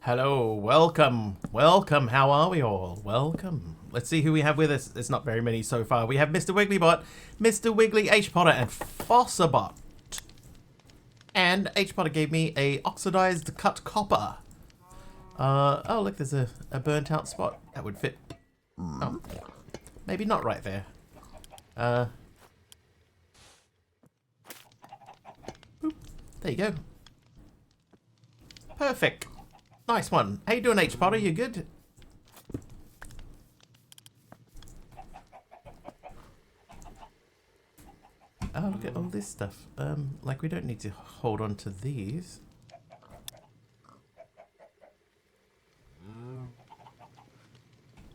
Hello, welcome, welcome. How are we all? Welcome. Let's see who we have with us. There's not very many so far. We have Mr. Wigglybot, Mr. Wiggly, H Potter, and Fossabot. And H Potter gave me a oxidized cut copper. Oh look, there's a burnt out spot that would fit. Oh, maybe not right there. Boop. There you go. Perfect. Nice one. How you doing, H Potter? You good? Oh, look at all this stuff. Like we don't need to hold on to these.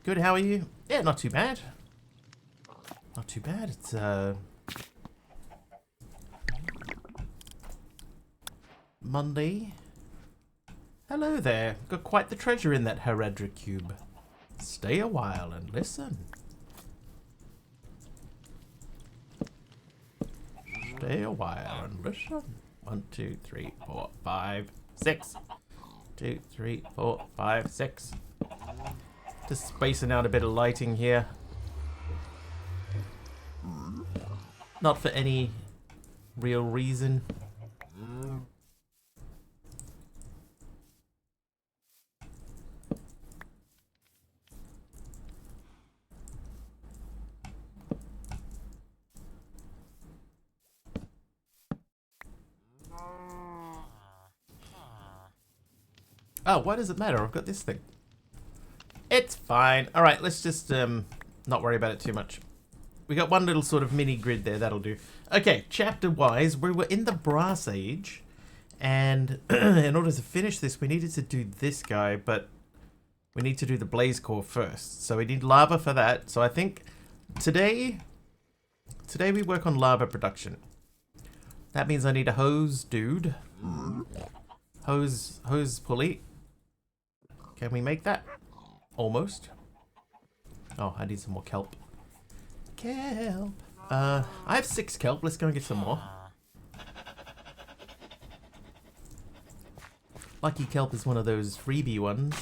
Good, how are you? Yeah, not too bad. Not too bad. It's, Monday. Hello there. Got quite the treasure in that Heredra cube. Stay a while and listen. Stay a while and listen. 1, 2, 3, 4, 5, 6. 2, 3, 4, 5, 6. Just spacing out a bit of lighting here. Not for any real reason. Oh, why does it matter? I've got this thing. It's fine. Alright, let's just not worry about it too much. We got one little sort of mini grid there, that'll do. Okay, chapter-wise, we were in the Brass Age, and in order to finish this, we needed to do this guy, but we need to do the Blaze Core first. So we need lava for that. So I think today we work on lava production. That means I need a hose dude. Hose pulley. Can we make that? Almost. Oh, I need some more kelp. Kelp. I have 6 kelp. Let's go and get some more. Lucky kelp is one of those freebie ones.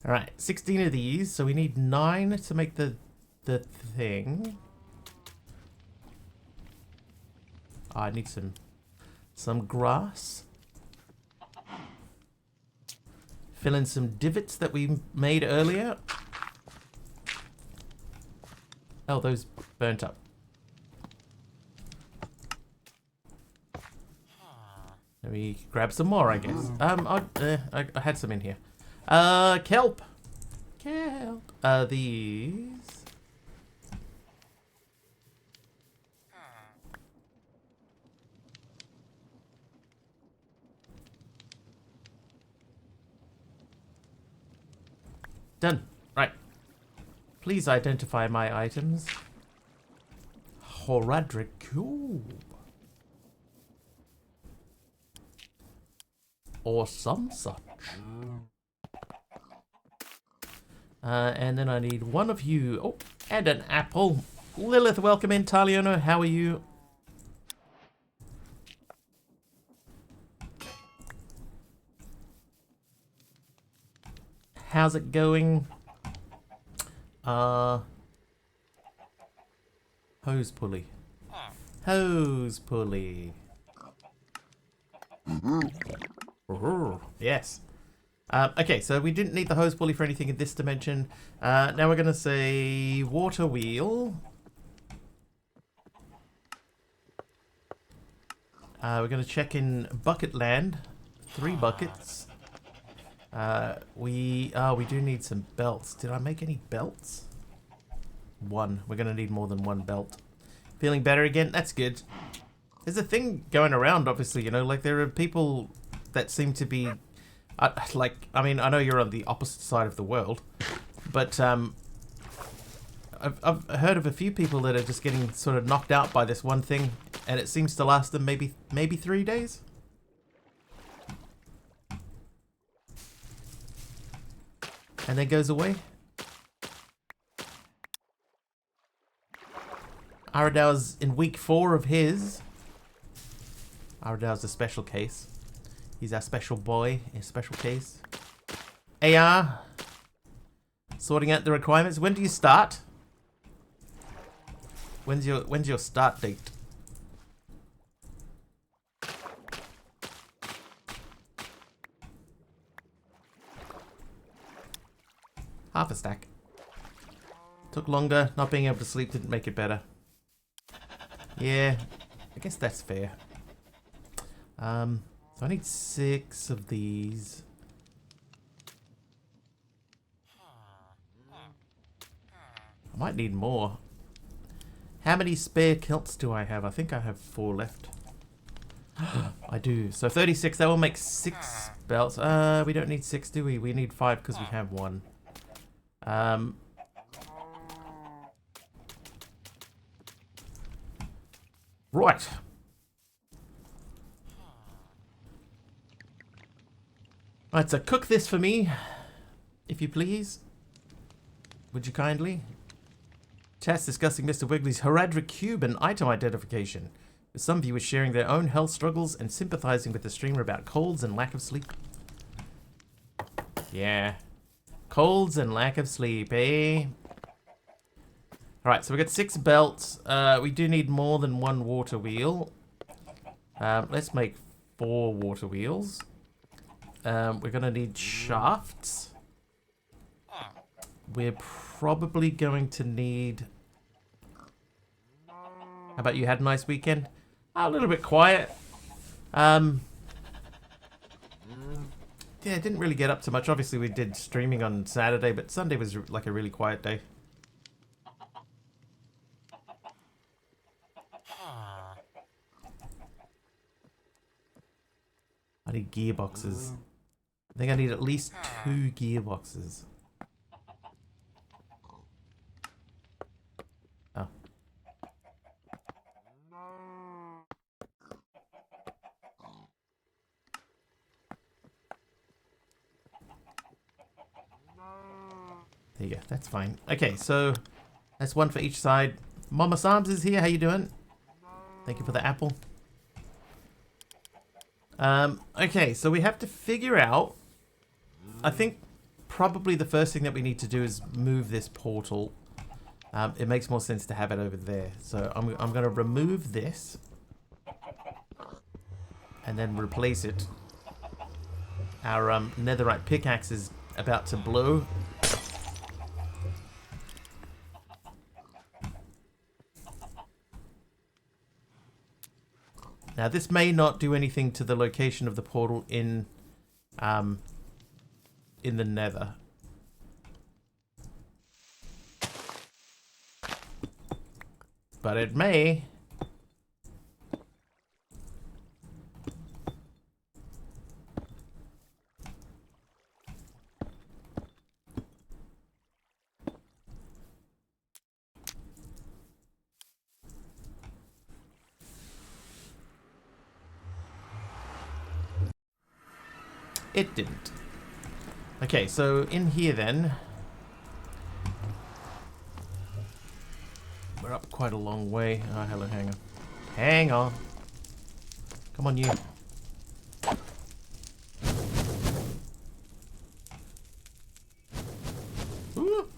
Alright, 16 of these, so we need 9 to make the thing. Oh, I need some grass. Fill in some divots that we made earlier. Oh, those burnt up. Let me grab some more, I guess. I had some in here. Kelp. Kelp. These. Done. Right. Please identify my items. Heredra cube. Or some such. And then I need one of you. Oh, and an apple. Lilith, welcome in. Taliano, how are you? How's it going? Hose pulley. Hose pulley. Yes. Okay, so we didn't need the hose pulley for anything in this dimension. Now we're going to say water wheel. We're going to check in bucket land. 3 buckets. We do need some belts. Did I make any belts? 1. We're going to need more than 1 belt. Feeling better again? That's good. There's a thing going around, obviously, you know, like there are people that seem to be... I mean, I know you're on the opposite side of the world, but I've heard of a few people that are just getting sort of knocked out by this one thing, and it seems to last them maybe 3 days. And then goes away. Aradow's in week 4 of his. Aradow's a special case. He's our special boy, a special case. AR. Sorting out the requirements. When do you start? When's your start date? Half a stack. Took longer. Not being able to sleep didn't make it better. Yeah, I guess that's fair. So I need 6 of these. I might need more. How many spare kilts do I have? I think I have 4 left. I do. So 36, that will make 6 belts. We don't need 6, do we? We need 5 because we have 1. Right. Right, so cook this for me, if you please. Would you kindly? Chat's discussing Mr. Wiggly's Heredric Cube and item identification, with some viewers sharing their own health struggles and sympathizing with the streamer about colds and lack of sleep. Yeah. Colds and lack of sleep, eh? Alright, so we got 6 belts. We do need more than 1 water wheel. Let's make 4 water wheels. We're gonna need shafts. We're probably going to need... How about you had a nice weekend? A little bit quiet. Yeah, didn't really get up to much. Obviously we did streaming on Saturday, but Sunday was like a really quiet day. I need gearboxes. I think I need at least 2 gearboxes. Oh. There you go, that's fine. Okay, so that's 1 for each side. Mama Sams is here, how you doing? Thank you for the apple. Okay, so we have to figure out, I think probably the first thing that we need to do is move this portal. It makes more sense to have it over there. So I'm going to remove this and then replace it. Our netherite pickaxe is about to blow. Now this may not do anything to the location of the portal in the nether. But it may. It didn't. Okay, so in here then, we're up quite a long way. Oh, hello, hang on. Hang on. Come on, you. Ooh.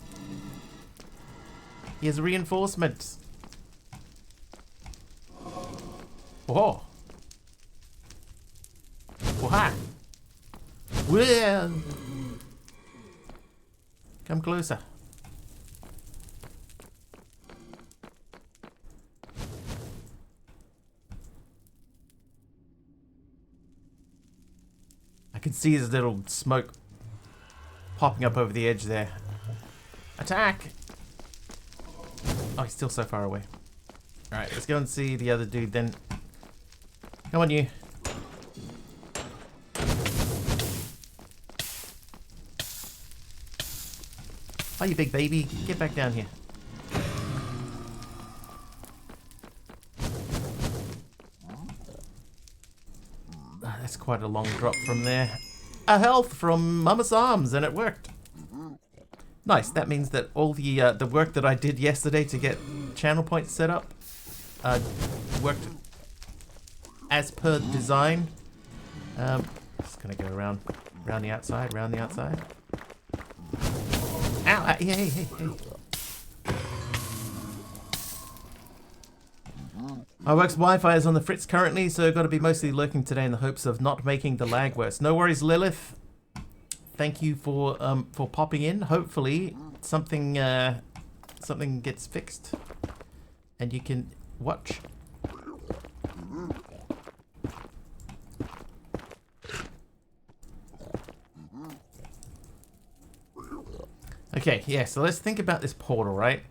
He has reinforcements. Whoa. Wha? Well. Come closer. I can see his little smoke popping up over the edge there. Attack! Oh, he's still so far away. Alright, let's go and see the other dude then. Come on, you. Oh, you big baby. Get back down here. That's quite a long drop from there. A health from Mama Sams, and it worked. Nice. That means that all the work that I did yesterday to get channel points set up worked as per the design. Just gonna go around the outside, round the outside. Ow! Hey. My work's Wi-Fi is on the fritz currently, so I've got to be mostly lurking today in the hopes of not making the lag worse. No worries, Lilith. Thank you for popping in. Hopefully something gets fixed and you can watch. Okay, yeah, so let's think about this portal, right?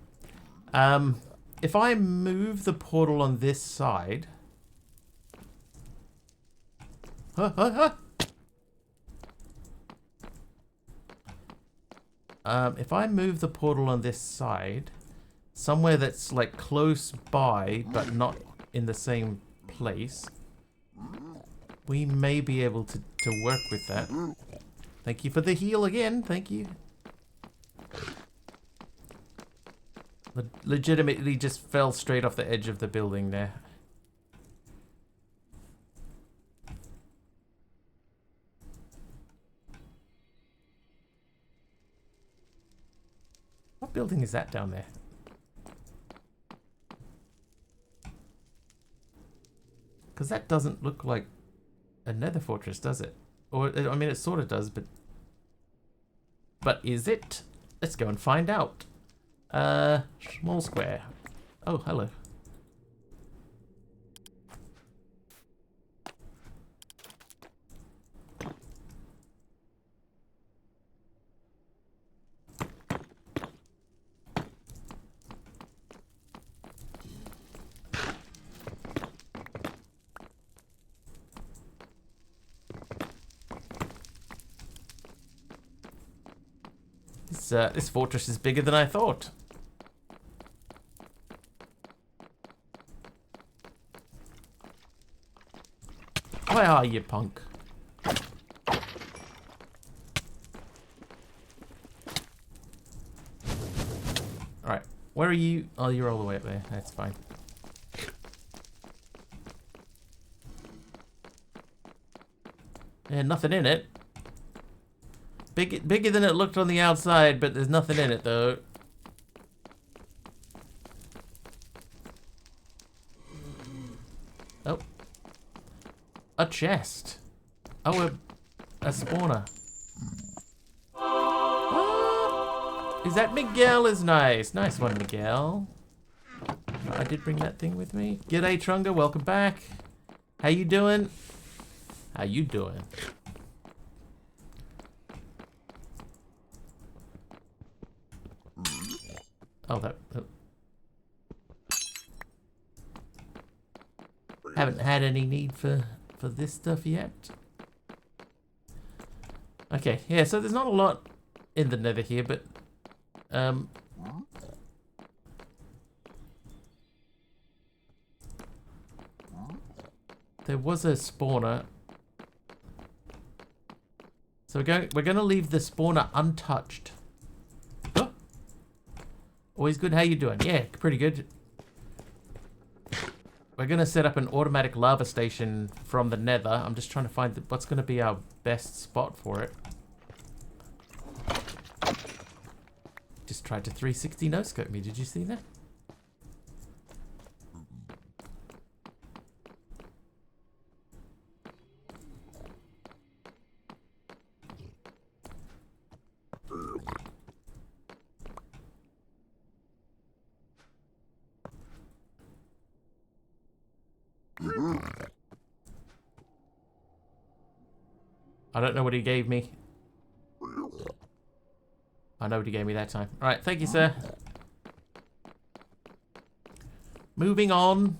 If I move the portal on this side... if I move the portal on this side, somewhere that's like close by, but not in the same place, we may be able to work with that. Thank you for the heal again, thank you. Legitimately just fell straight off the edge of the building there. What building is that down there? Because that doesn't look like a nether fortress, does it? Or, I mean, it sort of does, but... But is it? Let's go and find out. Small square. Oh, hello. This fortress is bigger than I thought. Where are you, punk? Alright, where are you? Oh, you're all the way up there. That's fine. Yeah, nothing in it. Bigger than it looked on the outside, but there's nothing in it, though. Oh. A chest. Oh, a spawner. Ah, is that Miguel? Is nice. Nice one, Miguel. I did bring that thing with me. G'day, Trunga. Welcome back. How you doing? How you doing? Oh, that... Oh. Haven't had any need for this stuff yet. Okay, yeah, so there's not a lot in the nether here, but... there was a spawner. So we're going to leave the spawner untouched. Oh. Always good. How you doing? Yeah, pretty good. We're going to set up an automatic lava station from the nether. I'm just trying to find what's going to be our best spot for it. Just tried to 360 no-scope me. Did you see that? I don't know what he gave me. I know what he gave me that time. Alright, thank you, sir. Moving on.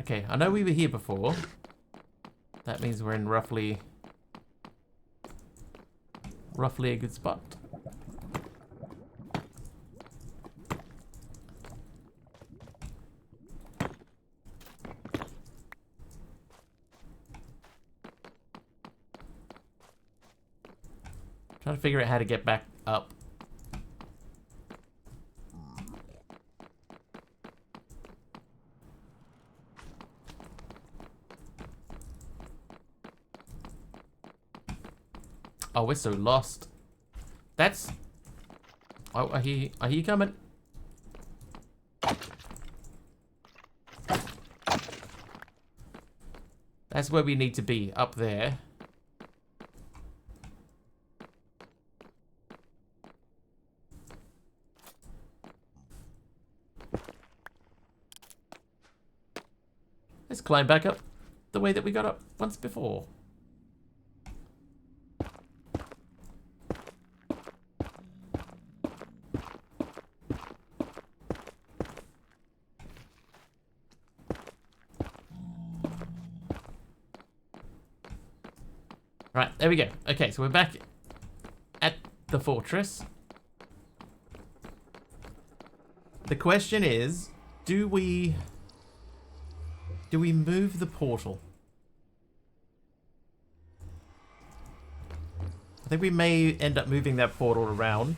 Okay, I know we were here before. That means we're in roughly roughly a good spot. Trying to figure out how to get back up. Oh, we're so lost. That's... Oh, I hear you coming. That's where we need to be, up there. Let's climb back up the way that we got up once before. Right, there we go. Okay, so we're back at the fortress. The question is, do we move the portal? I think we may end up moving that portal around.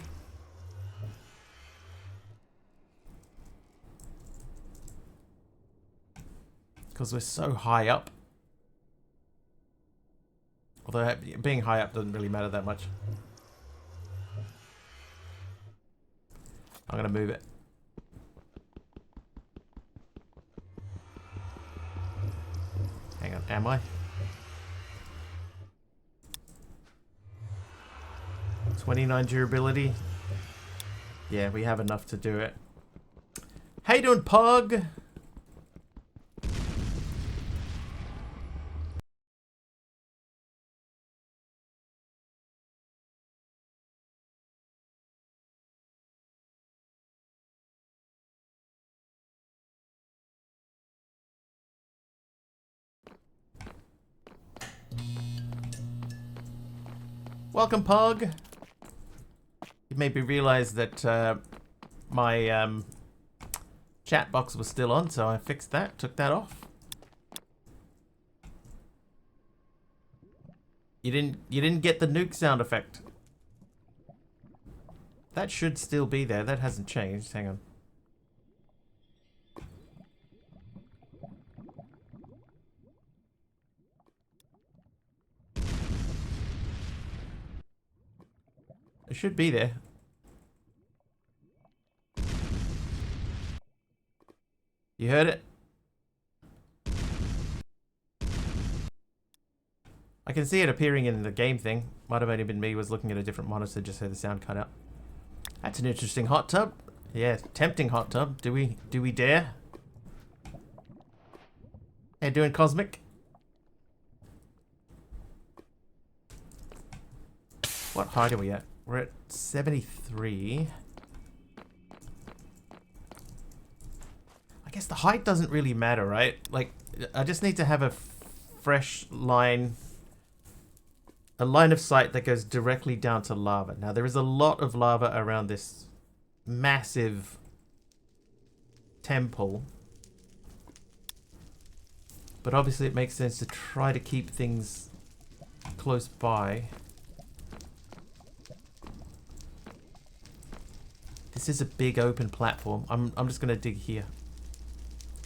Because we're so high up. Although being high up doesn't really matter that much. I'm going to move it. Hang on, am I? 29 durability. Yeah, we have enough to do it. How you doing, Pug? Welcome, Pug. You made me realize that my chat box was still on, so I fixed that, took that off. You didn't get the nuke sound effect. That should still be there. That hasn't changed. Hang on. It should be there. You heard it? I can see it appearing in the game thing. Might have only been me, was looking at a different monitor just so the sound cut out. That's an interesting hot tub. Yeah, tempting hot tub. Do we dare? How you doing, Cosmic? What height are we at? We're at 73. I guess the height doesn't really matter, right? Like, I just need to have a fresh line, a line of sight that goes directly down to lava. Now, there is a lot of lava around this massive temple. But obviously it makes sense to try to keep things close by. This is a big open platform. I'm just gonna dig here.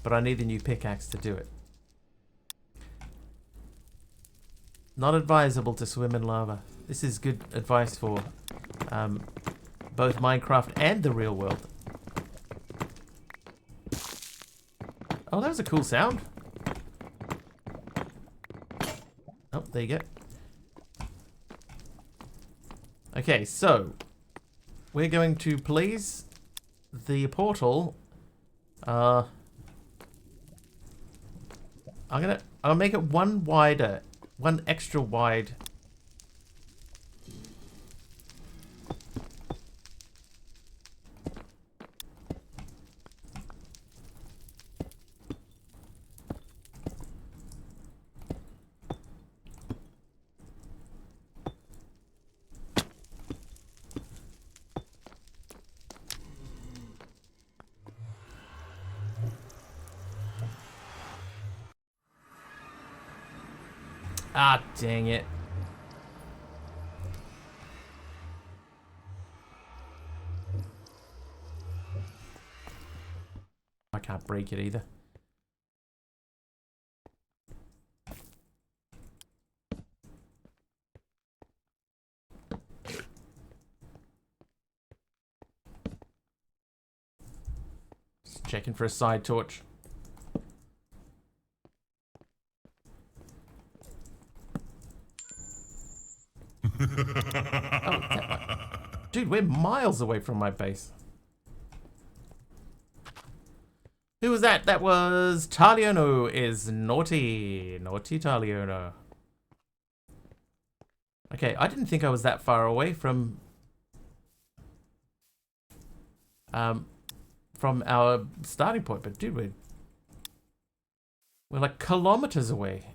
But I need a new pickaxe to do it. Not advisable to swim in lava. This is good advice for both Minecraft and the real world. Oh, that was a cool sound. Oh, there you go. Okay, so we're going to place the portal. I'll make it one wider, one extra wide. Ah, dang it. I can't break it either. Just checking for a side torch. Oh, dude, we're miles away from my base. Who was that? That was Taliono is naughty. Naughty Taliono. Okay, I didn't think I was that far away from our starting point, but dude, we're like kilometers away.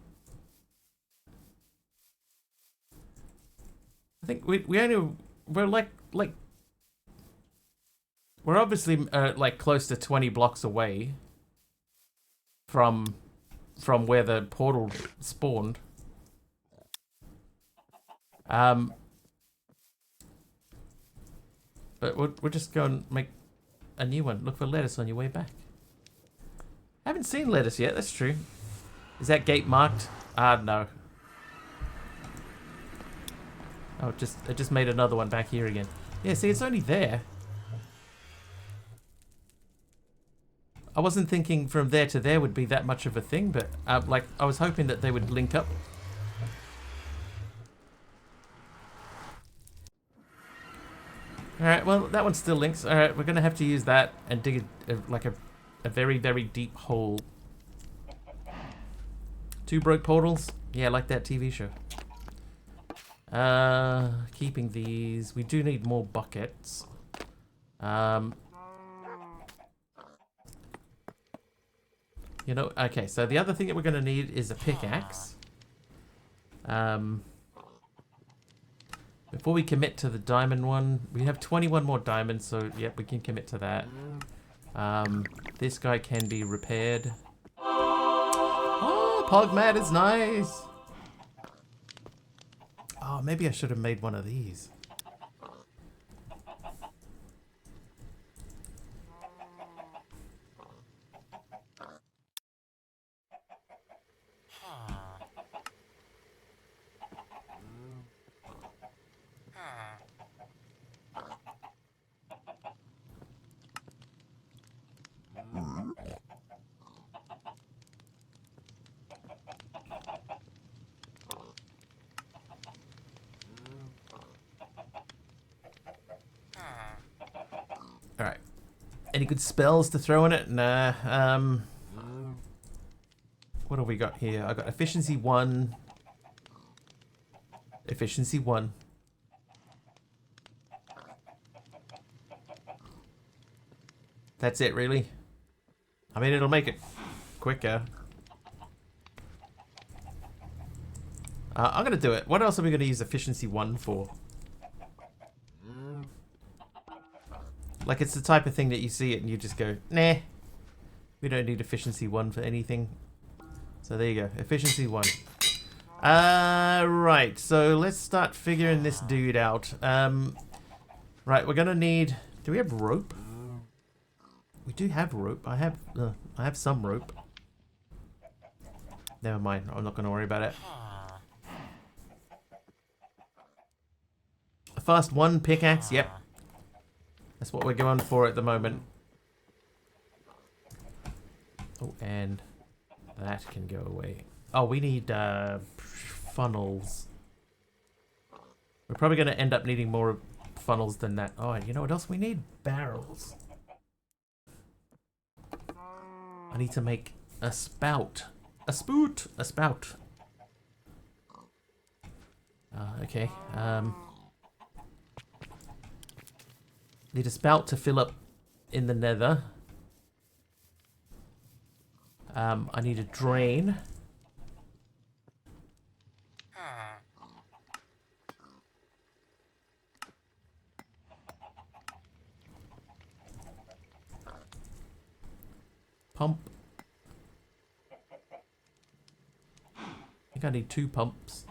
I think we're like we're obviously like close to 20 blocks away from where the portal spawned. But we're just going to make a new one. Look for lettuce on your way back. Haven't seen lettuce yet, that's true. Is that gate marked? No. Oh, it just made another one back here again. Yeah, see, it's only there. I wasn't thinking from there to there would be that much of a thing, but like I was hoping that they would link up. Alright, well, that one still links. Alright, we're going to have to use that and dig like a very, very deep hole. 2 broke portals? Yeah, like that TV show. Keeping these. We do need more buckets. You know, okay, so the other thing that we're going to need is a pickaxe. Before we commit to the diamond one, we have 21 more diamonds, so yep, we can commit to that. This guy can be repaired. Oh, Pogmat is nice. Oh, maybe I should have made one of these. Alright. Any good spells to throw in it? Nah. What have we got here? I got efficiency 1. Efficiency 1. That's it, really? I mean, it'll make it quicker. I'm gonna do it. What else are we gonna use efficiency 1 for? Like, it's the type of thing that you see it and you just go, nah. We don't need efficiency 1 for anything. So there you go. Efficiency 1. Right. So let's start figuring this dude out. Right, we're gonna need... Do we have rope? We do have rope. I have some rope. Never mind. I'm not gonna worry about it. A fast 1 pickaxe. Yep. That's what we're going for at the moment. Oh, and that can go away. Oh, we need funnels. We're probably going to end up needing more funnels than that. Oh, and you know what else we need? Barrels. I need to make a spout. A spout. A spout. Okay. Need a spout to fill up in the nether. I need a drain. Pump. I think think I need 2 pumps.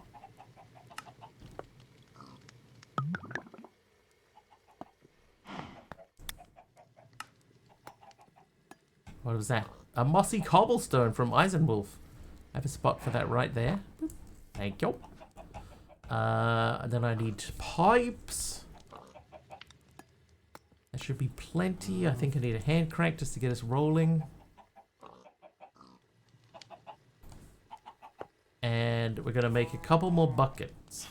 What was that? A mossy cobblestone from Eisenwolf. I have a spot for that right there. Thank you. And then I need pipes. There should be plenty. I think I need a hand crank just to get us rolling. And we're going to make a couple more buckets.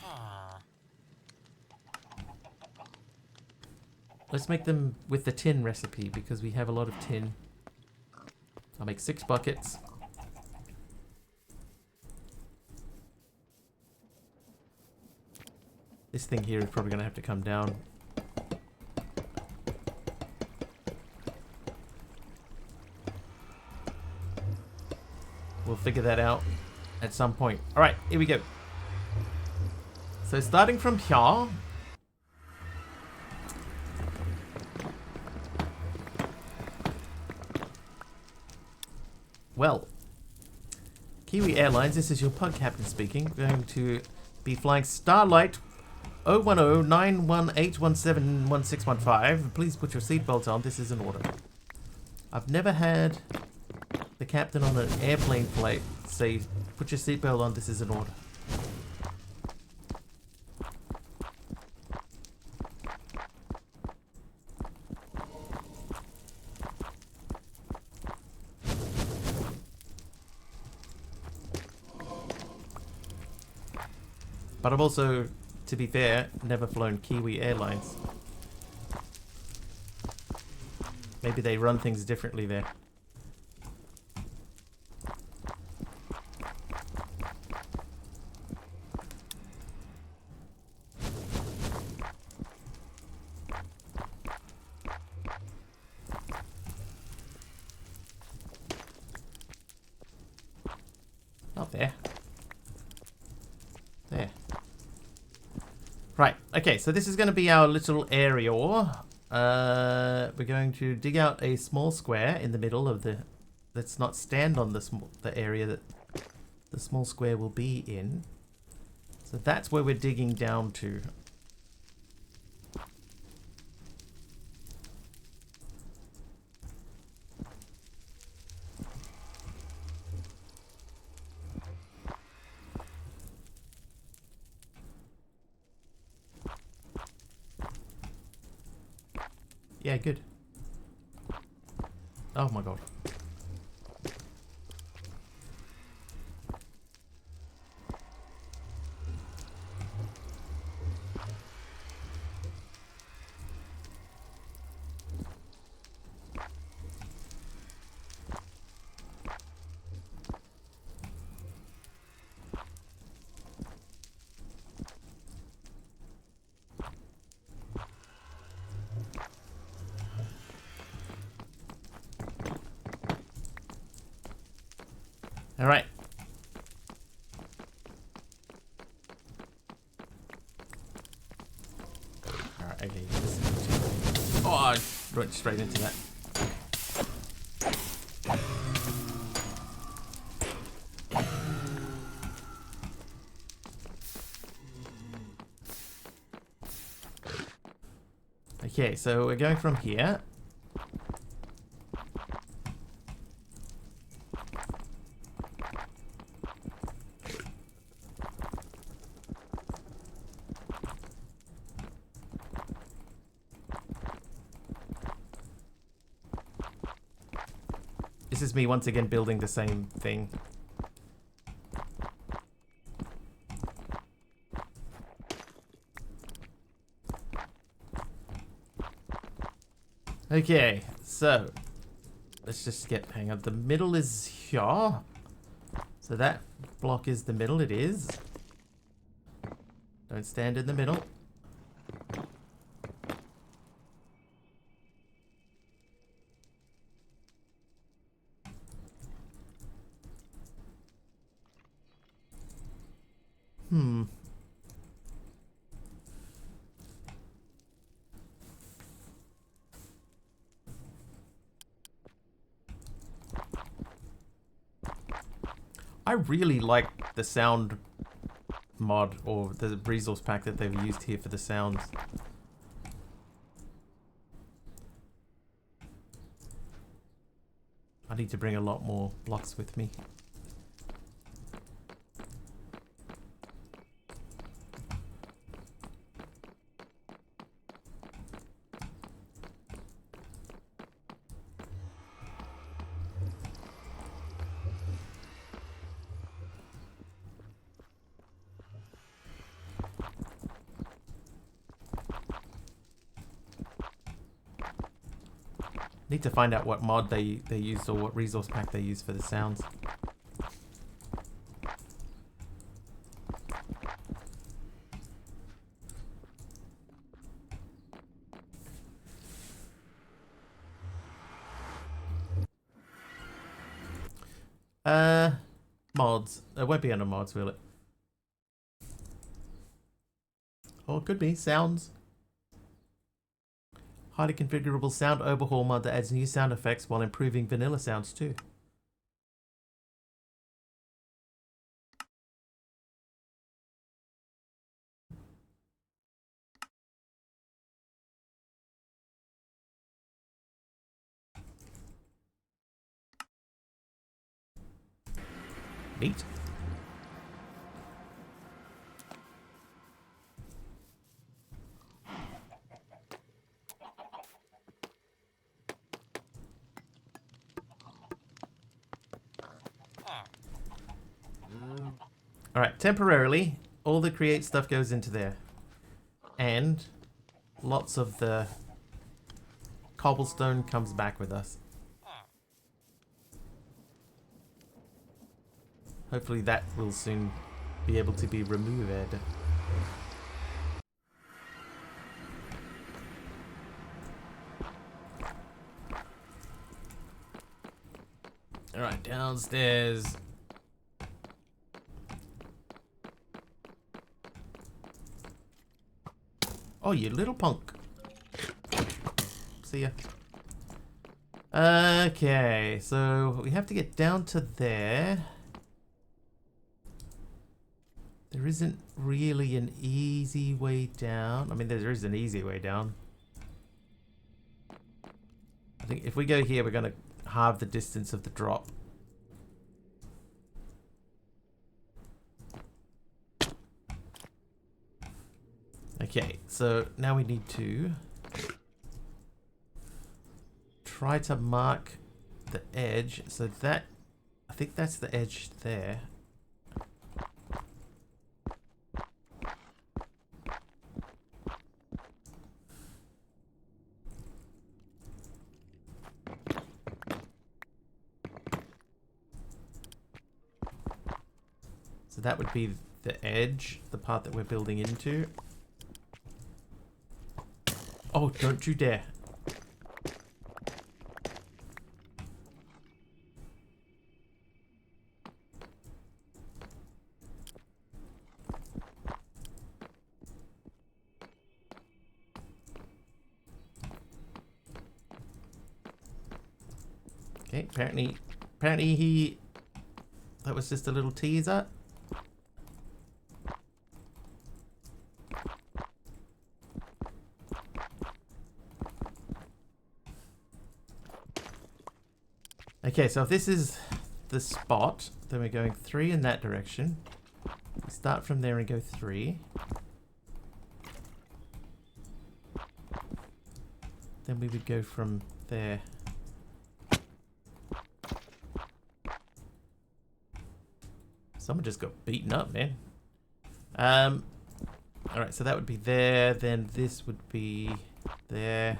Let's make them with the tin recipe because we have a lot of tin. I'll make 6 buckets. This thing here is probably going to have to come down. We'll figure that out at some point. Alright, here we go. So starting from here. Well, Kiwi Airlines, this is your pug captain speaking. We're going to be flying Starlight 010-918-171615. Please put your seatbelt on. This is an order. I've never had the captain on an airplane flight say, put your seatbelt on, this is an order. But I've also, to be fair, never flown Kiwi Airlines. Maybe they run things differently there. Not there. There. Right, okay, so this is going to be our little area. We're going to dig out a small square in the middle of the... Let's not stand on the area that the small square will be in. So that's where we're digging down to. Yeah, good. Oh my god. All right. All right. Okay. Oh, I went straight into that. Okay, so we're going from here. This is me once again building the same thing. Okay, so let's just get hang on. The middle is here. So that block is the middle, it is. Don't stand in the middle. I really like the sound mod or the resource pack that they've used here for the sounds. I need to bring a lot more blocks with me. Need to find out what mod they used or what resource pack they used for the sounds. Mods. It won't be under mods, will it? Or it could be sounds. Highly configurable sound overhaul mod that adds new sound effects while improving vanilla sounds too. Neat. Alright, temporarily, all the create stuff goes into there. And lots of the cobblestone comes back with us. Hopefully that will soon be able to be removed. Alright, downstairs. Oh, you little punk. See ya. Okay, so we have to get down to there. There isn't really an easy way down. I mean, there is an easy way down. I think if we go here, we're going to halve the distance of the drop. Okay, so now we need to try to mark the edge. So that, I think that's the edge there. So that would be the edge, the part that we're building into. Oh, don't you dare. Okay, apparently that was just a little teaser. Okay, so if this is the spot, then we're going 3 in that direction. We start from there and go 3. Then we would go from there. Someone just got beaten up, man. Alright, so that would be there. Then this would be there.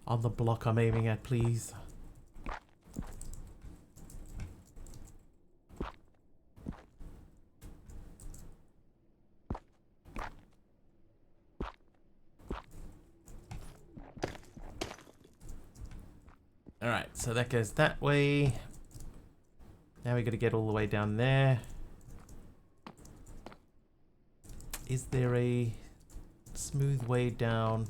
On the block I'm aiming at, please. Alright, so that goes that way. Now we got to get all the way down there. Is there a smooth way down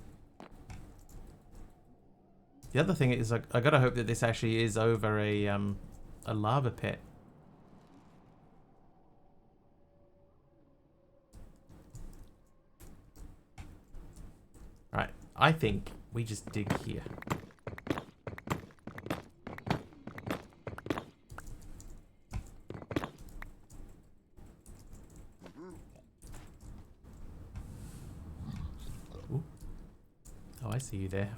The other thing is, I gotta hope that this actually is over a lava pit. Right, I think we just dig here. Ooh. Oh, I see you there.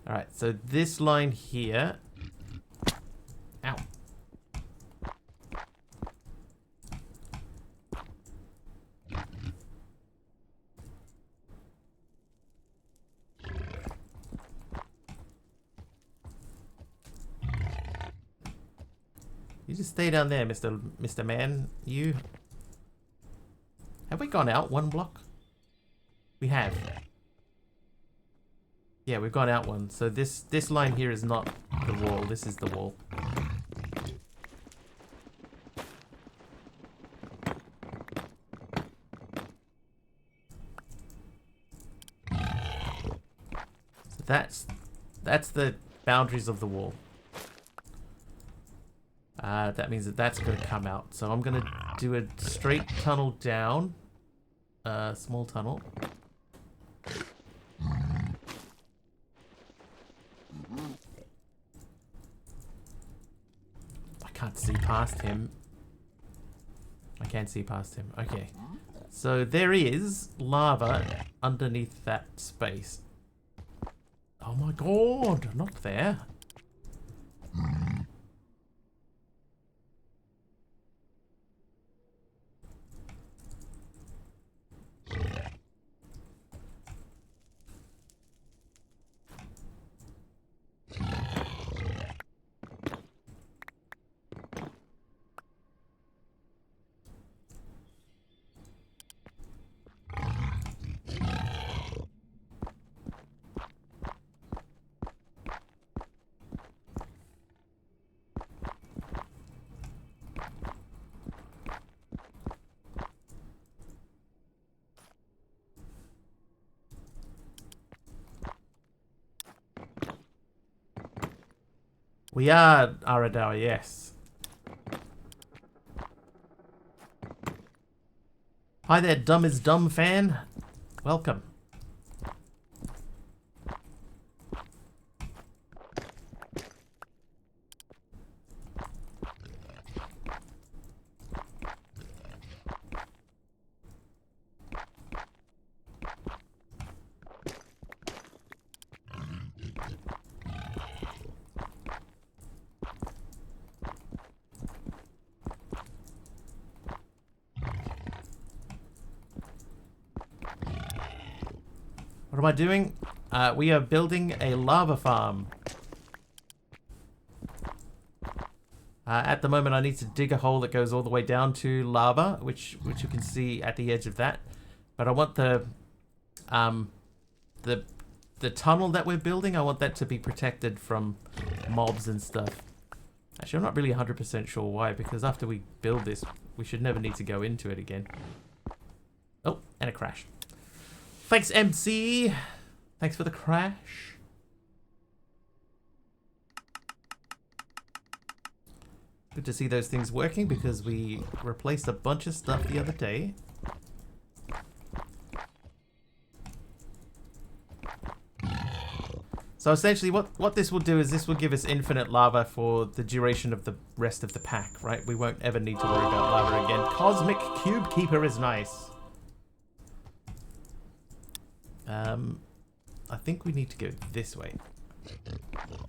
Alright, so this line here. Ow. You just stay down there, Mr. Man. You. Have we gone out one block? We have. Yeah, we've gone out one. So this line here is not the wall. This is the wall. So that's the boundaries of the wall. That means that that's going to come out. So I'm going to do a straight tunnel down. Small tunnel. I can't see past him. I can't see past him. Okay. So there is lava underneath that space. Oh my god, not there. We are Aradawa, yes. Hi there, Dumb is Dumb fan. Welcome. What am I doing? We are building a lava farm. At the moment, I need to dig a hole that goes all the way down to lava, which you can see at the edge of that. But I want the tunnel that we're building. I want that to be protected from mobs and stuff. Actually, I'm not really 100% sure why, because after we build this, we should never need to go into it again. Oh, and a crash. Thanks, MC. Thanks for the crash. Good to see those things working because we replaced a bunch of stuff the other day. So essentially what this will do is this will give us infinite lava for the duration of the rest of the pack, right? We won't ever need to worry about lava again. Cosmic Cube Keeper is nice. I think we need to go this way.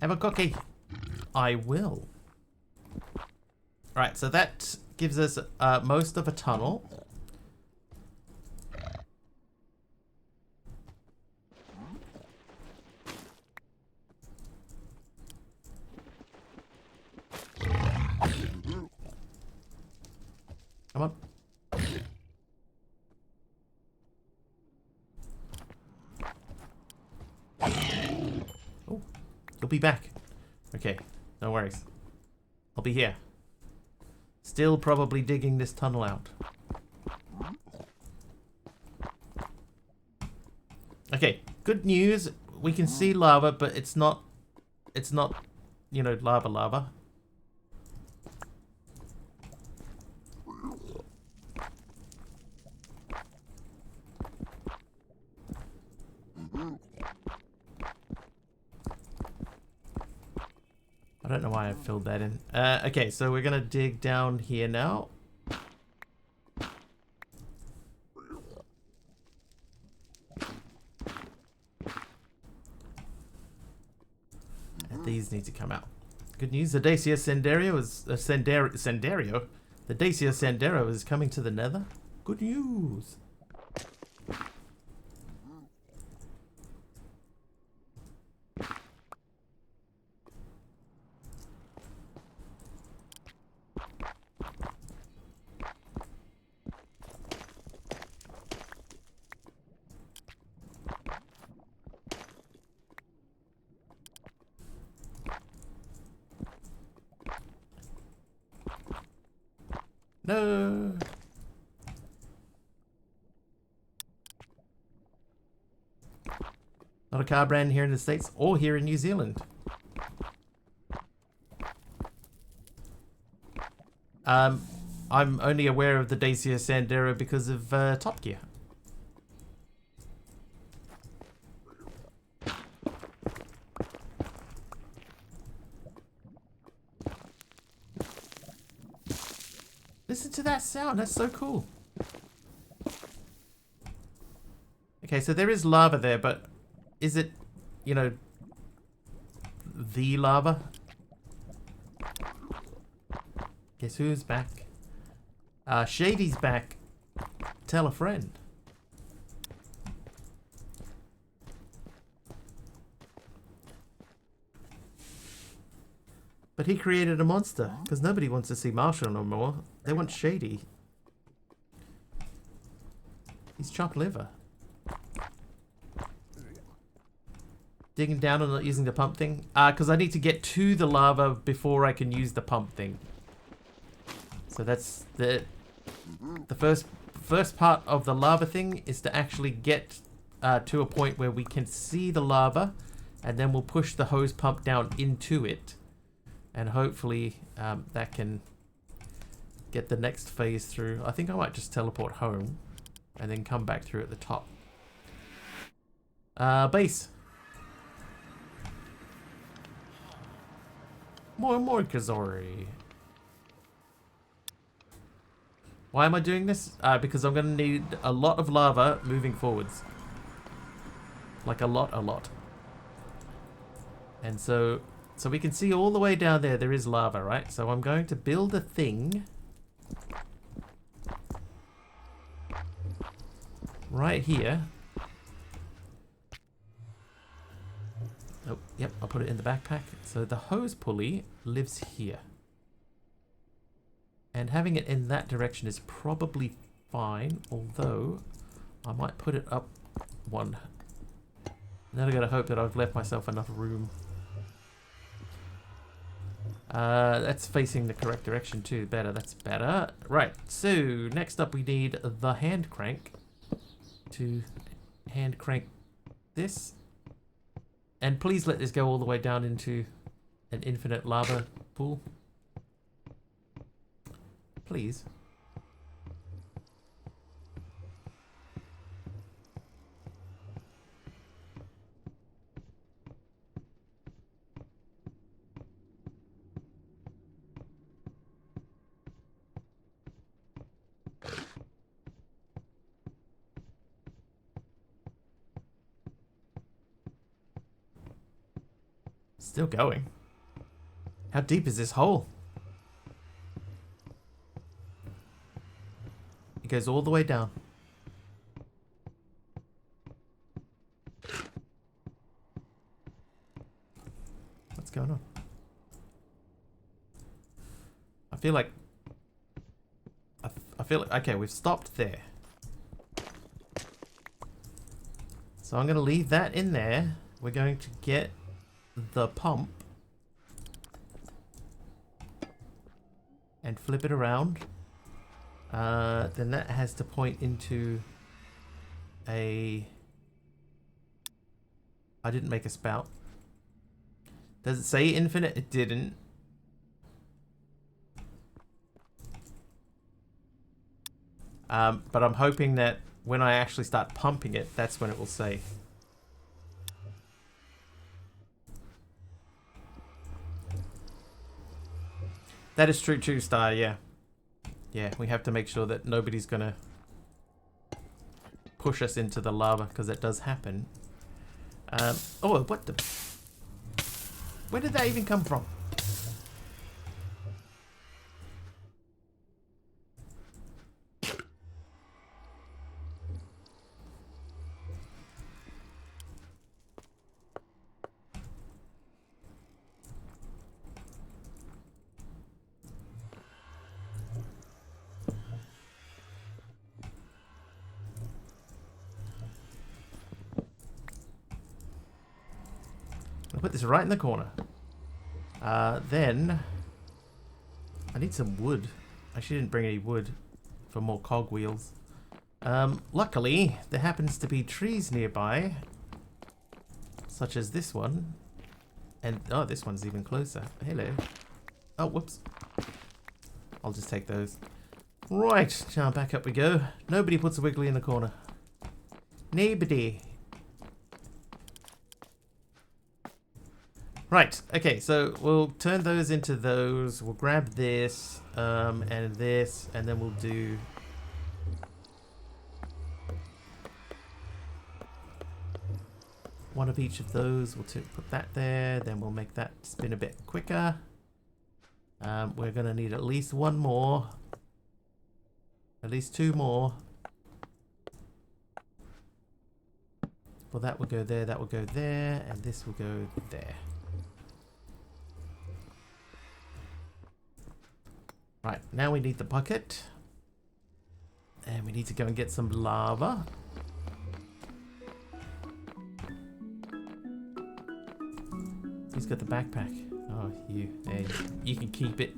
Have a cookie. I will. Right, so that gives us most of a tunnel. Come on. Oh, you'll be back. Okay, no worries. I'll be here. Still probably digging this tunnel out. Okay, good news. We can see lava, but it's not, you know, lava. I don't know why I filled that in. Okay, so we're gonna dig down here now. And these need to come out. Good news, the Dacia Sandero is Sandario. The Dacia Sandero is coming to the Nether. Good news. No. Not a car brand here in the States or here in New Zealand. I'm only aware of the Dacia Sandero because of Top Gear. Listen to that sound, that's so cool. Okay, so there is lava there, but is it, you know, the lava? Guess who's back? Shady's back. Tell a friend. But he created a monster, because nobody wants to see Marshall no more. They want Shady. He's chopped liver. Digging down and not using the pump thing. Because I need to get to the lava before I can use the pump thing. So that's the first part of the lava thing is to actually get to a point where we can see the lava, and then we'll push the hose pump down into it. And hopefully that can get the next phase through. I think I might just teleport home and then come back through at the top. Base. More Kazori. Why am I doing this? Because I'm going to need a lot of lava moving forwards. Like a lot. And so we can see all the way down there is lava, right? So I'm going to build a thing right here. Oh, yep, I'll put it in the backpack. So the hose pulley lives here. And having it in that direction is probably fine, although I might put it up one. Then I gotta hope that I've left myself enough room. That's facing the correct direction too. Better, that's better. Right, so next up we need the hand crank to hand crank this. And please let this go all the way down into an infinite lava pool. Please. Still going. How deep is this hole? It goes all the way down. What's going on? I feel like... I feel like... Okay, we've stopped there. So I'm going to leave that in there. We're going to get the pump and flip it around. Then that has to point into a I didn't make a spout. Does it say infinite? It didn't. But I'm hoping that when I actually start pumping it, that's when it will say. That is true too, Star, yeah. Yeah, we have to make sure that nobody's gonna push us into the lava, because that does happen. Oh, what the... Where did that even come from? I'll put this right in the corner. Then I need some wood. I actually didn't bring any wood for more cogwheels. Luckily, there happens to be trees nearby, such as this one. And oh, this one's even closer. Hello. Oh, whoops. I'll just take those. Right, now back up we go. Nobody puts a wiggly in the corner. Nobody. Right, okay, so we'll turn those into those. We'll grab this, and this, and then we'll do... one of each of those. We'll put that there, then we'll make that spin a bit quicker. We're going to need at least one more. At least two more. Well, that will go there, that will go there, and this will go there. Right, now we need the bucket. And we need to go and get some lava. Who's got the backpack? Oh, you. There, you can keep it.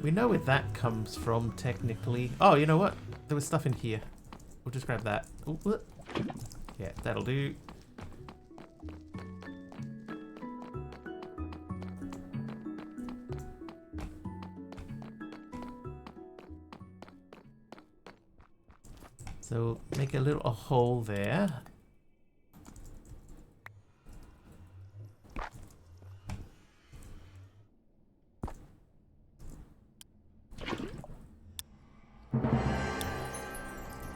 We know where that comes from, technically. Oh, you know what? There was stuff in here. We'll just grab that. Ooh, yeah, that'll do. So make a hole there.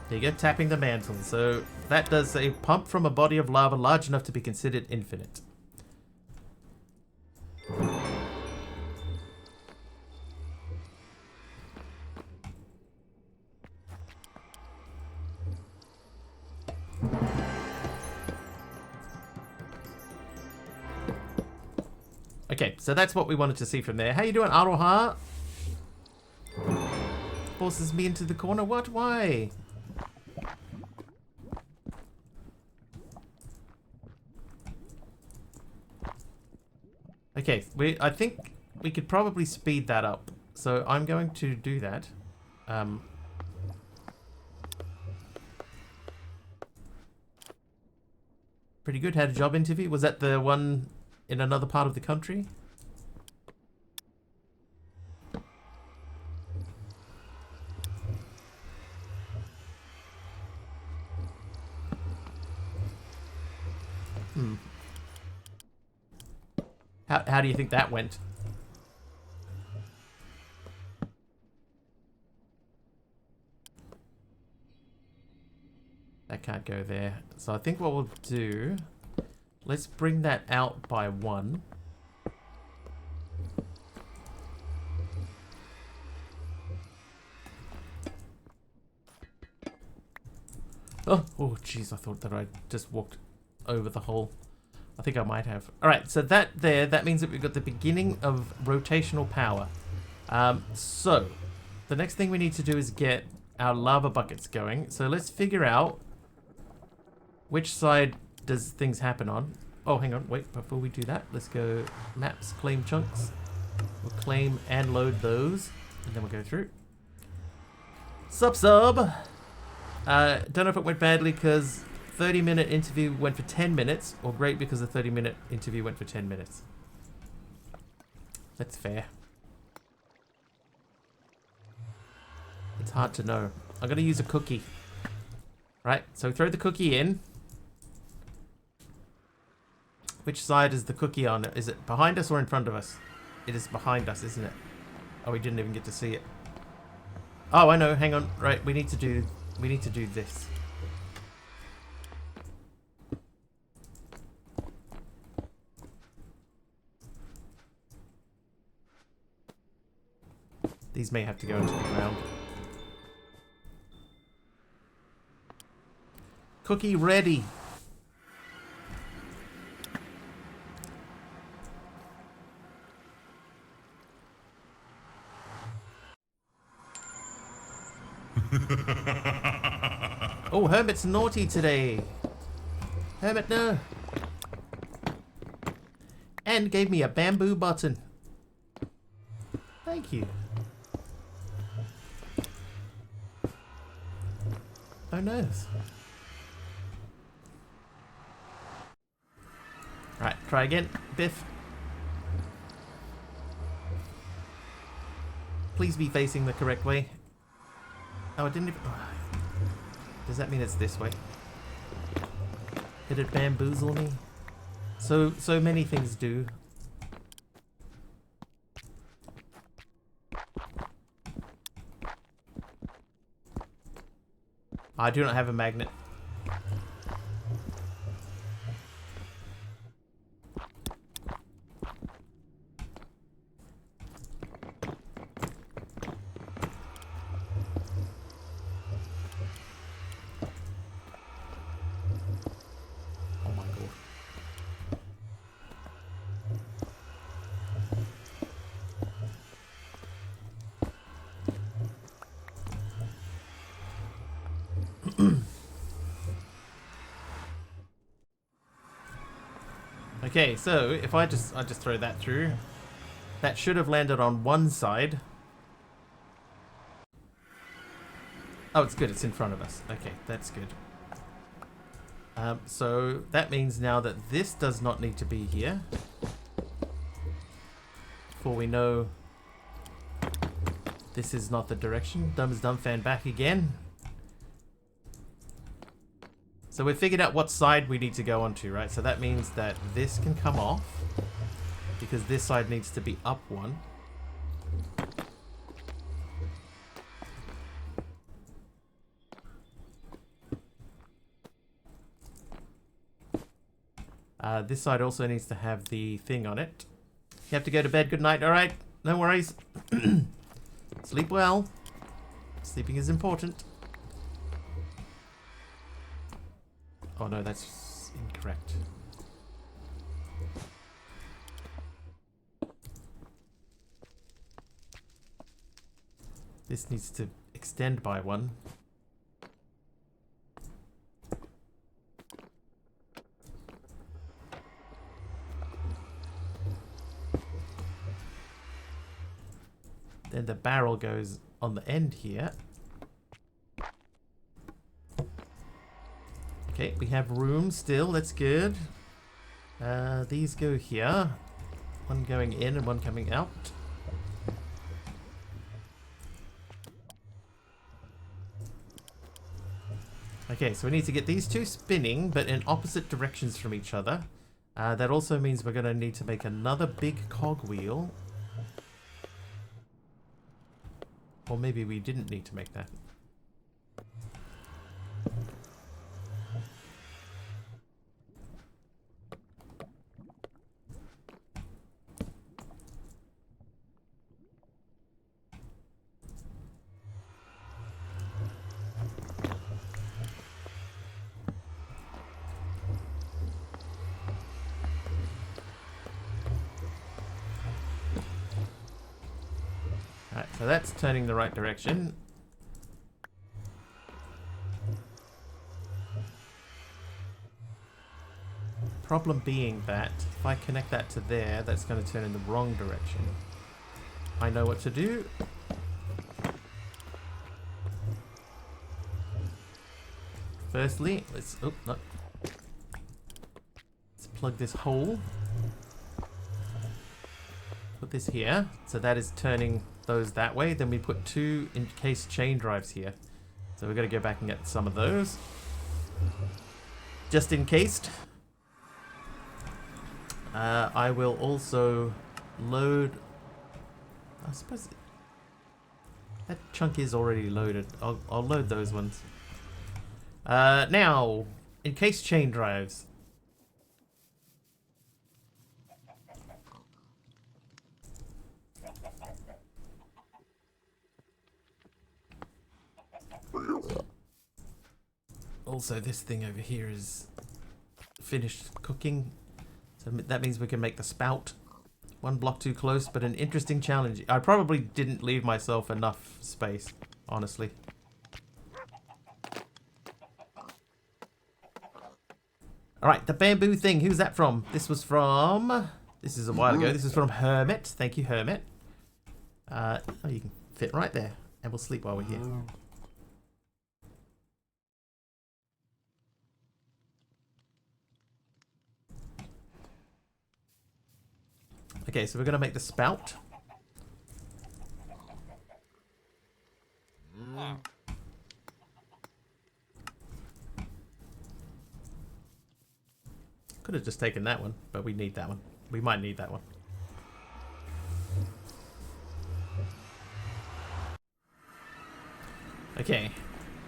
There you go, tapping the mantle. So that does a pump from a body of lava large enough to be considered infinite. Okay, so that's what we wanted to see from there. How you doing, Aroha? Forces me into the corner. What? Why? Okay, I think we could probably speed that up. So I'm going to do that. Pretty good. Had a job interview. Was that the one in another part of the country? How do you think that went? That can't go there. So I think what we'll do, let's bring that out by 1. Oh, jeez, I thought that I just walked over the hole. I think I might have. Alright, so that means that we've got the beginning of rotational power. So, the next thing we need to do is get our lava buckets going. So let's figure out which side does things happen on. Oh, hang on, wait, before we do that, let's go maps, claim chunks. We'll claim and load those, and then we'll go through. Sub. Don't know if it went badly because 30-minute interview went for 10 minutes, or great because the 30-minute interview went for 10 minutes. That's fair. It's hard to know. I'm going to use a cookie. Right, so throw the cookie in. Which side is the cookie on? Is it behind us or in front of us? It is behind us, isn't it? Oh, we didn't even get to see it. Oh, I know. Hang on. Right, we need to do this. These may have to go into the ground. Cookie ready. Oh, Hermit's naughty today. Hermit, no. And gave me a bamboo button. Thank you. Oh no. Right, try again. Biff. Please be facing the correct way. Oh, it didn't even... Oh. Does that mean it's this way? Did it bamboozle me? So many things do. I do not have a magnet. Oh my god. Okay, so if I just throw that through, that should have landed on one side. Oh, it's good. It's in front of us. Okay, that's good. So that means now that this does not need to be here. For we know this is not the direction. Dumb as dumb fan back again. So we've figured out what side we need to go onto, right? So that means that this can come off because this side needs to be up one. This side also needs to have the thing on it. You have to go to bed. Good night. All right. No worries. Sleep well. Sleeping is important. Oh no, that's incorrect. This needs to extend by one. Then the barrel goes on the end here. Okay, we have room still, that's good. These go here. One going in and one coming out. Okay, so we need to get these two spinning, but in opposite directions from each other. That also means we're going to need to make another big cogwheel. Or maybe we didn't need to make that. Alright, so that's turning the right direction. Problem being that if I connect that to there, that's going to turn in the wrong direction. I know what to do. Firstly, let's plug this hole. Put this here. So that is turning those that way. Then we put 2 encased chain drives here. So we've got to go back and get some of those. Just encased. I will also load... I suppose that chunk is already loaded. I'll load those ones. Now, encased chain drives. Also, this thing over here is finished cooking. So that means we can make the spout. 1 block too close, but an interesting challenge. I probably didn't leave myself enough space, honestly. Alright, the bamboo thing. Who's that from? This was from... This is a while ago. This is from Hermit. Thank you, Hermit. Oh, you can fit right there. And we'll sleep while we're here. Okay, so we're going to make the spout. Could have just taken that one, but we need that one. We might need that one. Okay,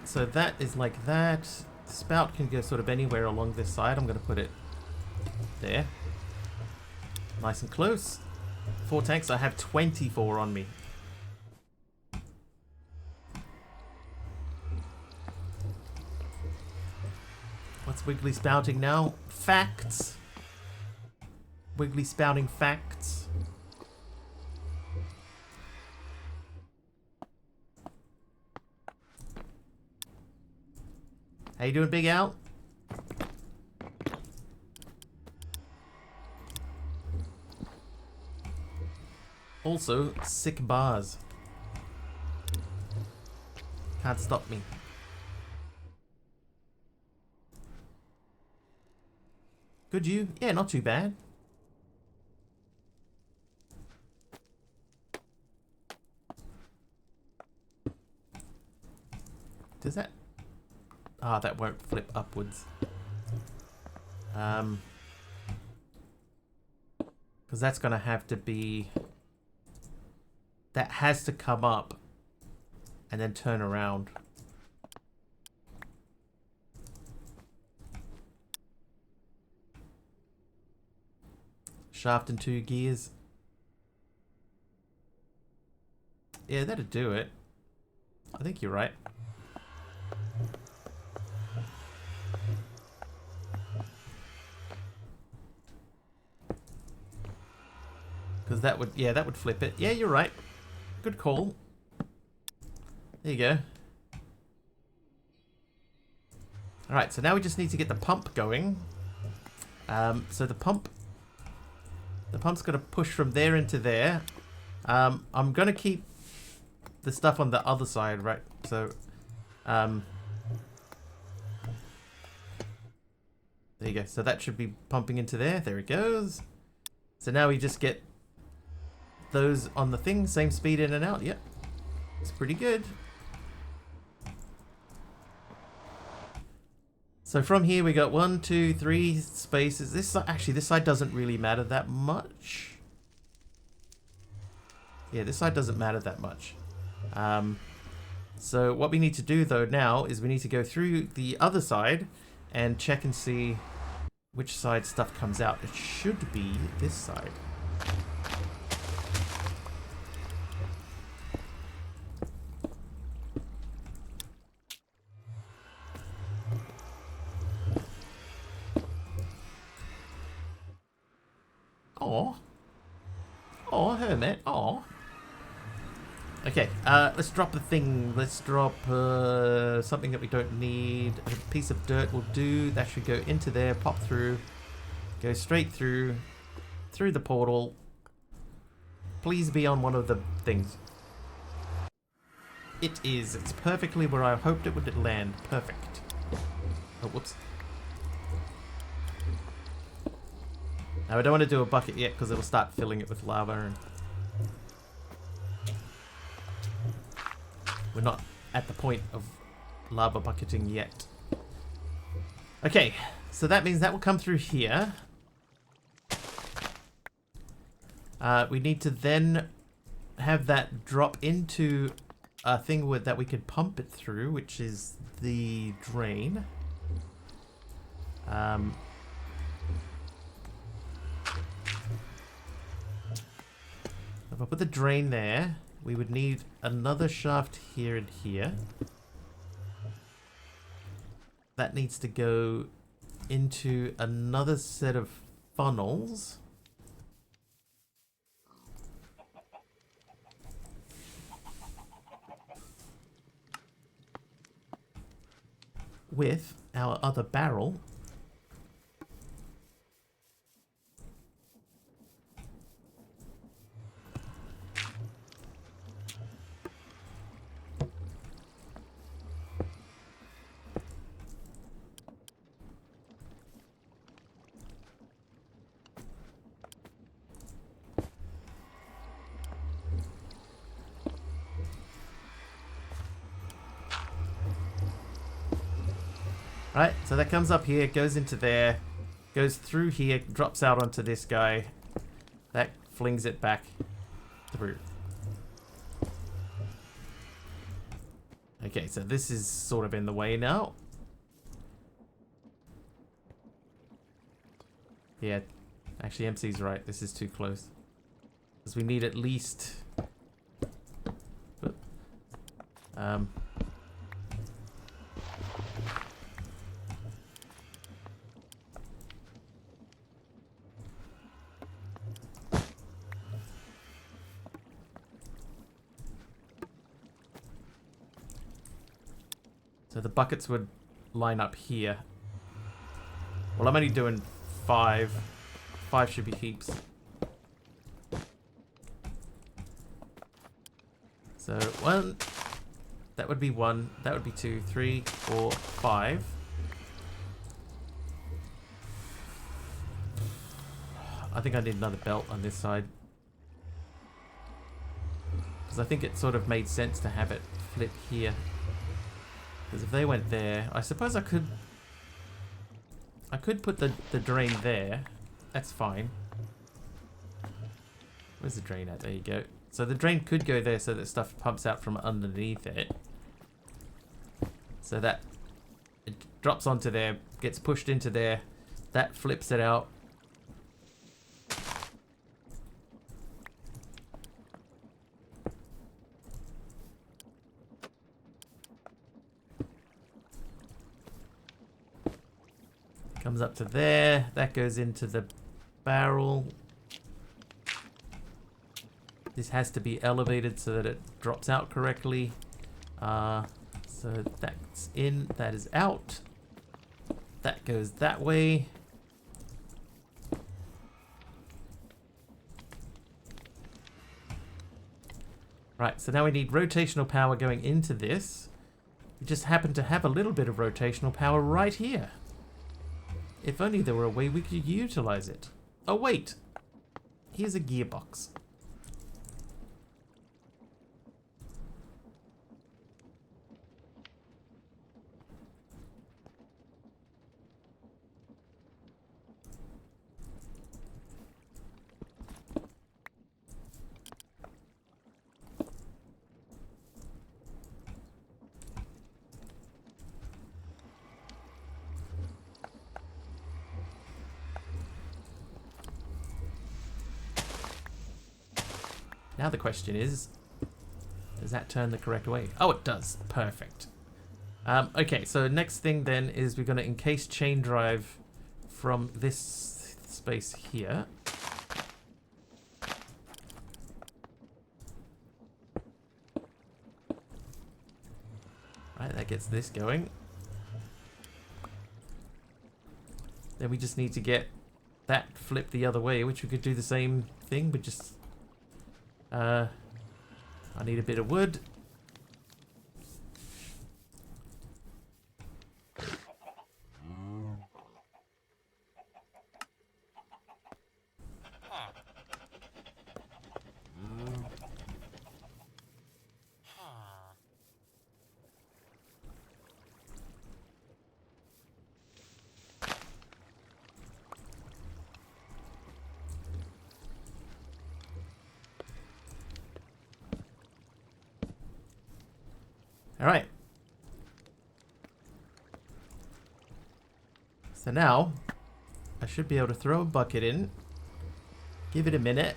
so that is like that. The spout can go sort of anywhere along this side. I'm going to put it there. Nice and close. 4 tanks. I have 24 on me. What's Wiggly spouting now? Facts. Wiggly spouting facts. How you doing, Big Al? Also, sick bars. Can't stop me. Could you? Yeah, not too bad. Does that... Ah, that won't flip upwards. Because that's going to have to be... That has to come up and then turn around. Shaft and 2 gears. Yeah, that'd do it. I think you're right. Because that would, yeah, that would flip it. Yeah, you're right. Good call. There you go. Alright, so now we just need to get the pump going. So the pump's going to push from there into there. I'm going to keep the stuff on the other side, right? So, there you go. So that should be pumping into there. There it goes. So now we just get those on the thing, same speed in and out. Yep, it's pretty good. So from here we got 1, 2, 3 spaces. This actually, this side doesn't really matter that much. Yeah, this side doesn't matter that much. So what we need to do though now is we need to go through the other side and check and see which side stuff comes out. It should be this side. Oh, Hermit. Oh. Okay, let's drop the thing. Let's drop something that we don't need. A piece of dirt will do. That should go into there, pop through, go straight through the portal. Please be on one of the things. It is. It's perfectly where I hoped it would land. Perfect. Oh, whoops. Now, I don't want to do a bucket yet because it'll start filling it with lava. And we're not at the point of lava bucketing yet. Okay, so that means that will come through here. We need to then have that drop into a thing that we could pump it through, which is the drain. If I put the drain there, we would need another shaft here and here. That needs to go into another set of funnels. With our other barrel. Right, so that comes up here, goes into there, goes through here, drops out onto this guy. That flings it back through. Okay, so this is sort of in the way now. Yeah, actually MC's right, this is too close. Because we need at least... So the buckets would line up here. Well, I'm only doing 5. 5 should be heaps. So 1, that would be 1, that would be 2, 3, 4, 5. I think I need another belt on this side. Because I think it sort of made sense to have it flip here. Because if they went there, I suppose I could put the drain there. That's fine. Where's the drain at? There you go. So the drain could go there so that stuff pumps out from underneath it. So that it drops onto there, gets pushed into there. That flips it out. Comes up to there. That goes into the barrel. This has to be elevated so that it drops out correctly. So that's in. That is out. That goes that way. Right, so now we need rotational power going into this. We just happen to have a little bit of rotational power right here. If only there were a way we could utilize it. Oh, wait. Here's a gearbox. Now the question is, does that turn the correct way? Oh, it does. Perfect. Okay, so next thing then is we're going to encase chain drive from this space here. Right, that gets this going. Then we just need to get that flipped the other way, which we could do the same thing, but just... I need a bit of wood. Alright. So now, I should be able to throw a bucket in. Give it a minute.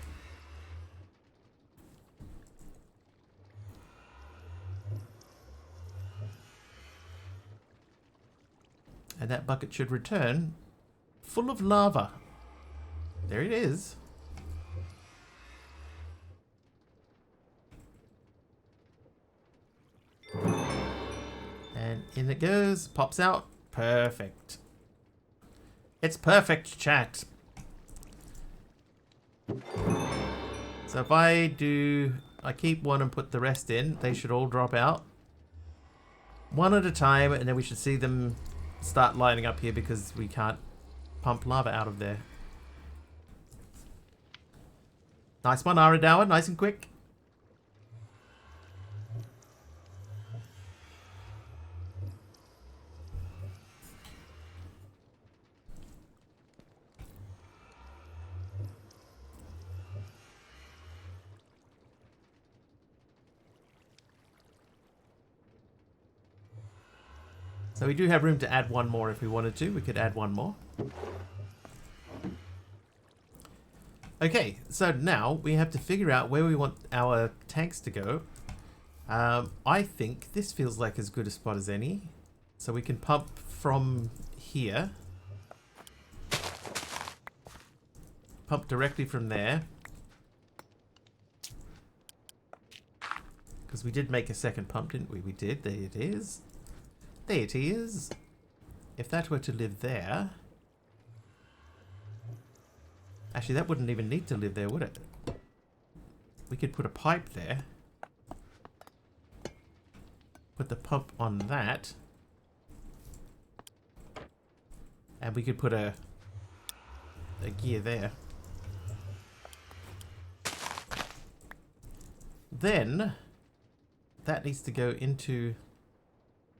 And that bucket should return full of lava. There it is. And in it goes, pops out. Perfect. It's perfect, chat. So if I keep one and put the rest in, they should all drop out. One at a time, and then we should see them start lining up here because we can't pump lava out of there. Nice one, Aradawa. Nice and quick. So we do have room to add one more if we wanted to. We could add one more. Okay, so now we have to figure out where we want our tanks to go. I think this feels like as good a spot as any. So we can pump from here. Pump directly from there. Because we did make a second pump, didn't we? We did. There it is. There it is. If that were to live there... Actually, that wouldn't even need to live there, would it? We could put a pipe there. Put the pump on that. And we could put a gear there. Then, that needs to go into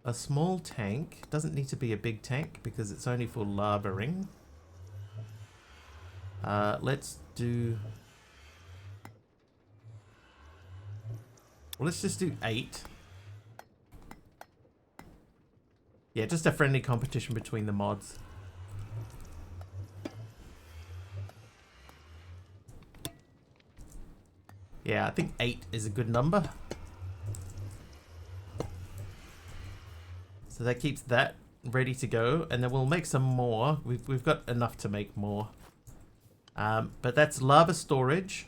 a small tank. Doesn't need to be a big tank because it's only for lavaing. Let's do... Well, let's just do 8. Yeah, just a friendly competition between the mods. Yeah, I think 8 is a good number. So that keeps that ready to go, and then we'll make some more. We've got enough to make more. But that's lava storage,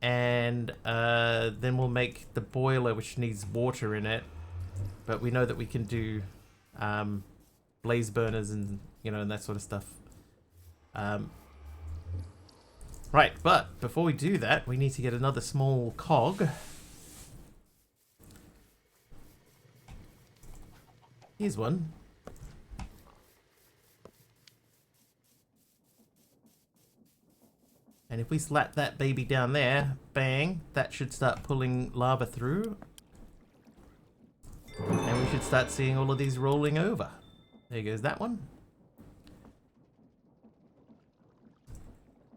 and then we'll make the boiler, which needs water in it. But we know that we can do blaze burners and and that sort of stuff. Right, but before we do that, we need to get another small cog. Here's one. And if we slap that baby down there, bang, that should start pulling lava through. And we should start seeing all of these rolling over. There goes that one.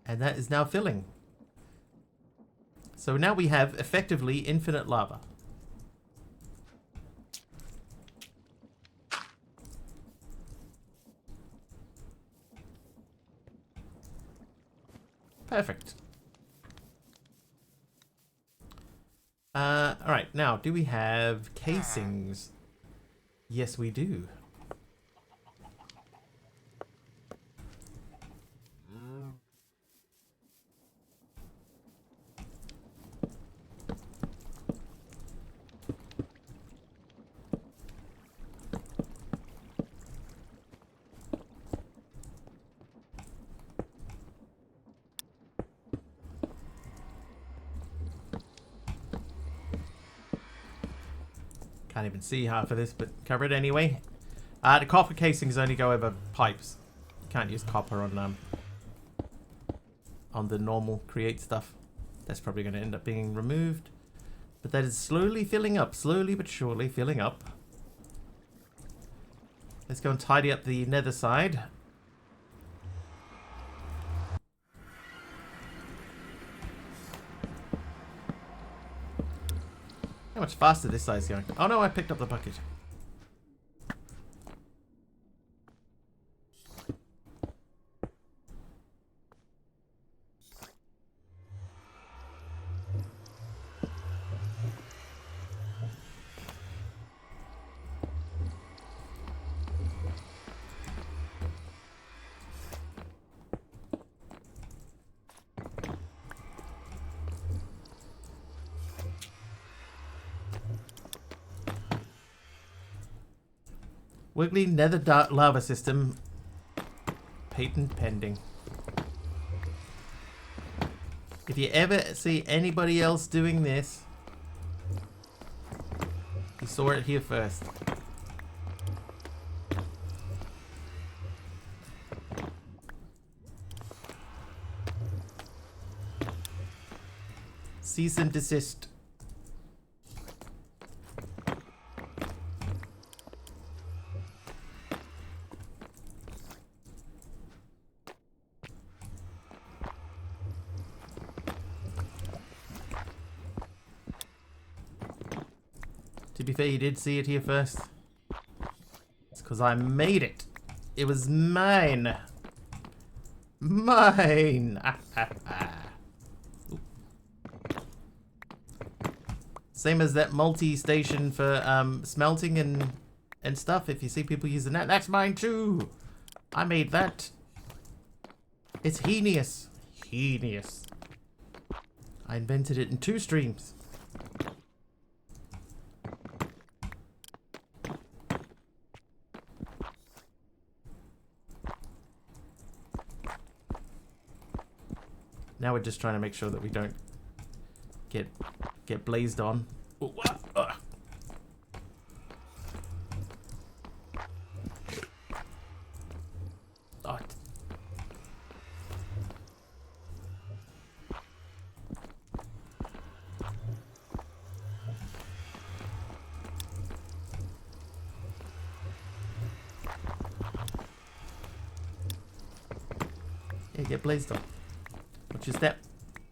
And that is now filling. So now we have effectively infinite lava. Perfect. Alright, now, do we have casings? Yes, we do. Can't even see half of this, but cover it anyway. The copper casings only go over pipes. You can't use copper on the normal create stuff. That's probably going to end up being removed. But that is slowly filling up, slowly but surely filling up. Let's go and tidy up the nether side. Come much faster this side's going. Oh no, I picked up the bucket. Wiggly nether dark lava system. Patent pending. If you ever see anybody else doing this, you saw it here first. Cease and desist. To be fair, you did see it here first. It's because I made it. It was mine. Mine. Same as that multi-station for smelting and stuff. If you see people using that, that's mine too. I made that. It's heinous. Heinous. I invented it in 2 streams. Now we're just trying to make sure that we don't get blazed on. Ooh, oh. Yeah, get blazed on. Watch your step.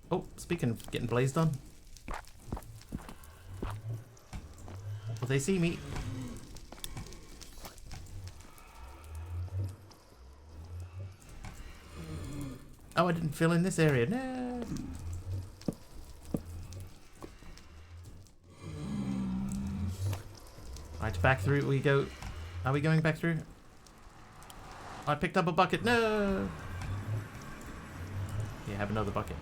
Oh, speaking of getting blazed on. Will they see me? Oh, I didn't fill in this area. No. Right, back through we go. Are we going back through? I picked up a bucket. No. Yeah, have another bucket.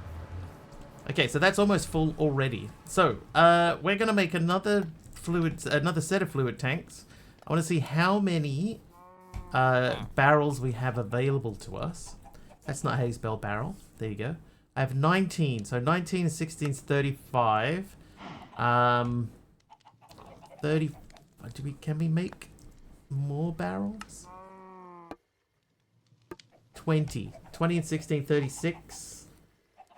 Okay, so that's almost full already. So, we're gonna make another set of fluid tanks. I want to see how many barrels we have available to us. That's not how you spell barrel. There you go. I have 19. So 19 and 16 is 35. 30. Can we make more barrels? 20. 20 and 16, 36.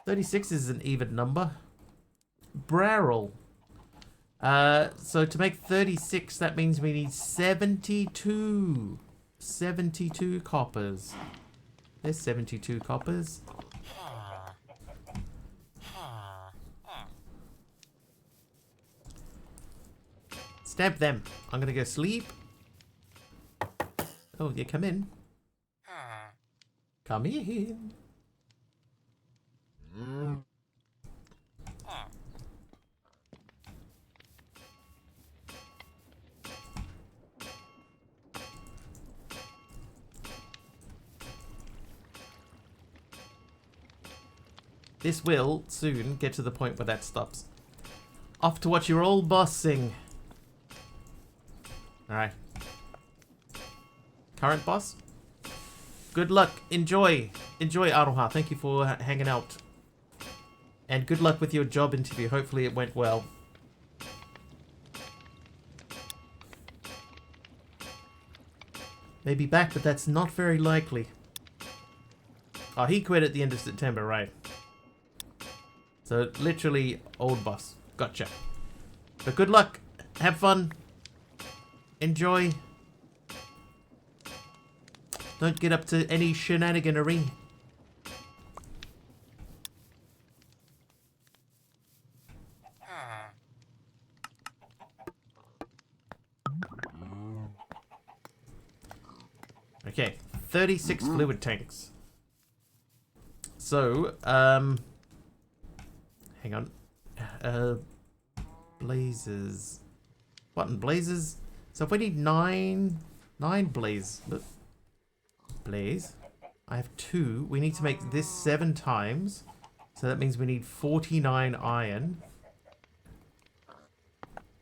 36 is an even number. Barrel. So to make 36, that means we need 72. 72 coppers. There's 72 coppers. Stab them. I'm gonna go sleep. Oh, yeah, come in. Come in. This will soon get to the point where that stops. Off to watch your old boss sing. Alright. Current boss? Good luck. Enjoy. Enjoy, Aroha. Thank you for hanging out. And good luck with your job interview. Hopefully it went well. Maybe back, but that's not very likely. Oh, he quit at the end of September, right? So, literally, old boss. Gotcha. But good luck. Have fun. Enjoy. Don't get up to any shenaniganery. 36 fluid tanks. So, hang on. Blazes. Button blazes. So if we need 9 blaze. Look. Blaze. I have 2. We need to make this 7 times. So that means we need 49 iron.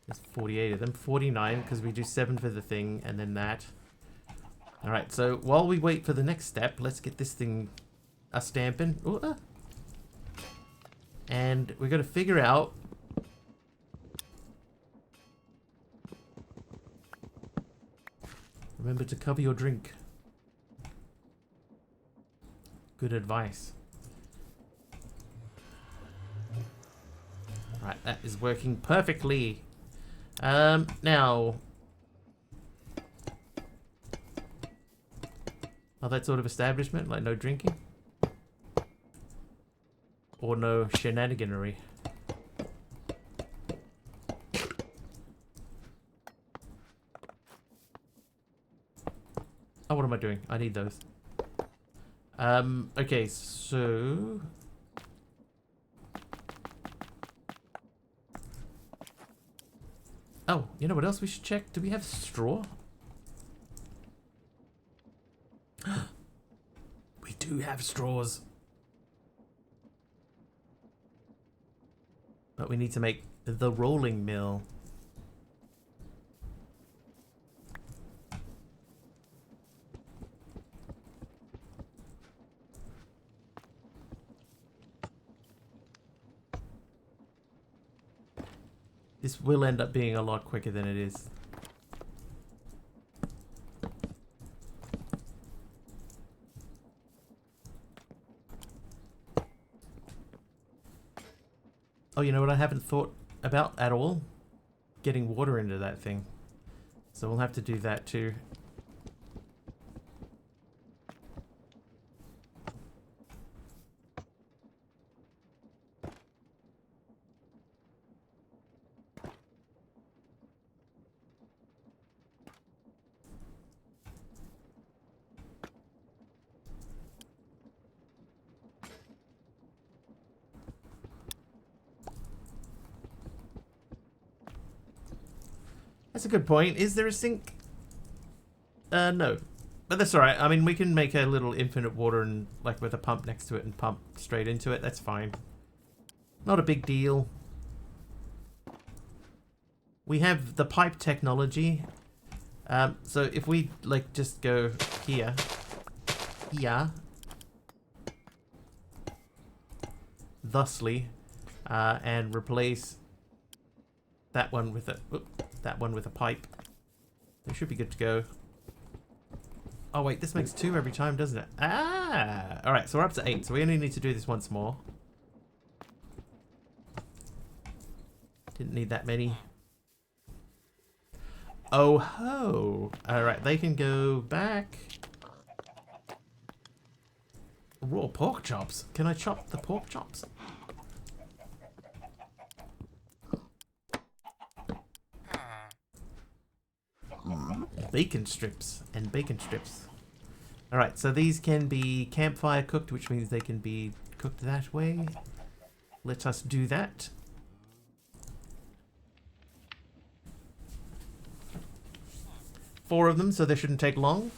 There's 48 of them. 49 because we do 7 for the thing and then that. Alright, so while we wait for the next step, let's get this thing a stamping. Ooh, and we're going to figure out remember to cover your drink. Good advice. Right, that is working perfectly. Now, that sort of establishment, like no drinking or no shenaniganery. Oh, what am I doing? I need those. Okay, so oh, you know what else we should check? Do we have straw? We do have straws. But we need to make the rolling mill. This will end up being a lot quicker than it is. Oh, you know what I haven't thought about at all? Getting water into that thing. So we'll have to do that too. That's a good point. Is there a sink? No. But that's alright. I mean, we can make a little infinite water and like with a pump next to it and pump straight into it. That's fine. Not a big deal. We have the pipe technology. So if we like just go here, thusly, and replace that one with a pipe, we should be good to go. Oh wait, this makes 2 every time, doesn't it? Ah! Alright, so we're up to 8, so we only need to do this once more. Didn't need that many. Oh ho! Alright, they can go back. Raw pork chops. Can I chop the pork chops? Bacon strips and bacon strips. Alright, so these can be campfire cooked, which means they can be cooked that way. Let us do that. Four of them, so they shouldn't take long.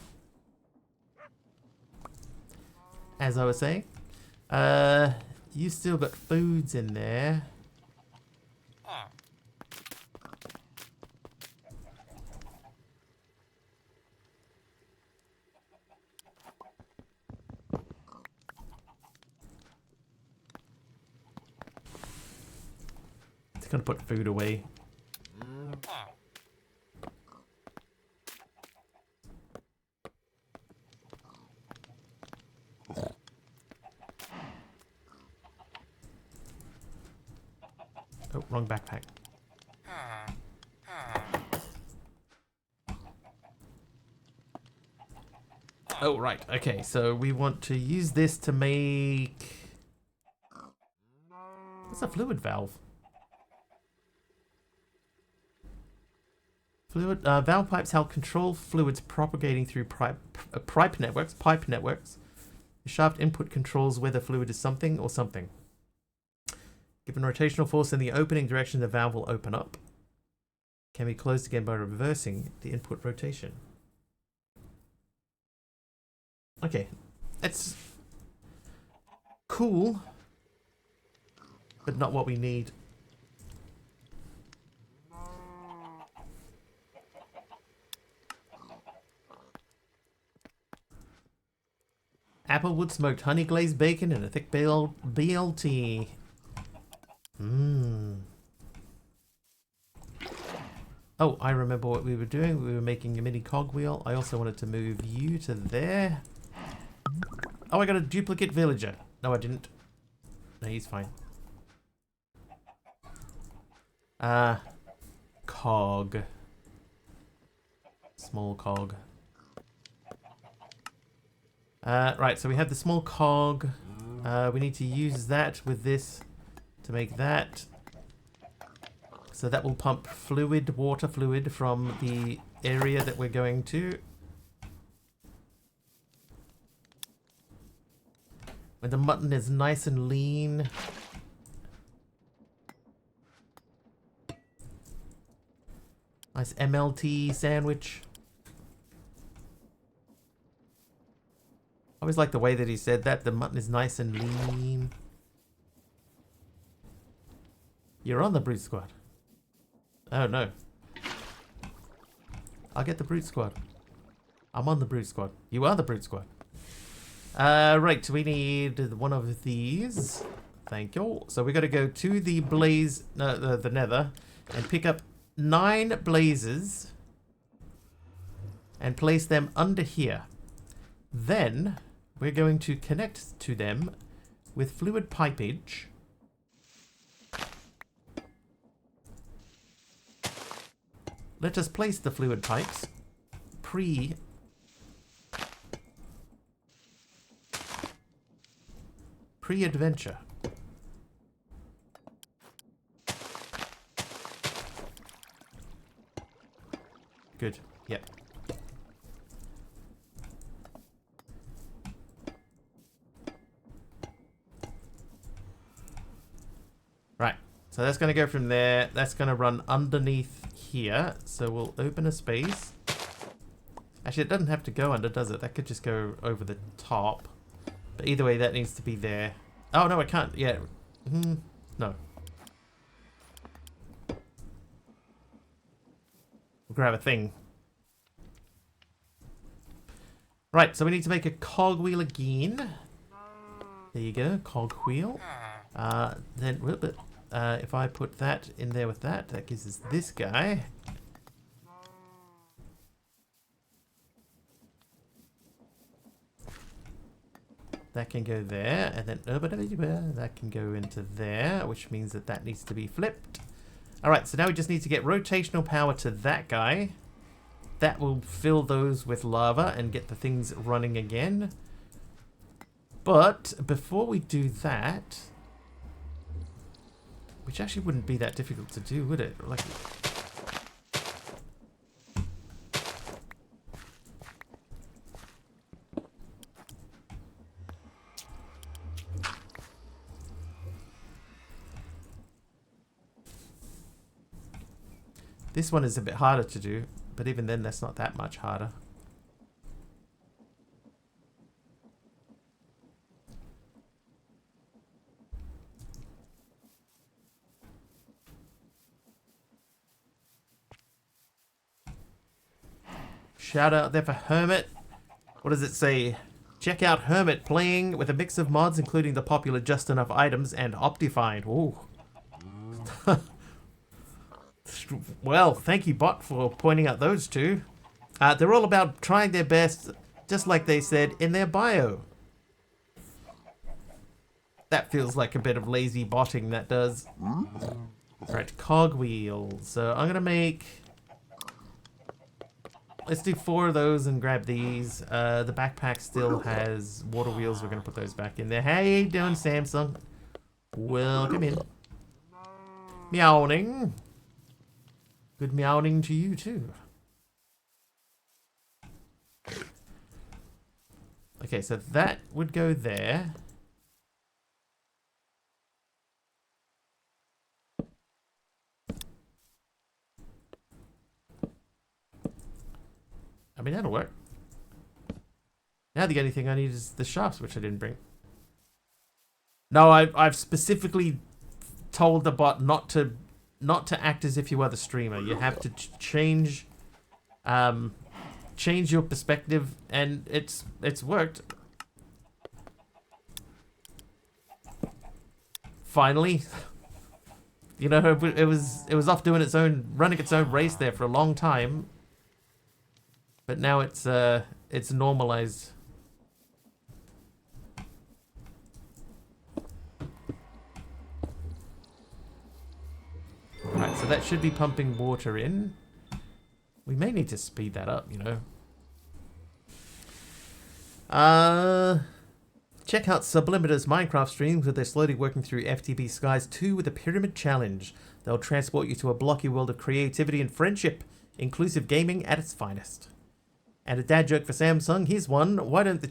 As I was saying. You still got foods in there. Gonna put food away. Oh, wrong backpack. Oh, right. Okay, so we want to use this to make... What's a fluid valve? Fluid valve pipes help control fluids propagating through pipe networks. The shaft input controls whether fluid is something or something. Given rotational force in the opening direction, the valve will open up. Can be closed again by reversing the input rotation. Okay, that's cool, but not what we need. Applewood smoked honey glazed bacon and a thick BLT. Mmm. Oh, I remember what we were doing. We were making a mini cogwheel. I also wanted to move you to there. Oh, I got a duplicate villager. No, I didn't. No, he's fine. Cog. Small cog. Right, so we have the small cog. We need to use that with this to make that. So that will pump fluid, water fluid from the area that we're going to. When the mutton is nice and lean. Nice MLT sandwich. I always like the way that he said that. The mutton is nice and lean. You're on the brute squad. Oh no. I'll get the brute squad. I'm on the brute squad. You are the brute squad. Right, we need one of these. Thank you. So we got to go to the blaze, the nether, and pick up 9 blazes and place them under here. Then we're going to connect to them with fluid pipage. Let us place the fluid pipes pre-adventure. Good. Yep. Right. So that's going to go from there. That's going to run underneath here. So we'll open a space. Actually, it doesn't have to go under, does it? That could just go over the top. But either way, that needs to be there. Oh, no, I can't. Yeah. No. We'll grab a thing. Right, so we need to make a cogwheel again. There you go, cogwheel. Then if I put that in there with that, that gives us this guy. That can go there, and then that can go into there, which means that that needs to be flipped. Alright, so now we just need to get rotational power to that guy. That will fill those with lava and get the things running again. But before we do that, which actually wouldn't be that difficult to do, would it? Like, this one is a bit harder to do, but even then that's not that much harder. Shout out there for Hermit. What does it say? Check out Hermit playing with a mix of mods, including the popular Just Enough items and Optified. Ooh. Well, thank you, bot, for pointing out those two. They're all about trying their best, just like they said in their bio. That feels like a bit of lazy botting, that does. Right, cogwheel. So I'm gonna make... Let's do 4 of those and grab these. The backpack still has water wheels. We're gonna put those back in there. How you doing, Samsung? Welcome in. Meowing. Good meowing to you too. Okay, so that would go there. I mean, that'll work. Now the only thing I need is the shafts, which I didn't bring. No, I've specifically told the bot not to act as if you are the streamer. You have to change your perspective, and it's worked. Finally, you know, it was off doing running its own race there for a long time, but now it's normalized. Alright, so that should be pumping water in. We may need to speed that up, you know. Check out Sublimiter's Minecraft streams where they're slowly working through FTB Skies 2 with a pyramid challenge. They'll transport you to a blocky world of creativity and friendship, inclusive gaming at its finest. And a dad joke for Samsung, here's one. Why doesn't the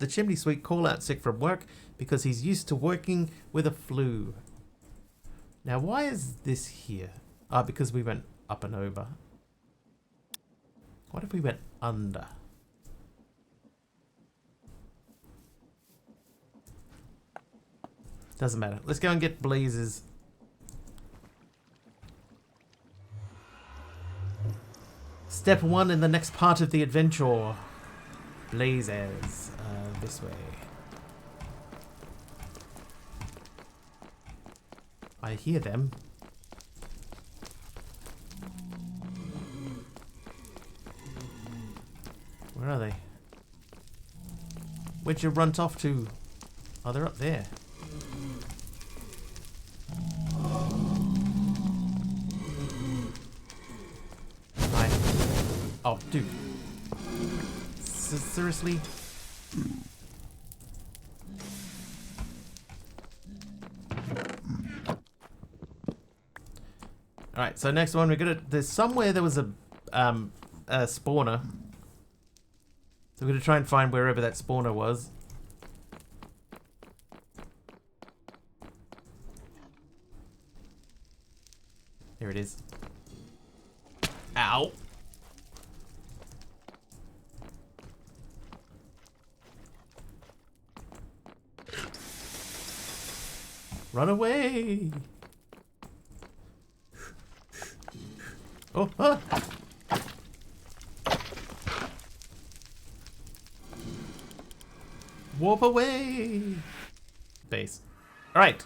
chimney sweep call out sick from work? Because he's used to working with a flu. Now, why is this here? Ah, because we went up and over. What if we went under? Doesn't matter. Let's go and get blazes. Step 1 in the next part of the adventure. Blazes. This way. I hear them. Where are they? Where'd you run off to? Oh, they're up there. Hi. Oh, dude. Seriously? Alright, so next one there's somewhere there was a spawner. So we're gonna try and find wherever that spawner was. There it is. Ow! Run away! Oh, ah. Warp away! Base. Alright.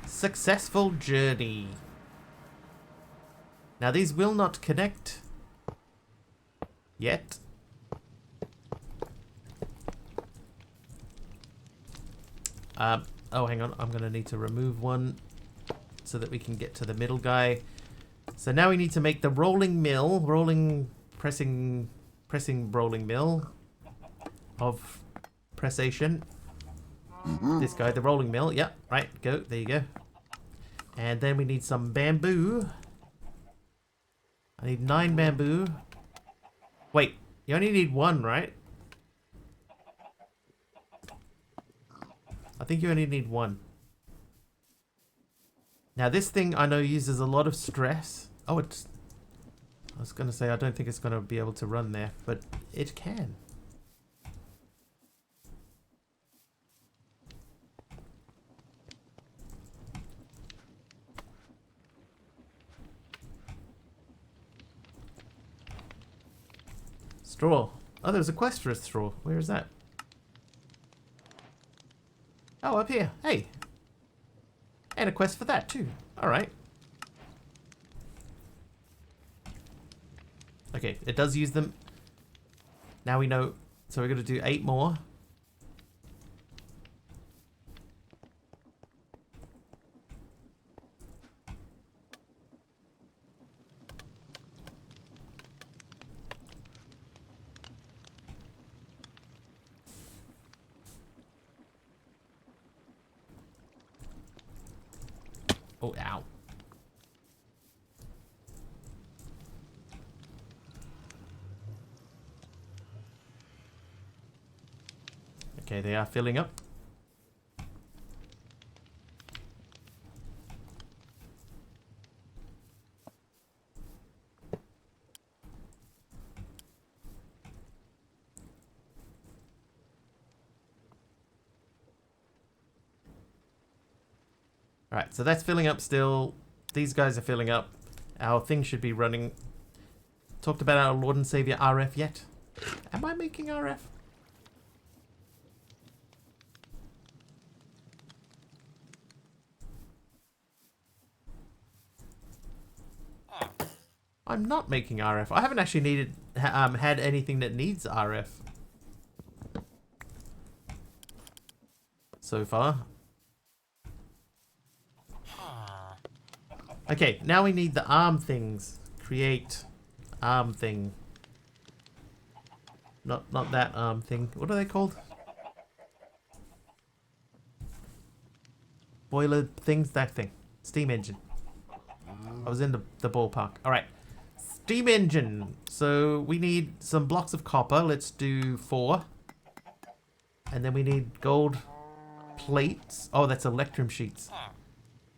Successful journey. Now these will not connect. Yet. Oh, hang on. I'm going to need to remove one so that we can get to the middle guy. So now we need to make the rolling mill, pressing rolling mill of pressation. This guy, the rolling mill. Yep, right, go, there you go. And then we need some bamboo. I need 9 bamboo. Wait, you only need 1, right? I think you only need 1. Now this thing I know uses a lot of stress. Oh, I was going to say I don't think it's going to be able to run there, but it can. Straw. Oh, there was a quest for a straw. Where is that? Oh, up here. Hey. And a quest for that too. Alright. Okay, it does use them. Now we know. So we're going to do 8 more. Oh, ow. Okay, they are filling up. Alright, so that's filling up still. These guys are filling up. Our thing should be running. Talked about our Lord and Savior RF yet? Am I making RF? I'm not making RF. I haven't actually had anything that needs RF so far. Okay, now we need the arm things. Create arm thing. Not that arm thing. What are they called? Boiler things, that thing. Steam engine. I was in the ballpark. Alright. Steam engine. So we need some blocks of copper. Let's do 4. And then we need gold plates. Oh, that's electrum sheets.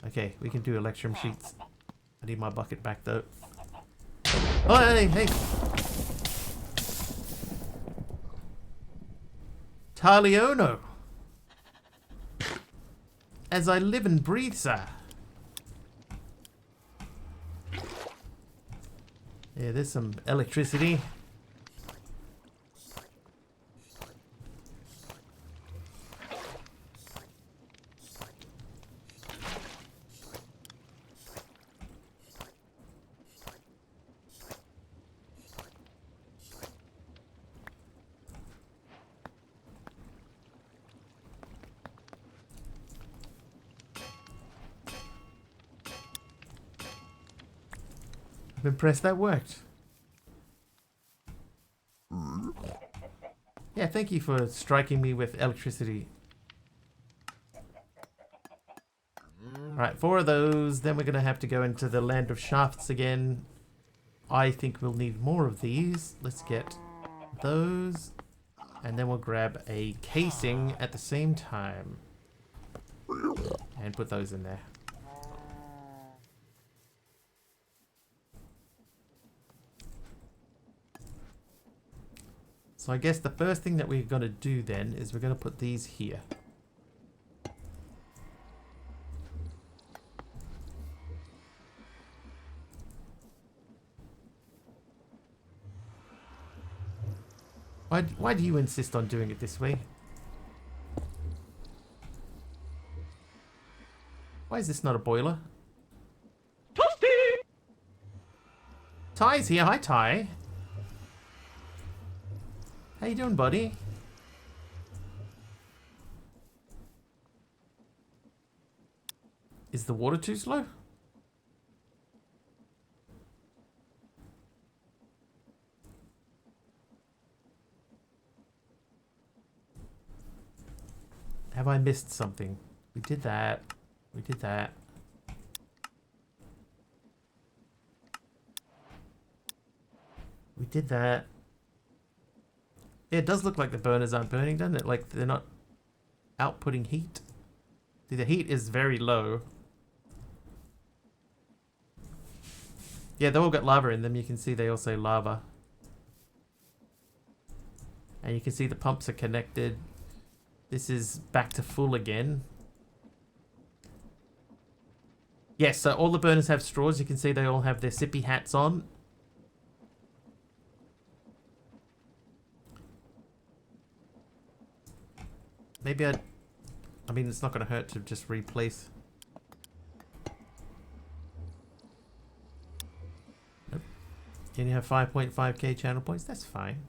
Okay, we can do electrum sheets. I need my bucket back though. Oh, hey, hey. Taliono. As I live and breathe, sir. Yeah, there's some electricity. I'm impressed that worked. Yeah, thank you for striking me with electricity. Alright, 4 of those. Then we're going to have to go into the land of shafts again. I think we'll need more of these. Let's get those. And then we'll grab a casing at the same time. And put those in there. So I guess the first thing that we're going to do then is we're going to put these here. Why do you insist on doing it this way? Why is this not a boiler? Toasty! Ty's here. Hi, Ty. How you doing, buddy? Is the water too slow? Have I missed something? We did that. We did that. We did that. Yeah, it does look like the burners aren't burning, doesn't it? Like they're not outputting heat. See, the heat is very low. Yeah, they all got lava in them. You can see they all say lava. And you can see the pumps are connected. This is back to full again. Yes, so all the burners have straws. You can see they all have their sippy hats on. Maybe I mean, it's not going to hurt to just replace. Nope. You only have 5.5k channel points. That's fine.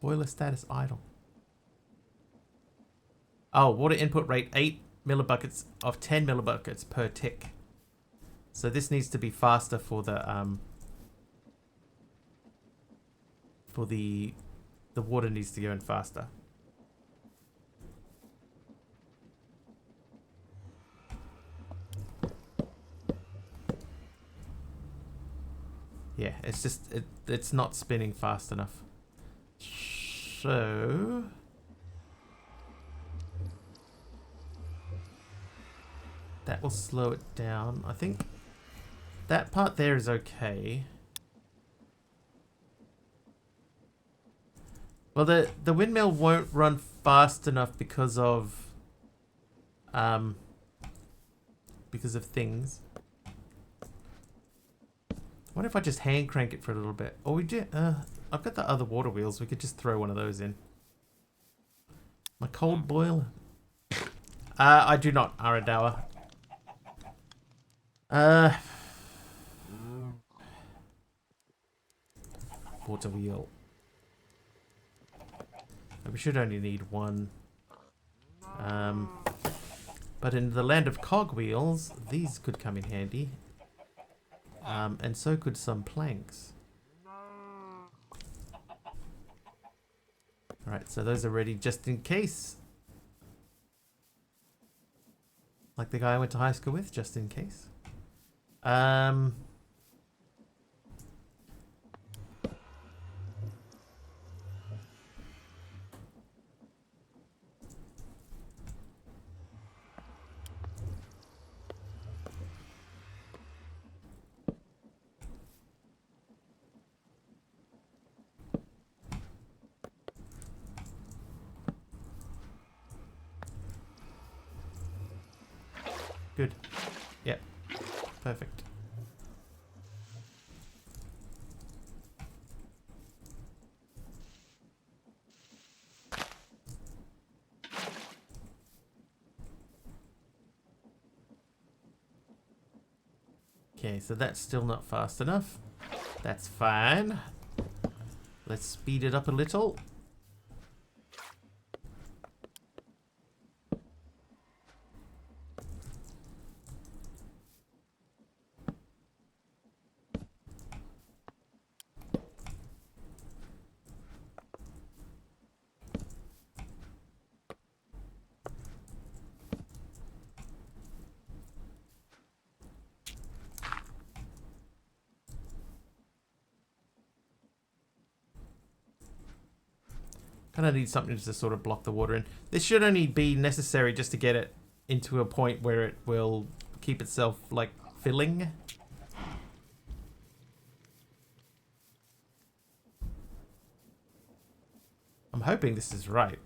Boiler status idle. Oh, water input rate 8 millibuckets of 10 millibuckets per tick. So this needs to be faster for the water needs to go in faster. Yeah, it's just it's not spinning fast enough. So that will slow it down. I think that part there is okay. Well, the windmill won't run fast enough because of things. What if I just hand crank it for a little bit? Or we do. I've got the other water wheels. We could just throw one of those in. My cold boiler. I do not, Aradawa. Water wheel. We should only need one. But in the land of cogwheels, these could come in handy. And so could some planks. Alright, so those are ready just in case. Like the guy I went to high school with, just in case. Good. Yep. Perfect. Okay, so that's still not fast enough. That's fine. Let's speed it up a little. Kind of need something to sort of block the water in. This should only be necessary just to get it into a point where it will keep itself, like, filling. I'm hoping this is right.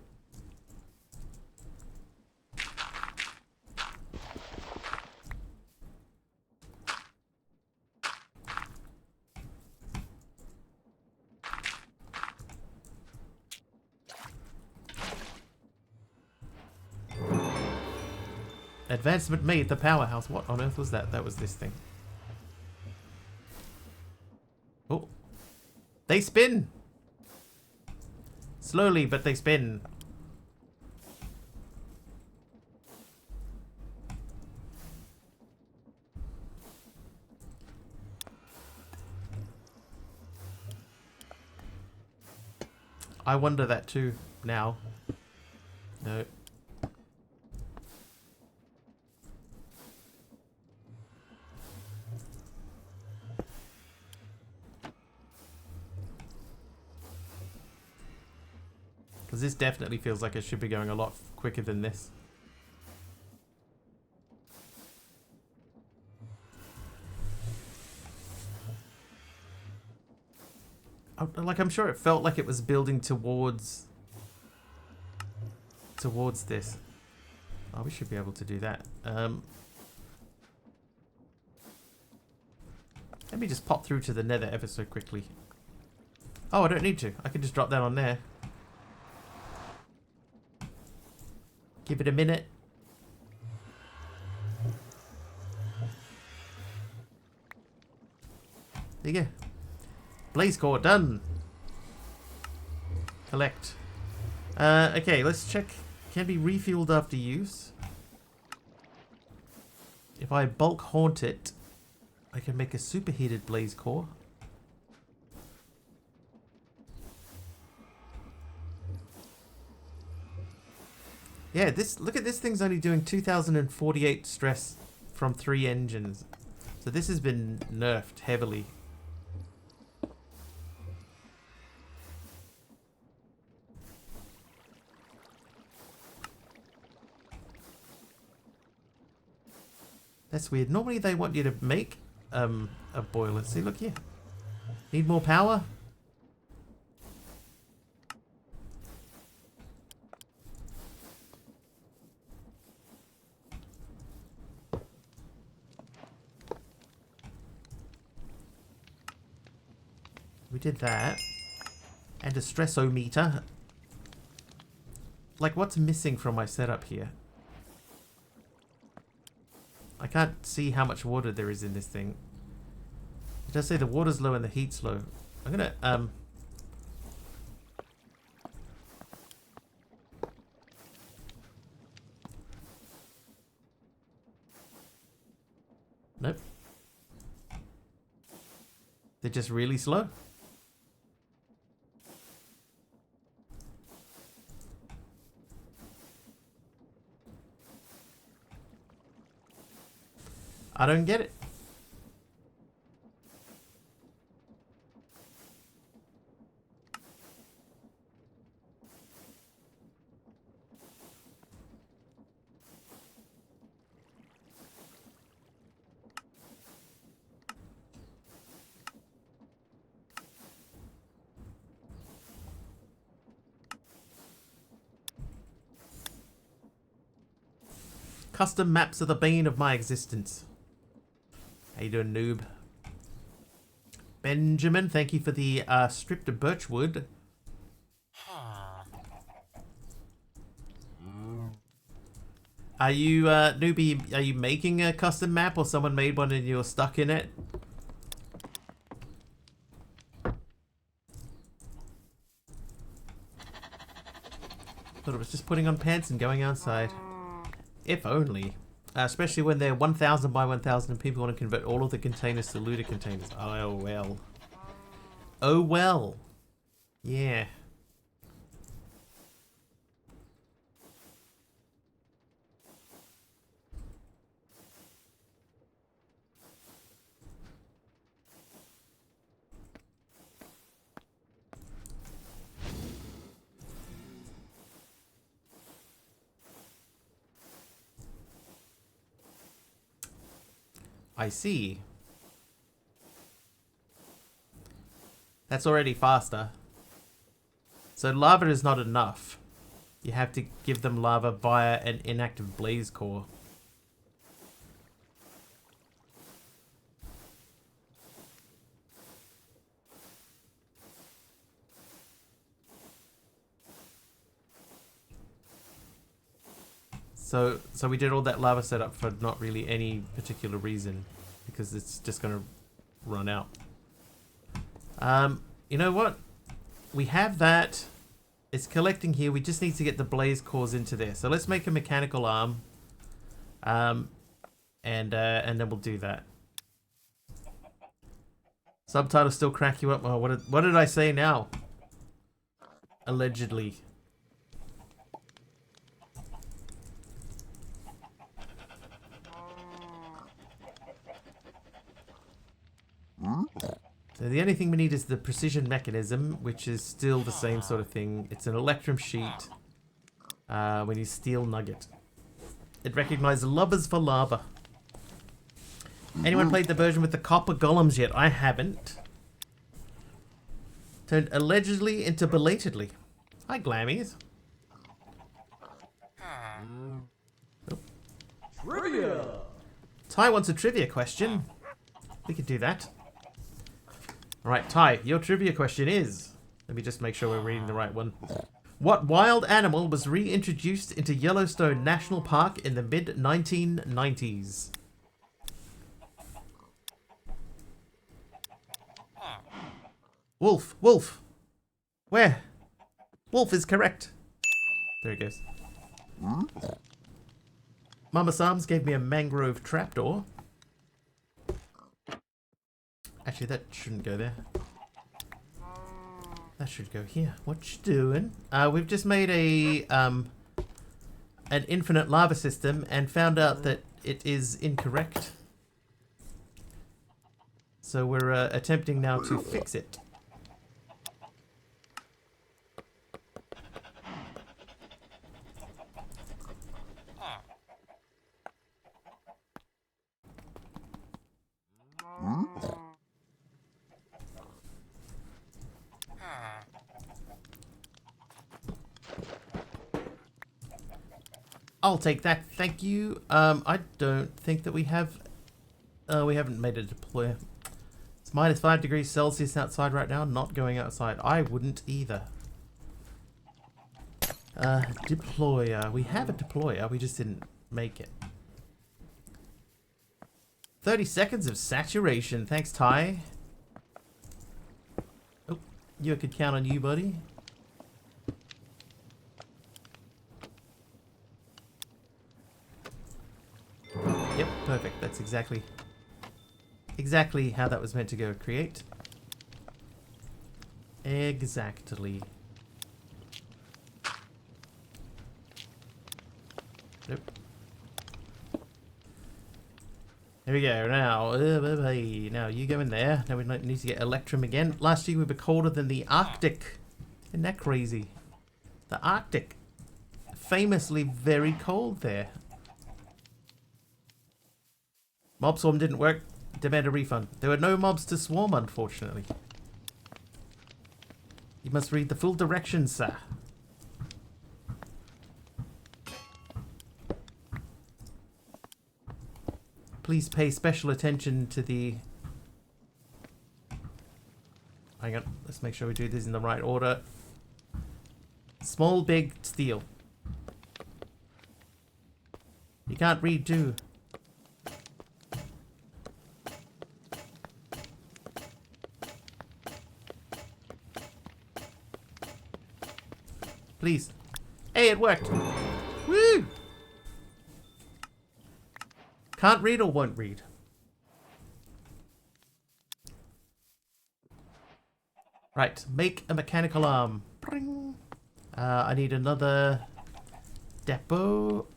Advancement made, the powerhouse. What on earth was that? That was this thing. Oh. They spin! Slowly, but they spin. I wonder that too, now. No. Because this definitely feels like it should be going a lot quicker than this. Like, I'm sure it felt like it was building towards this. Oh, we should be able to do that. Let me just pop through to the nether ever so quickly. Oh, I don't need to. I can just drop that on there. Give it a minute. There you go. Blaze core done. Collect. Okay, let's check. Can be refueled after use. If I bulk haunt it, I can make a superheated blaze core. Yeah, look at this thing's only doing 2048 stress from 3 engines. So this has been nerfed heavily. That's weird. Normally they want you to make a boiler. See, look here. Need more power? We did that. And a stressometer. Like, what's missing from my setup here? I can't see how much water there is in this thing. It does say the water's low and the heat's low. I'm gonna, Nope. They're just really slow. I don't get it. Custom maps are the bane of my existence. How you doing, noob? Benjamin, thank you for the stripped birchwood. Are you, newbie, are you making a custom map or someone made one and you're stuck in it? Thought it was just putting on pants and going outside. If only. Especially when they're 1,000 by 1,000 and people want to convert all of the containers to looter containers. Oh well. Oh well. Yeah. I see. That's already faster. So lava is not enough. You have to give them lava via an inactive blaze core. So we did all that lava setup for not really any particular reason, because it's just gonna run out. You know what? We have that. It's collecting here. We just need to get the blaze cores into there. So let's make a mechanical arm, and then we'll do that. Subtitles still crack you up. Oh, what did I say now? Allegedly. So the only thing we need is the precision mechanism, which is still the same sort of thing. It's an electrum sheet. We need steel nugget. It recognizes lovers for lava. Anyone played the version with the copper golems yet? I haven't. Turned allegedly into belatedly. Hi, Glammies. Oh. Trivia! Ty wants a trivia question. We could do that. Alright, Ty, your trivia question is... Let me just make sure we're reading the right one. What wild animal was reintroduced into Yellowstone National Park in the mid-1990s? Wolf, wolf. Where? Wolf is correct. There he goes. Mama Sams gave me a mangrove trapdoor. Actually, that shouldn't go there. That should go here. What you doing? We've just made a an infinite lava system and found out that it is incorrect. So we're attempting now to fix it. I'll take that, thank you. I don't think that we have... we haven't made a deploy. It's minus 5 degrees Celsius outside right now. Not going outside. I wouldn't either. Deployer. We have a deployer. We just didn't make it. 30 seconds of saturation. Thanks, Ty. Oh, you could count on you, buddy. Yep, perfect. That's exactly how that was meant to go. Create. Exactly. Nope. There we go. Now, now you go in there. Now we need to get Electrum again. Last year we were colder than the Arctic. Isn't that crazy? The Arctic. Famously very cold there. Mob swarm didn't work. Demand a refund. There were no mobs to swarm, unfortunately. You must read the full directions, sir. Please pay special attention to the... Hang on, let's make sure we do this in the right order. Small, big, steel. You can't read, too. Please. Hey, it worked. Woo! Can't read or won't read. Right, make a mechanical arm. I need another depot.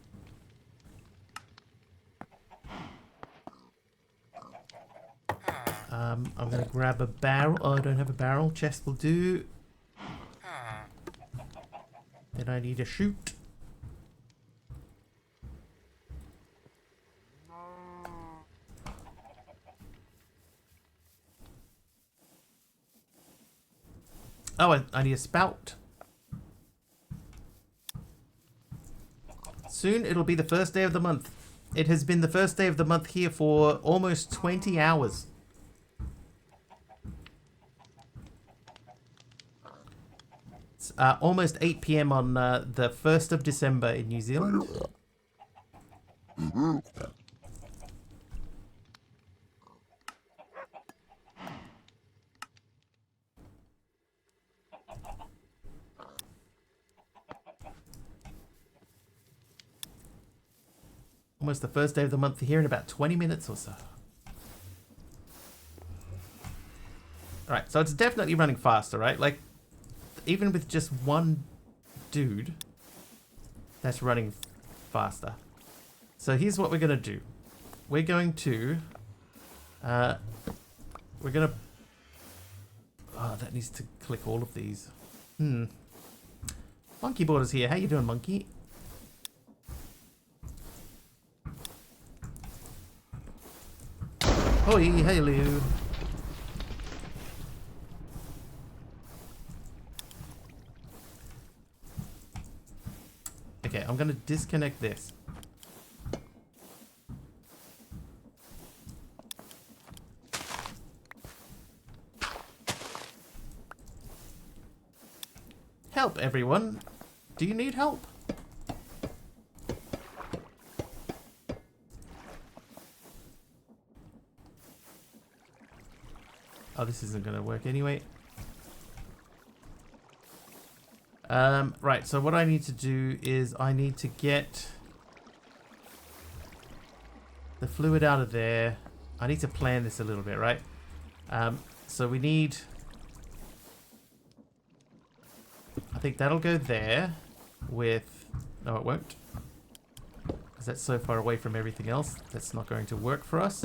I'm gonna grab a barrel. Oh, I don't have a barrel. Chest will do. Then I need a chute. Oh, I need a spout. Soon it'll be the first day of the month. It has been the first day of the month here for almost 20 hours. It's almost 8 PM on the 1st of December in New Zealand. Almost the first day of the month here in about 20 minutes or so. Alright, so it's definitely running faster, right? Like, even with just one dude, that's running faster. So here's what we're going to do. We're going to... Oh, that needs to click all of these. Monkey Board is here. How you doing, Monkey? Oh, hello. Okay, I'm gonna disconnect this. Help, everyone. Do you need help? Oh, this isn't going to work anyway. Right, so what I need to do is I need to get the fluid out of there. I need to plan this a little bit, right? So we need... I think that'll go there with... No, it won't. Because that's so far away from everything else. That's not going to work for us.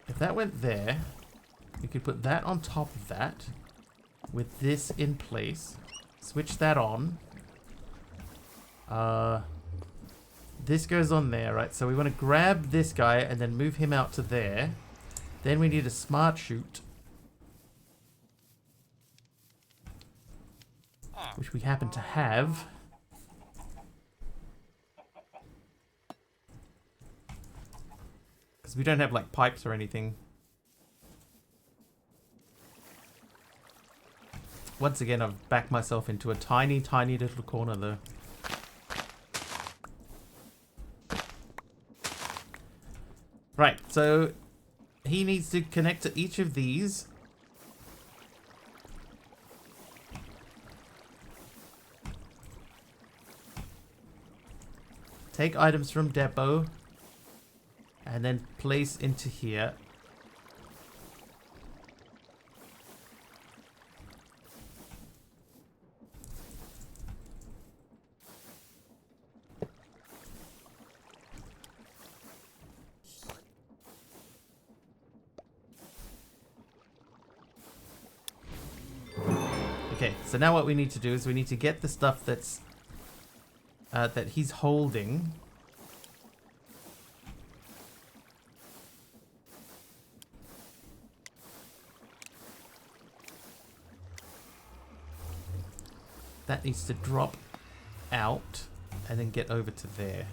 If that went there, we could put that on top of that with this in place. Switch that on. This goes on there, right? So we want to grab this guy and then move him out to there. Then we need a smart chute, which we happen to have. Because we don't have like pipes or anything. Once again, I've backed myself into a tiny, tiny little corner though. Right, so he needs to connect to each of these. Take items from depot and then place into here. Okay, so now what we need to do is we need to get the stuff that's that he's holding. That needs to drop out and then get over to there.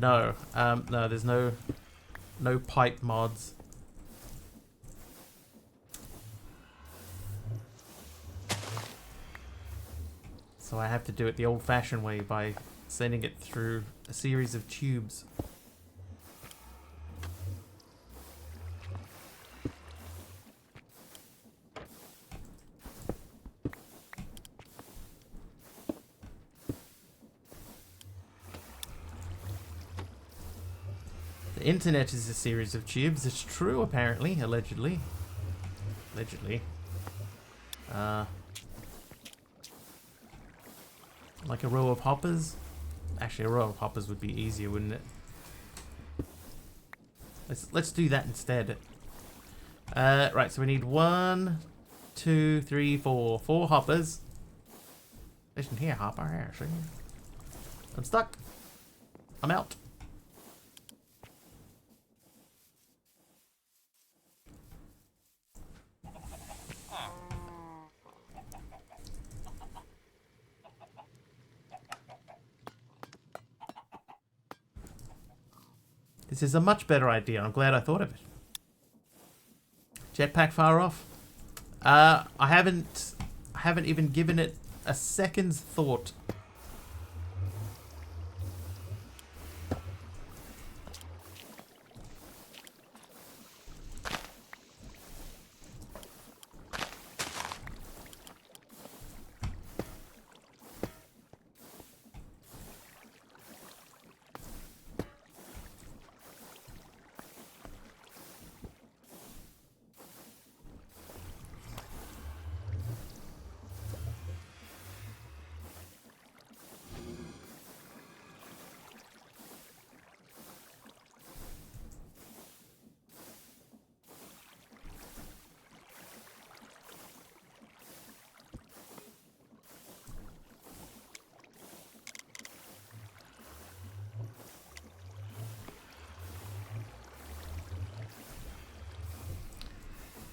No, no, there's no pipe mods. So I have to do it the old-fashioned way by sending it through a series of tubes. The internet is a series of tubes. It's true, apparently. Allegedly. Allegedly. Like a row of hoppers? Actually, a row of hoppers would be easier, wouldn't it? Let's do that instead. Right, so we need 1, 2, 3, 4. 4 hoppers. Listen here, hopper. Here, see? I'm stuck. I'm out. This is a much better idea. I'm glad I thought of it. Jetpack far off? I haven't even given it a second's thought.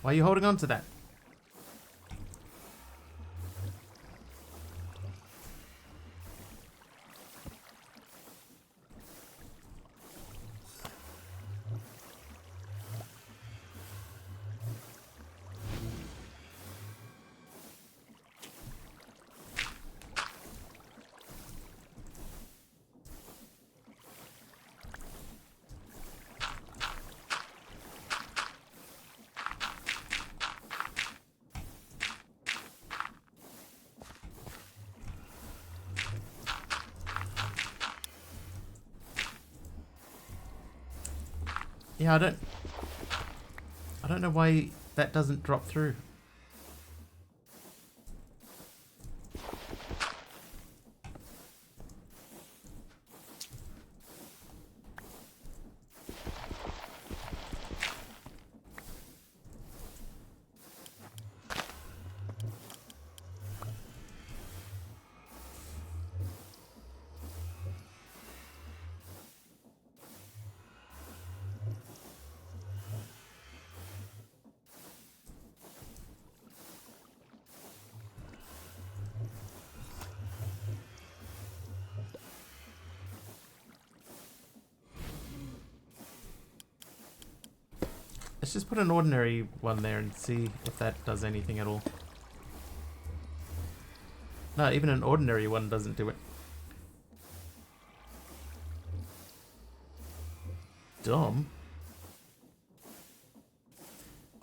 Why are you holding on to that? Yeah, I don't know why that doesn't drop through. Let's just put an ordinary one there and see if that does anything at all. No, even an ordinary one doesn't do it. Dumb.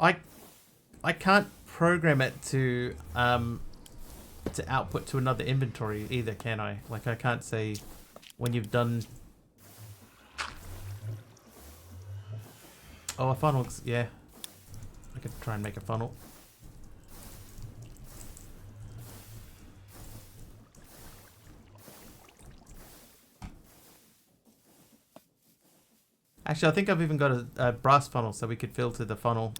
I can't program it to output to another inventory either, can I? Like, I can't say when you've done. Oh, a funnel. Yeah, I could try and make a funnel. Actually, I think I've even got a brass funnel, so we could filter the funnel.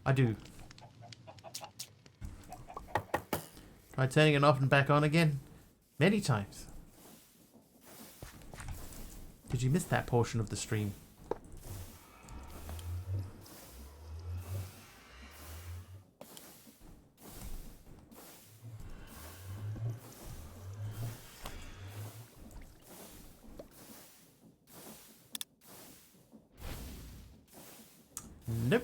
I do. Try turning it off and back on again. Many times. Did you miss that portion of the stream? Nope.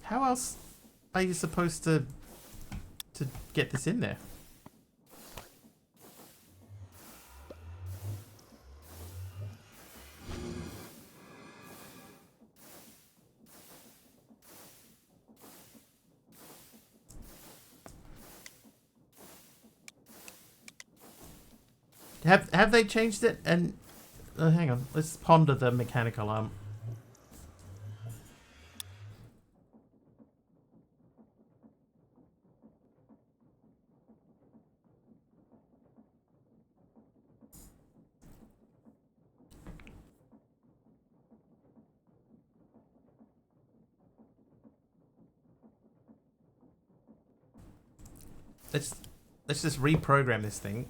How else are you supposed to get this in there? Have they changed it? And hang on, let's ponder the mechanical arm. Let's just reprogram this thing.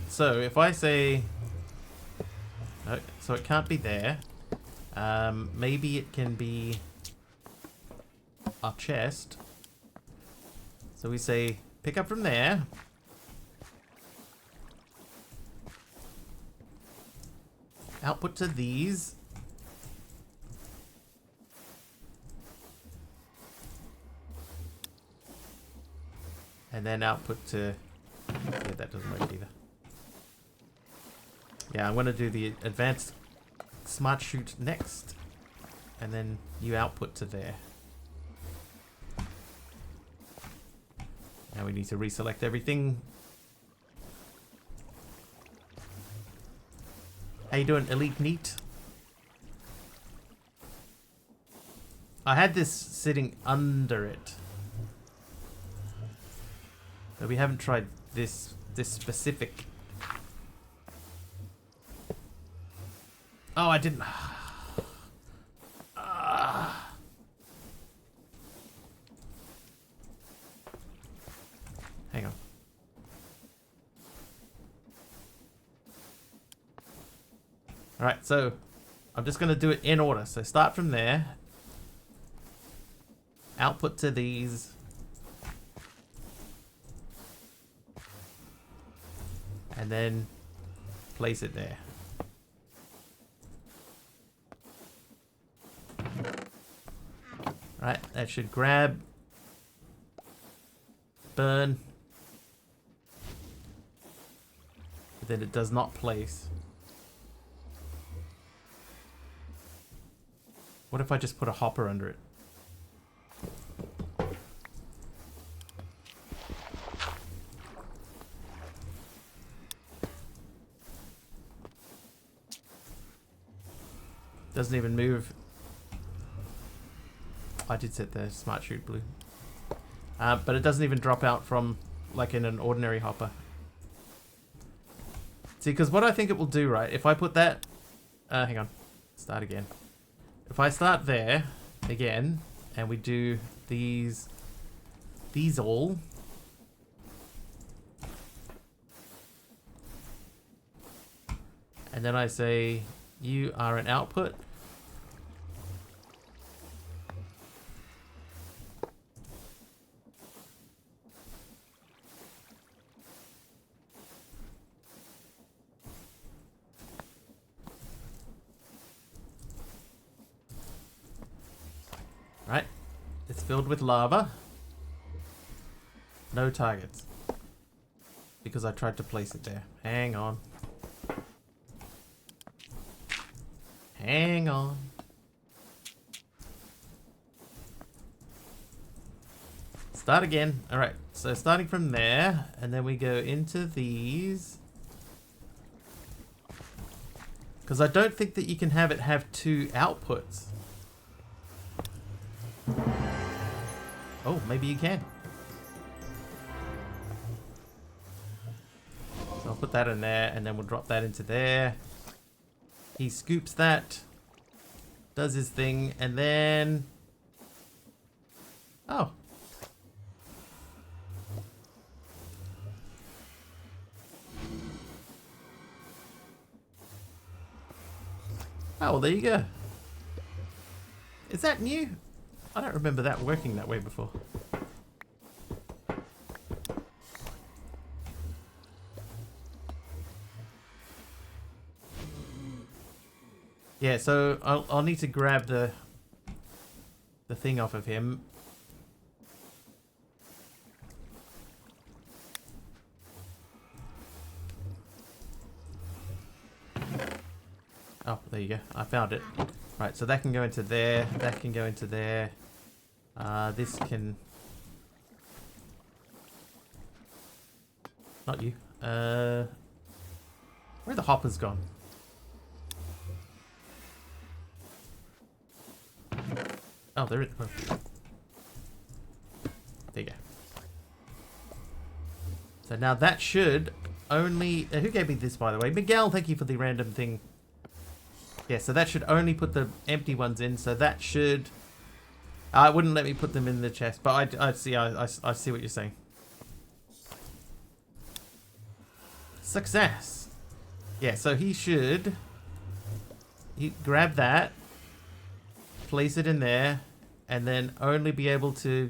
So if I say, no, so it can't be there. Maybe it can be our chest. So we say pick up from there. Output to these. And then output to, yeah, that doesn't work either. Yeah, I'm going to do the advanced smart chute next. And then you output to there. Now we need to reselect everything. How you doing, Elite Neat? I had this sitting under it. But we haven't tried this specific. Oh, I didn't. Hang on. Alright, so I'm just going to do it in order. So start from there. Output to these. And then place it there. Right, that should grab, burn, but then it does not place. What if I just put a hopper under it? Doesn't even move. I did set the smart shoot blue. But it doesn't even drop out from like in an ordinary hopper. See, because what I think it will do, right, if I put that... hang on. Start again. If I start there, again, and we do these all... And then I say, you are an output. Right, it's filled with lava. No targets. Because I tried to place it there. Hang on. Hang on. Start again. Alright, so starting from there, and then we go into these. Because I don't think that you can have it have two outputs. Oh, maybe you can. So I'll put that in there, and then we'll drop that into there. He scoops that, does his thing, and then... Oh. Oh, well, there you go. Is that new? I don't remember that working that way before. Yeah, so I'll need to grab the thing off of him. Oh, there you go. I found it. Right, so that can go into there. That can go into there. This can... Not you. Where the hopper's gone? Oh, there it is. There you go. So now that should only... who gave me this, by the way? Miguel, thank you for the random thing. Yeah, so that should only put the empty ones in. So that should... it wouldn't let me put them in the chest, but I see what you're saying. Success. Yeah, so he should... grab that. Place it in there, and then only be able to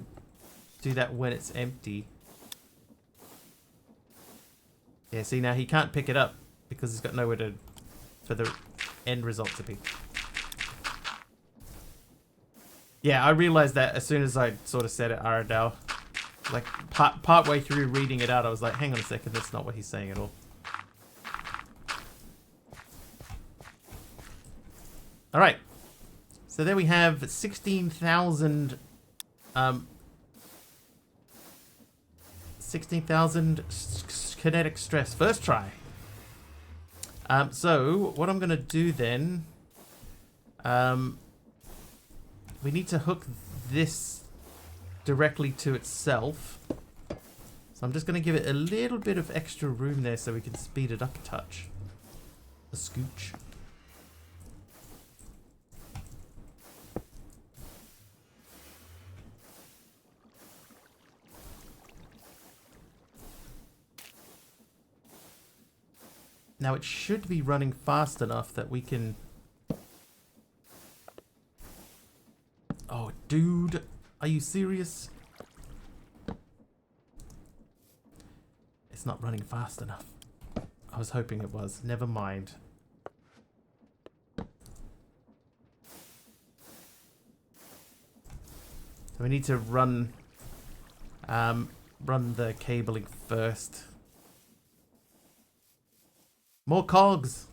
do that when it's empty. Yeah, see, now he can't pick it up because he's got nowhere to for the end result to be. Yeah, I realized that as soon as I sort of said it, Aradal. Like, part way through reading it out, I was like, hang on a second, that's not what he's saying at all. Alright. So there we have 16,000 16,000 kinetic stress. First try. So what I'm going to do then, we need to hook this directly to itself. So I'm just going to give it a little bit of extra room there so we can speed it up a touch. A scooch. Now it should be running fast enough that we can... Oh, dude. Are you serious? It's not running fast enough. I was hoping it was. Never mind. So we need to run the cabling first. More cogs.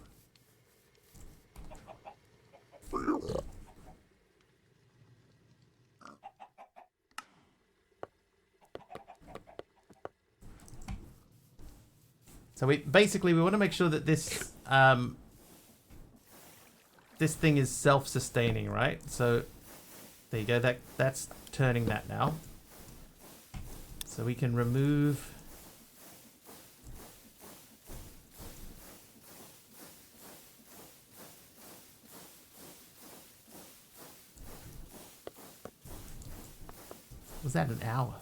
So we want to make sure that this this thing is self-sustaining, right? So there you go. That's turning that now. So we can remove. Was that an hour?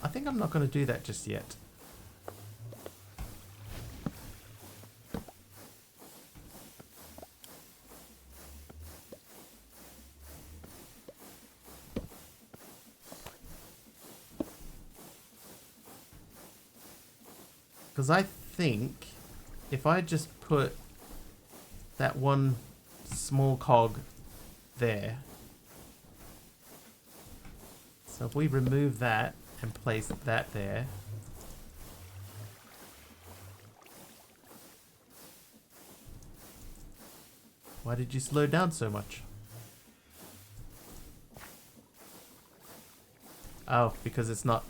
I think I'm not going to do that just yet. Because I think if I just put that one small cog there. So if we remove that and place that there. Why did you slow down so much? Oh, because it's not,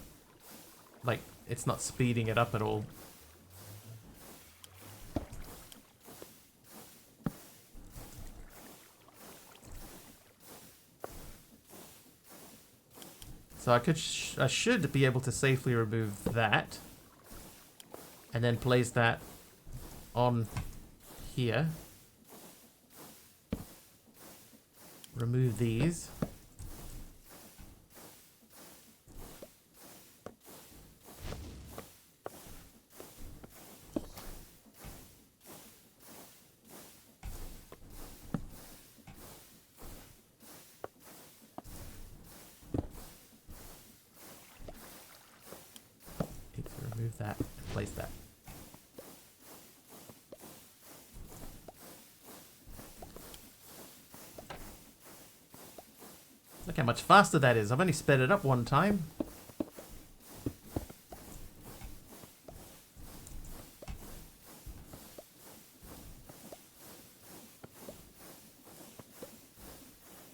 like, it's not speeding it up at all. So I should be able to safely remove that. And then place that on here. Remove these. Remove that and place that. Look how much faster that is. I've only sped it up one time.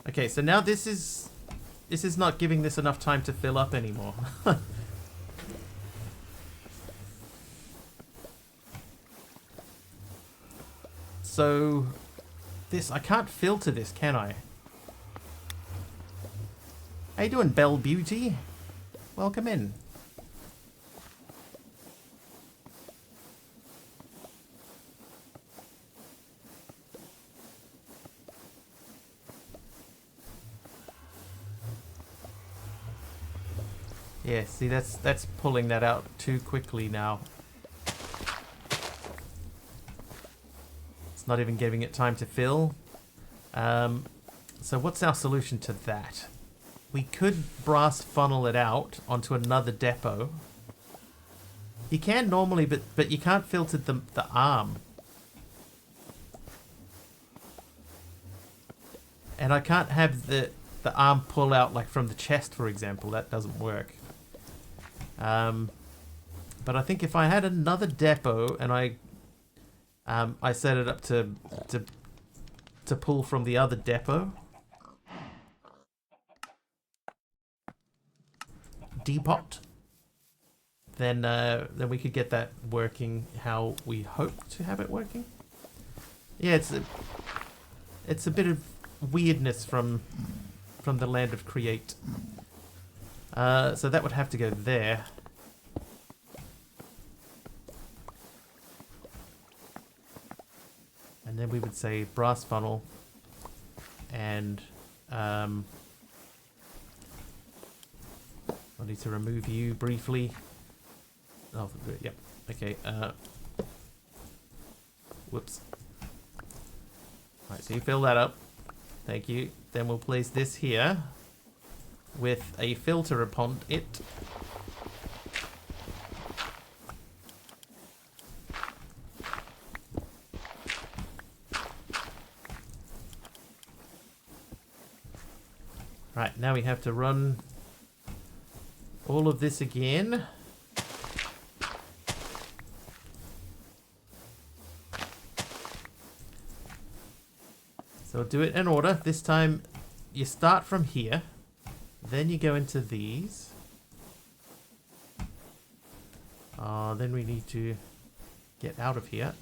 Okay, so now this is not giving this enough time to fill up anymore. So, I can't filter this, can I? How you doing, Belle Beauty? Welcome in. Yeah, see, that's pulling that out too quickly now. Not even giving it time to fill. So what's our solution to that? We could brass funnel it out onto another depot. You can normally, but you can't filter the arm. And I can't have the arm pull out like from the chest, for example. That doesn't work. But I think if I had another depot and I set it up to pull from the other depot. Depot. Then we could get that working how we hope to have it working. Yeah, it's a bit of weirdness from the land of Create. So that would have to go there. And then we would say brass funnel and I need to remove you briefly. Oh, yep. Okay. Whoops. Alright, so you fill that up. Thank you. Then we'll place this here with a filter upon it. Right, now we have to run all of this again. So do it in order. This time you start from here, then you go into these. Then we need to get out of here.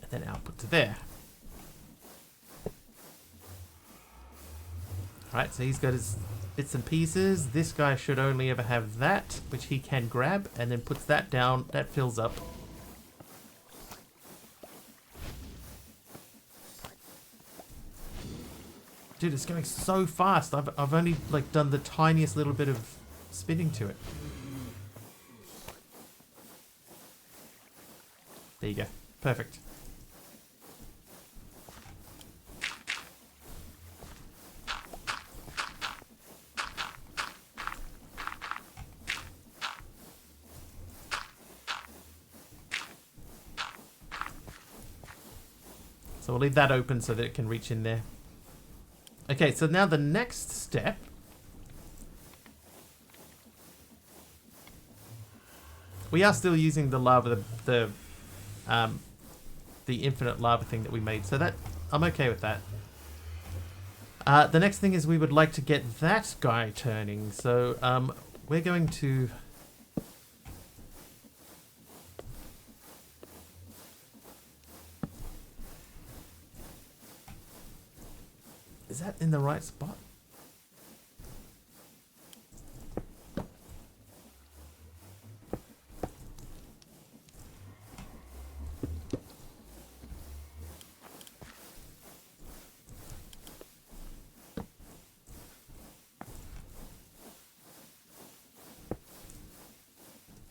And then output to there. Alright, so he's got his bits and pieces. This guy should only ever have that, which he can grab, and then puts that down. That fills up. Dude, it's going so fast. I've only like done the tiniest little bit of spinning to it. There you go. Perfect. So we'll leave that open so that it can reach in there. Okay, so now the next step we are still using the lava, the infinite lava thing that we made, so that I'm okay with that. The next thing is we would like to get that guy turning, so we're going to is that in the right spot?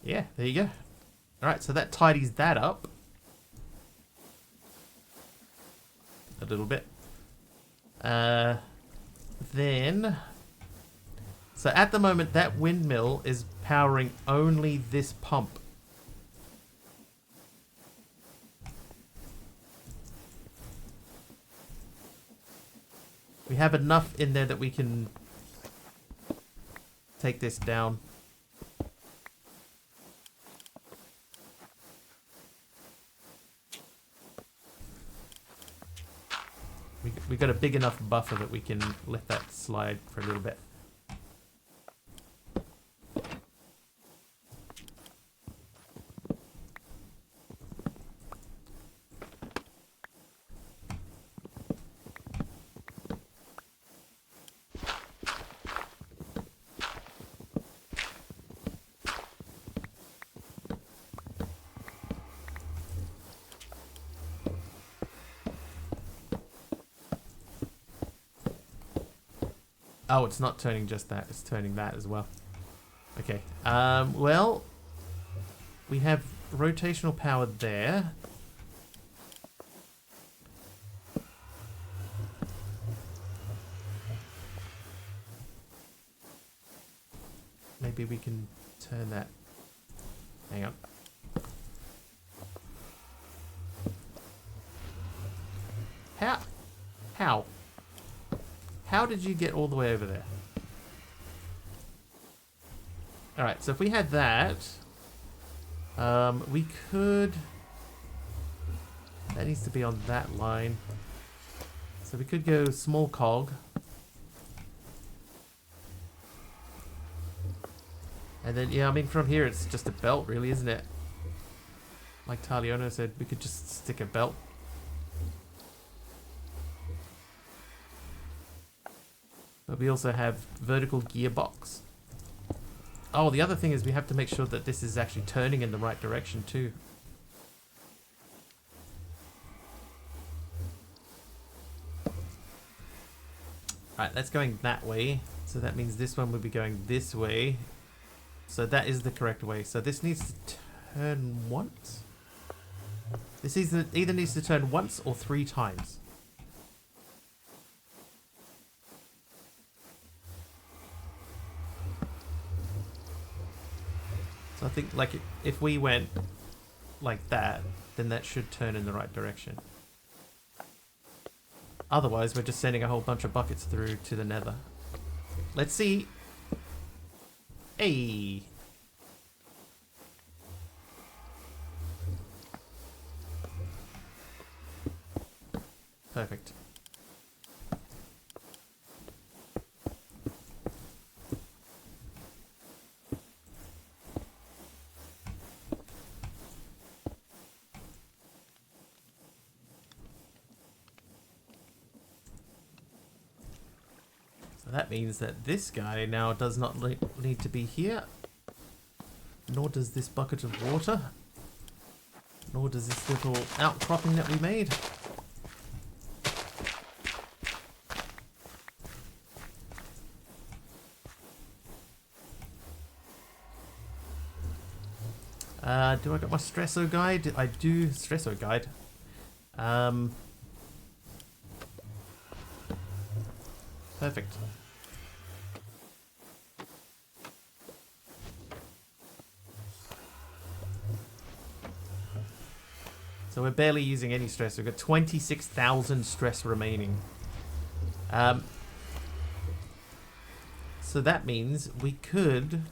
Yeah, there you go. Alright, so that tidies that up a little bit. Then, so at the moment that windmill is powering only this pump. We have enough in there that we can take this down. We got a big enough buffer that we can let that slide for a little bit. Oh, it's not turning just that, it's turning that as well. Okay, well, we have rotational power there. Maybe we can turn that. Hang on. How? How did you get all the way over there? Alright, so if we had that, we could... That needs to be on that line. So we could go small cog. And then, yeah, I mean, from here it's just a belt, really, isn't it? Like Taliano said, we could just stick a belt. But we also have vertical gearbox. Oh, the other thing is we have to make sure that this is actually turning in the right direction too. Right, that's going that way. So that means this one would be going this way. So that is the correct way. So this needs to turn once. This either needs to turn once or 3 times. So I think like if we went like that, then that should turn in the right direction. Otherwise, we're just sending a whole bunch of buckets through to the nether. Let's see. Hey! Perfect. So that means that this guy now does not need to be here. Nor does this bucket of water. Nor does this little outcropping that we made. Do I got my Stresso guide? I do. Stresso guide. Perfect. So we're barely using any stress. We've got 26,000 stress remaining. So that means we could...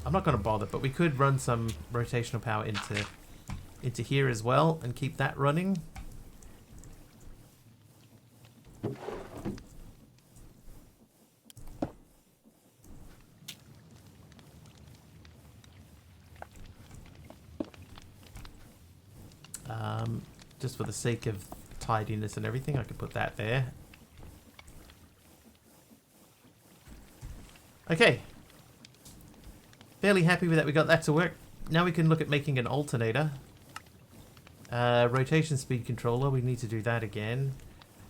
I'm not going to bother, but we could run some rotational power into here as well and keep that running. Just for the sake of tidiness and everything, I could put that there. Okay. Fairly happy with that. We got that to work. Now we can look at making an alternator. Rotation speed controller. We need to do that again.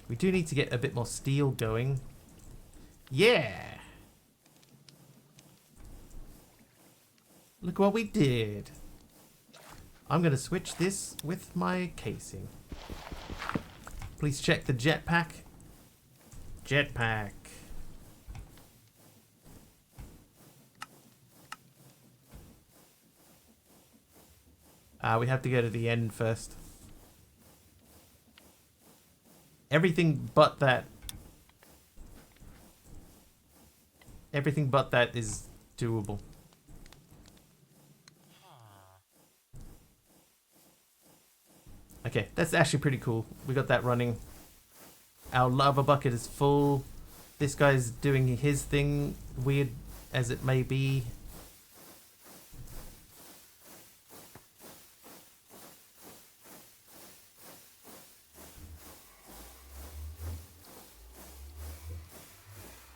We do need to get a bit more steel going. Yeah! Look what we did. I'm going to switch this with my casing. Please check the jetpack. Jetpack. We have to go to the end first. Everything but that. Everything but that is doable. Okay, that's actually pretty cool. We got that running. Our lava bucket is full. This guy's doing his thing, weird as it may be.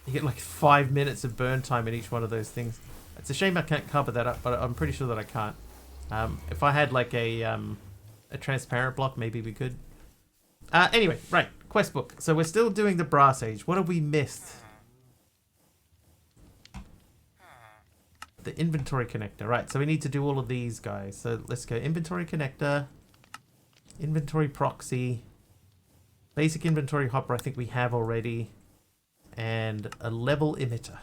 You get like 5 minutes of burn time in each one of those things. It's a shame I can't cover that up, but I'm pretty sure that I can't. If I had like a transparent block, maybe we could. Anyway, right, quest book. So we're still doing the brass age. What have we missed? The inventory connector. Right, so we need to do all of these guys. So let's go inventory connector, inventory proxy, basic inventory hopper I think we have already, and a level emitter.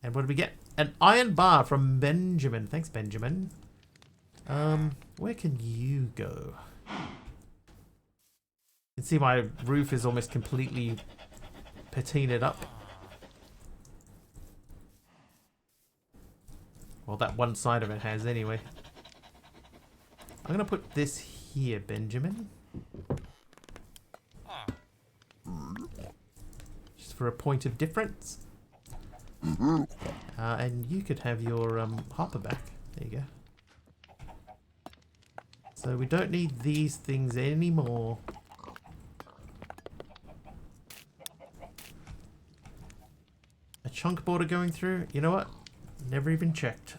And what did we get? An iron bar from Benjamin. Thanks, Benjamin. Where can you go? You can see my roof is almost completely patinaed up. Well, that one side of it has anyway. I'm gonna put this here, Benjamin. Just for a point of difference. And you could have your hopper back. There you go. So we don't need these things anymore. A chunk border going through? You know what? Never even checked.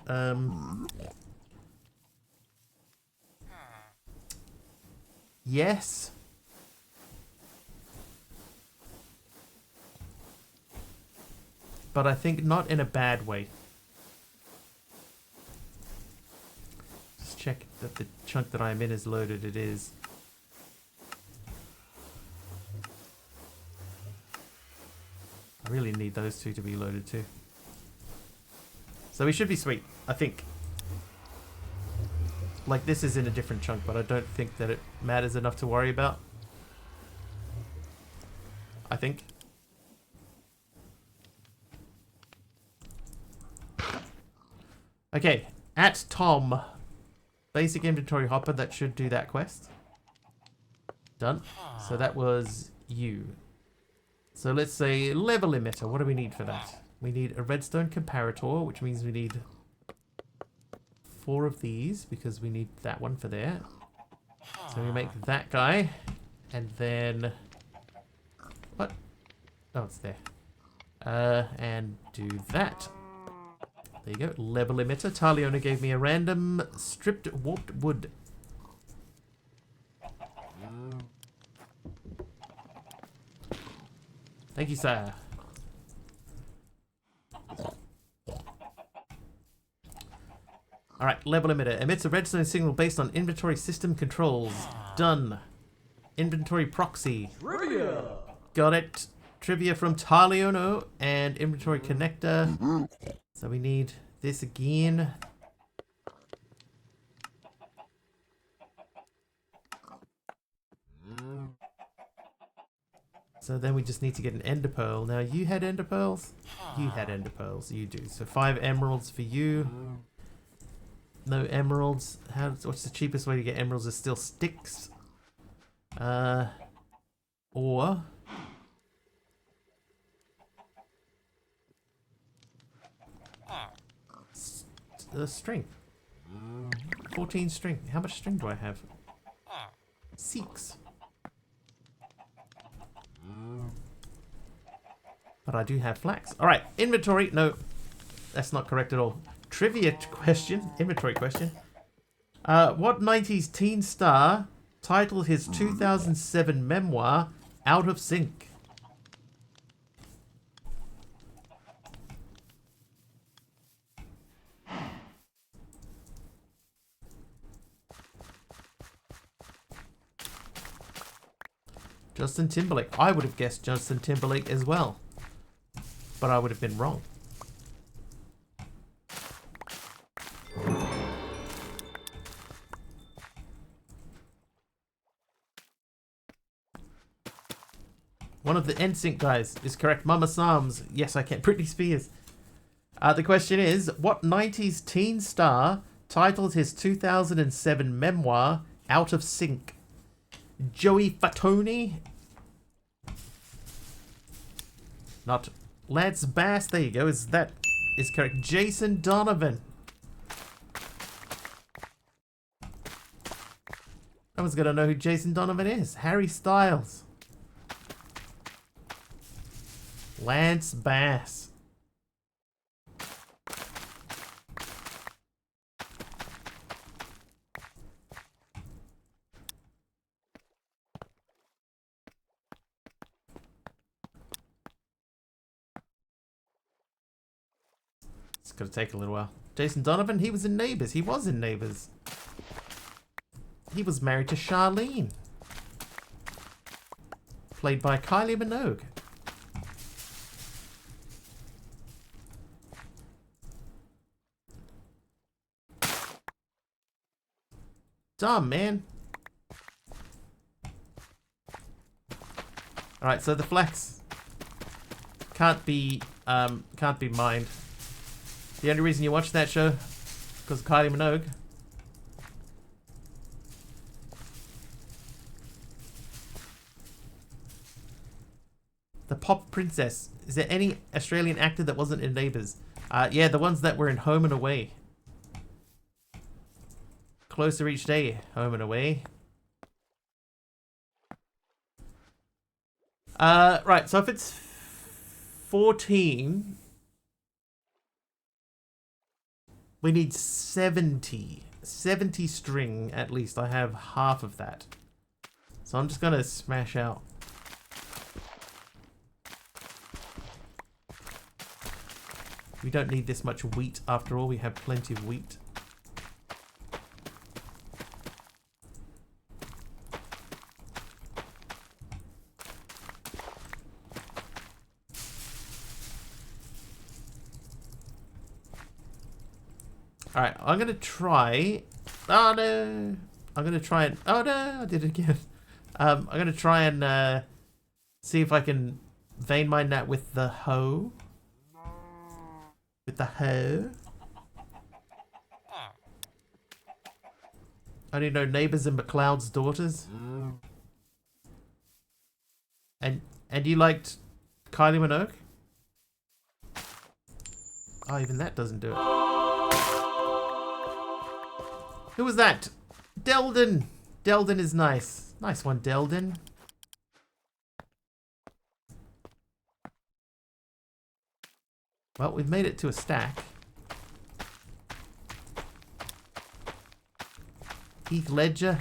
Yes. But I think not in a bad way. Just check that the chunk that I'm in is loaded. It is. I really need those two to be loaded too. So we should be sweet, I think. Like this is in a different chunk, but I don't think that it matters enough to worry about. I think. Okay, at Tom. Basic inventory hopper, that should do that quest. Done. So that was you. So let's say level emitter. What do we need for that? We need a redstone comparator, which means we need 4 of these because we need that one for there. So we make that guy. And then... What? Oh, it's there. And do that. There you go. Level emitter. Taliona gave me a random stripped warped wood. Thank you, sir. Alright, level emitter. Emits a redstone signal based on inventory system controls. Done. Inventory proxy. Trivia! Got it. Trivia from Taliono and inventory connector. So we need this again. So then we just need to get an ender pearl. Now you had ender pearls? You had ender pearls. You do. So 5 emeralds for you. No emeralds. What's the cheapest way to get emeralds? Is still sticks. Or... string. 14 string. How much string do I have? 6. But I do have flax. Alright, inventory. No, that's not correct at all. Trivia question. Inventory question. What 90s teen star titled his 2007 memoir Out of Sync? Justin Timberlake. I would have guessed Justin Timberlake as well. But I would have been wrong. One of the NSYNC guys is correct. Mama Psalms. Yes, I can. Britney Spears. The question is, what 90s teen star titled his 2007 memoir Out of Sync? Joey Fatoni? Not Lance Bass. There you go. That is correct. Jason Donovan. I was gonna know who Jason Donovan is. Harry Styles. Lance Bass. It's gonna take a little while. Jason Donovan, he was in Neighbours. He was in Neighbours. He was married to Charlene. Played by Kylie Minogue. Dumb, man. Alright, so the flax can't be mined. The only reason you watch that show because of Kylie Minogue. The Pop Princess. Is there any Australian actor that wasn't in Neighbours? Yeah, the ones that were in Home and Away. Closer Each Day, Home and Away. Right, so if it's 14, we need 70. 70 string, at least. I have half of that. So I'm just gonna smash out. We don't need this much wheat after all. We have plenty of wheat. Alright, I'm gonna try... Oh no! I'm gonna try and... Oh no! I did it again. I'm gonna try and see if I can vein mine that with the hoe. With the hoe. I only know Neighbours and McLeod's Daughters. And you liked Kylie Minogue? Oh, even that doesn't do it. Who was that? Delden! Delden is nice. Nice one, Delden. Well, we've made it to a stack. Heath Ledger.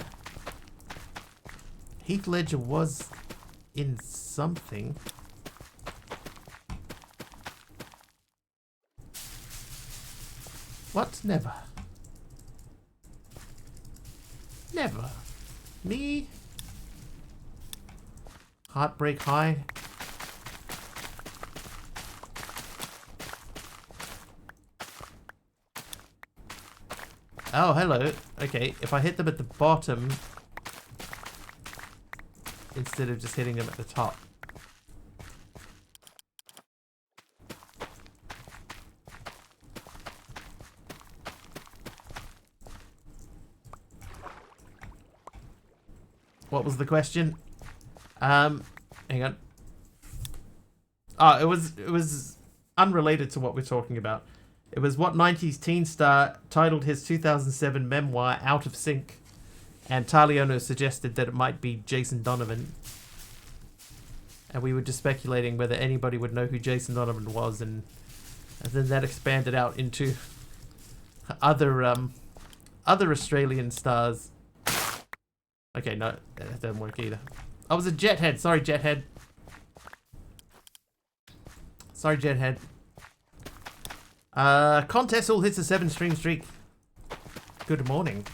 Heath Ledger was in something. What? Never. Never. Me? Heartbreak High. Oh, hello. Okay, if I hit them at the bottom instead of just hitting them at the top. What was the question? Hang on. Oh, it was unrelated to what we're talking about. It was what 90s teen star titled his 2007 memoir Out of Sync, and Taliano suggested that it might be Jason Donovan. And we were just speculating whether anybody would know who Jason Donovan was, and then that expanded out into other Australian stars. Okay, no, that doesn't work either. I was a Jethead. Sorry, Jethead. Sorry, Jethead. Contestal hits a 7-stream streak. Good morning.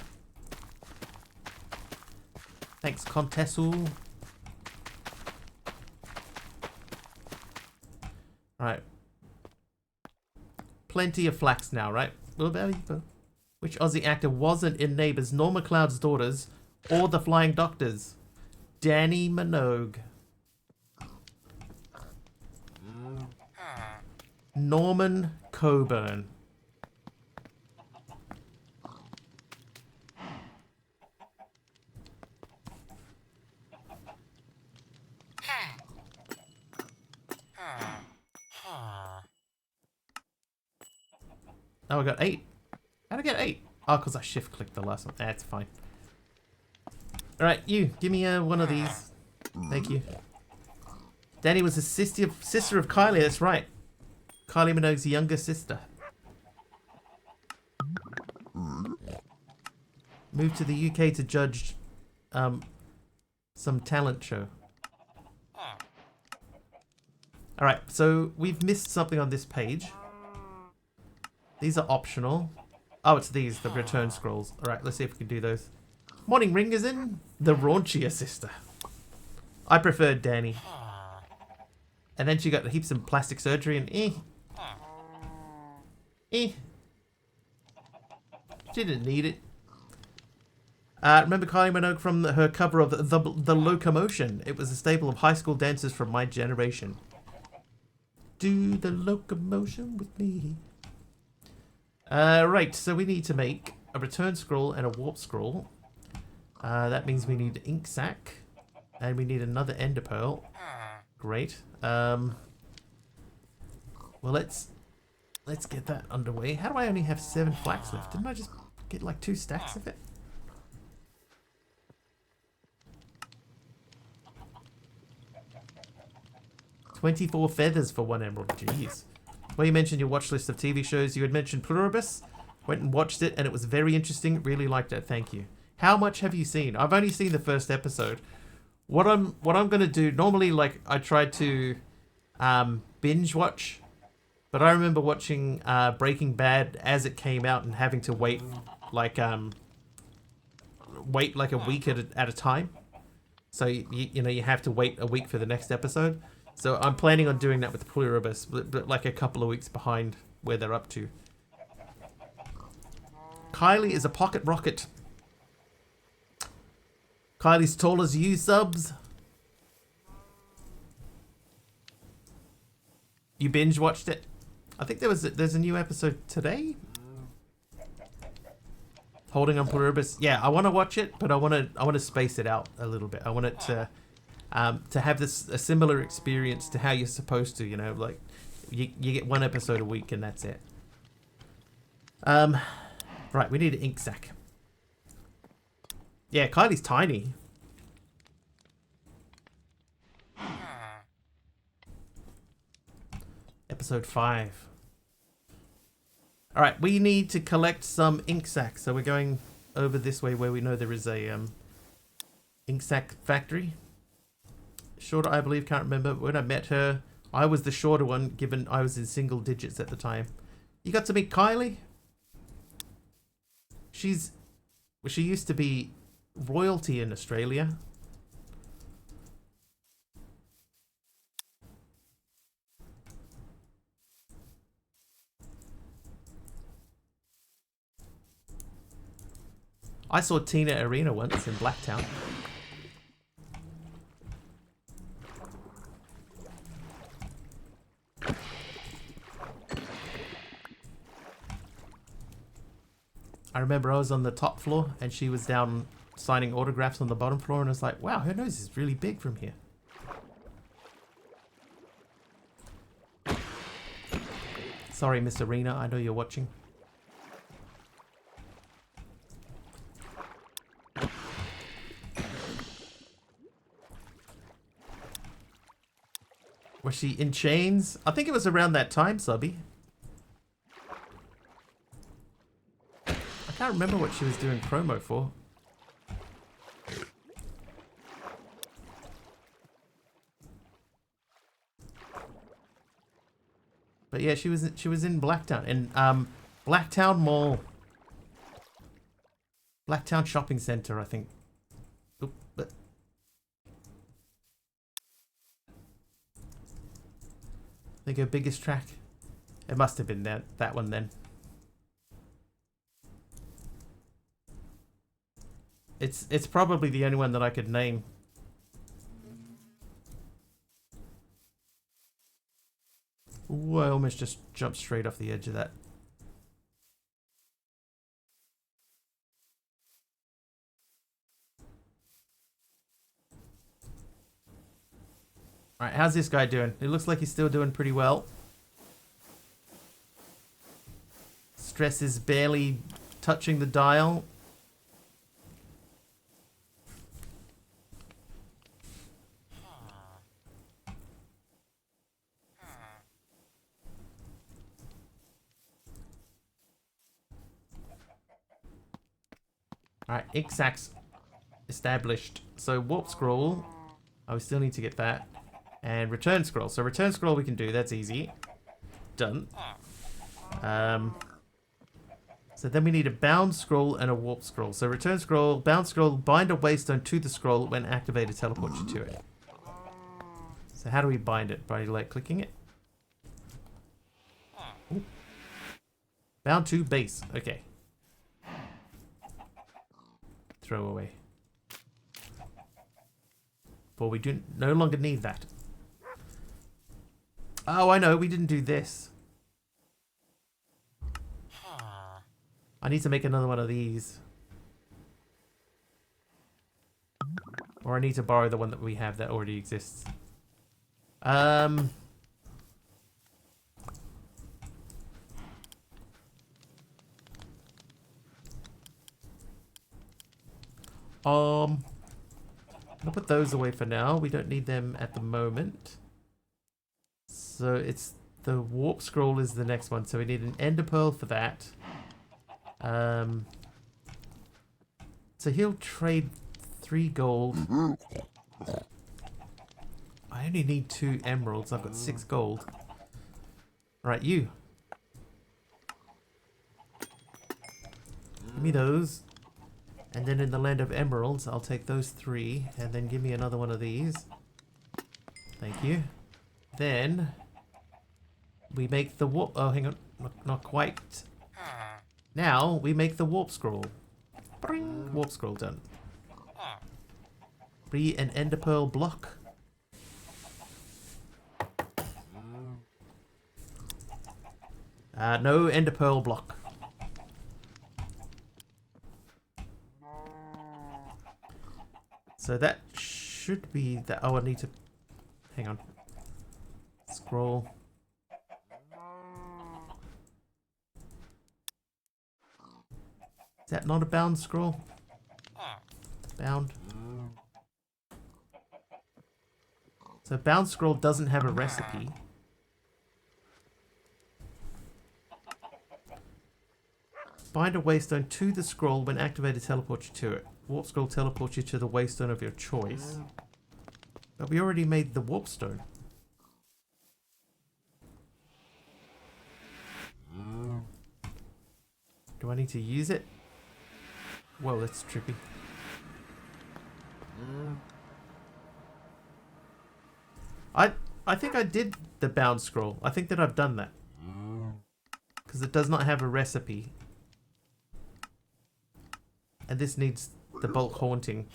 Thanks, Contestal. Alright. Plenty of flax now, right? Which Aussie actor wasn't in Neighbours, nor McLeod's Daughters, or The Flying Doctors? Danny Minogue. Norman Coburn. Oh, I got 8. How'd I get 8? Oh, because I shift clicked the last one. That's fine. Alright, you. Give me one of these. Thank you. Danny was a sister of Kylie. That's right. Kylie Minogue's younger sister. Moved to the UK to judge some talent show. Alright, so we've missed something on this page. These are optional. Oh, it's these, the return scrolls. Alright, let's see if we can do those. Morning Ring is in. The raunchier sister. I preferred Danny. And then she got heaps of plastic surgery and she didn't need it. Remember Kylie Minogue from her cover of the Locomotion? It was a staple of high school dancers from my generation. Do the locomotion with me. Right, so we need to make a return scroll and a warp scroll. That means we need ink sac, and we need another ender pearl. Great. Well, let's get that underway. How do I only have 7 flax left? Didn't I just get like 2 stacks of it? $24 feathers for 1 emerald. Jeez. Well, you mentioned your watch list of TV shows. You had mentioned Pluribus. Went and watched it, and it was very interesting. Really liked it. Thank you. How much have you seen? I've only seen the first episode. What I'm gonna do normally, like I try to binge watch, but I remember watching Breaking Bad as it came out and having to wait like a week at a time. So you know you have to wait a week for the next episode. So I'm planning on doing that with Pluribus, but like a couple of weeks behind where they're up to. Kylie is a pocket rocket. Kylie's tall as you, subs. You binge watched it? I think there's a new episode today. Holding on Pluribus. Yeah, I want to watch it, but I want to space it out a little bit. I want it to have a similar experience to how you're supposed to. You know, like you get one episode a week and that's it. Right, we need an ink sac. Yeah, Kylie's tiny. Episode 5. Alright, we need to collect some ink sacs. So we're going over this way where we know there is a ink sac factory. Shorter, I believe, can't remember. When I met her, I was the shorter one, given I was in single digits at the time. You got to meet Kylie? She used to be royalty in Australia. I saw Tina Arena once in Blacktown. I remember I was on the top floor and she was down signing autographs on the bottom floor, and I was like, wow, her nose is really big from here. Sorry, Miss Arena, I know you're watching. Was she in chains? I think it was around that time, Subby. I can't remember what she was doing promo for. But yeah, she was in Blacktown, in Blacktown Mall. Blacktown Shopping Center, I think. Oop, but I think her biggest track. It must have been that one then. It's probably the only one that I could name. Ooh, I almost just jumped straight off the edge of that. Alright, how's this guy doing? It looks like he's still doing pretty well. Stress is barely touching the dial. Alright, ink sacs established. So warp scroll. Oh, we still need to get that. And return scroll. So return scroll we can do. That's easy. Done. So then we need a bound scroll and a warp scroll. So return scroll, bound scroll, bind a waystone to the scroll when activated, teleport you to it. So how do we bind it? By like clicking it? Ooh. Bound to base. Okay. Throw away. For we do no longer need that. Oh, I know. We didn't do this. I need to make another one of these. Or I need to borrow the one that we have that already exists. I'll put those away for now. We don't need them at the moment. So it's the warp scroll is the next one. So we need an ender pearl for that. So he'll trade 3 gold. I only need 2 emeralds. I've got 6 gold. Right, you. Give me those. And then in the land of emeralds, I'll take those 3. And then give me another one of these. Thank you. Then we make the warp. Oh, hang on. Not quite. Now we make the warp scroll. Bring. Warp scroll done. Be an ender pearl block. No ender pearl block. So that should be that. Oh, I need to... Hang on. Scroll. Is that not a bound scroll? Bound. So bound scroll doesn't have a recipe. Bind a waystone to the scroll. When activated, teleport you to it. Warp scroll teleports you to the waystone of your choice. But we already made the warp stone. Do I need to use it? Whoa, that's trippy. I think I did the bound scroll. I think that I've done that. Because it does not have a recipe. And this needs the bulk haunting.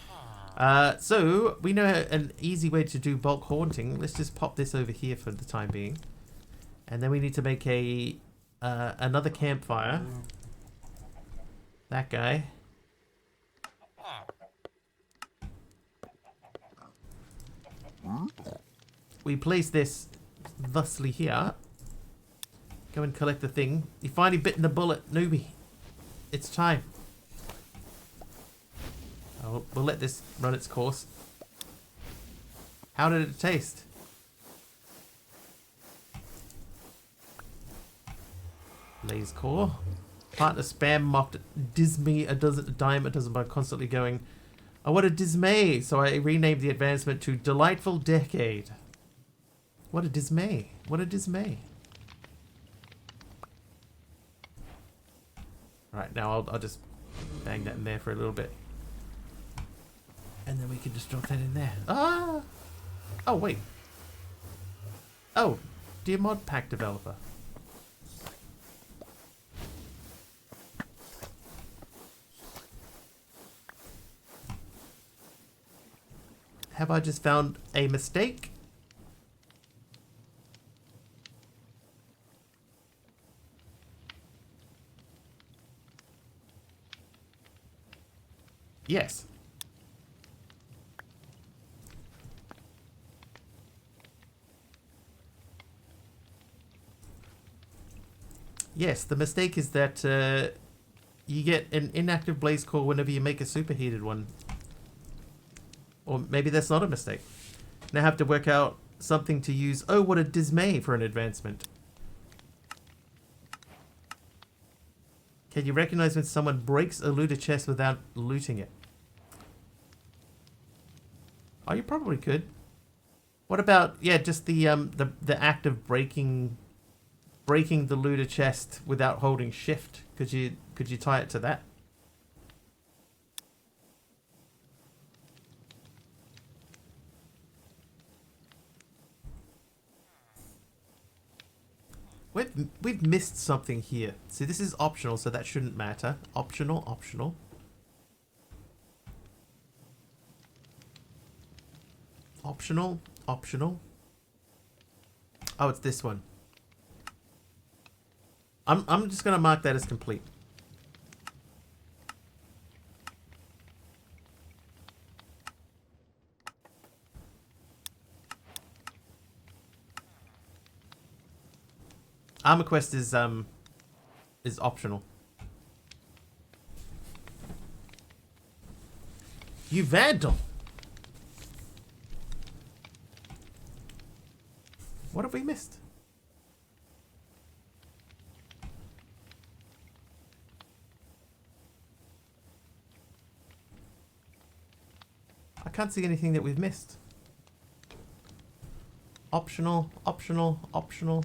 So, we know an easy way to do bulk haunting. Let's just pop this over here for the time being. And then we need to make a another campfire. That guy. We place this thusly here. Go and collect the thing. You finally bitten the bullet, newbie. It's time. Oh, we'll let this run its course. How did it taste? Blaze core. Partner spam mocked dismay a dime a dozen by constantly going, oh, what a dismay! So I renamed the advancement to Delightful Decade. What a dismay. What a dismay. Alright, now I'll just bang that in there for a little bit. And then we can just drop that in there. Ah! Oh, wait. Oh, dear mod pack developer. Have I just found a mistake? Yes. Yes, the mistake is that you get an inactive blaze core whenever you make a superheated one. Or maybe that's not a mistake. Now I have to work out something to use. Oh, what a dismay for an advancement. Can you recognize when someone breaks a looter chest without looting it? Oh, you probably could. What about, yeah, just the act of breaking the looter chest without holding shift? Could you tie it to that? We've missed something here. See, this is optional, so that shouldn't matter. Optional, optional. Optional, optional. Oh, it's this one. I'm just gonna mark that as complete. Armor quest is optional. You vandal! What have we missed? I can't see anything that we've missed. Optional, optional, optional.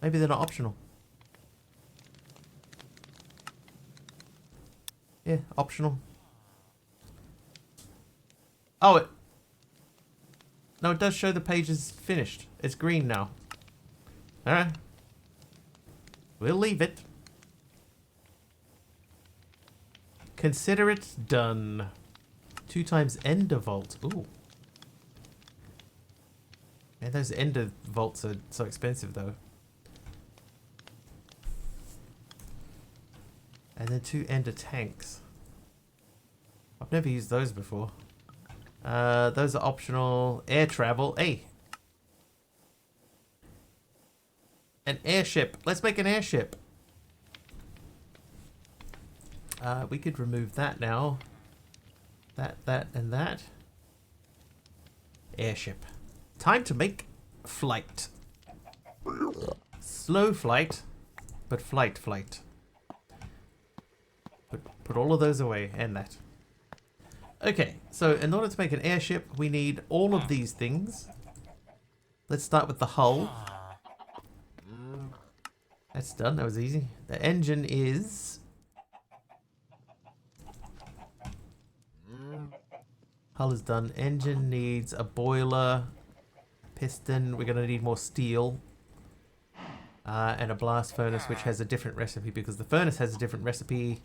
Maybe they're not optional. Yeah, optional. Oh, no, it does show the page is finished. It's green now. Alright. We'll leave it. Consider it done. 2 times Ender Vault. Ooh. Man, those Ender Vaults are so expensive though. And then 2 Ender Tanks. I've never used those before. Those are optional. Air travel. Hey. An airship. Let's make an airship. We could remove that now. That, and that. Airship. Time to make flight. Slow flight, but flight. Put all of those away, and that. Okay, so in order to make an airship, we need all of these things. Let's start with the hull. That's done, that was easy. The engine is... Hull is done. Engine needs a boiler, piston. We're going to need more steel. And a blast furnace, which has a different recipe because the furnace has a different recipe.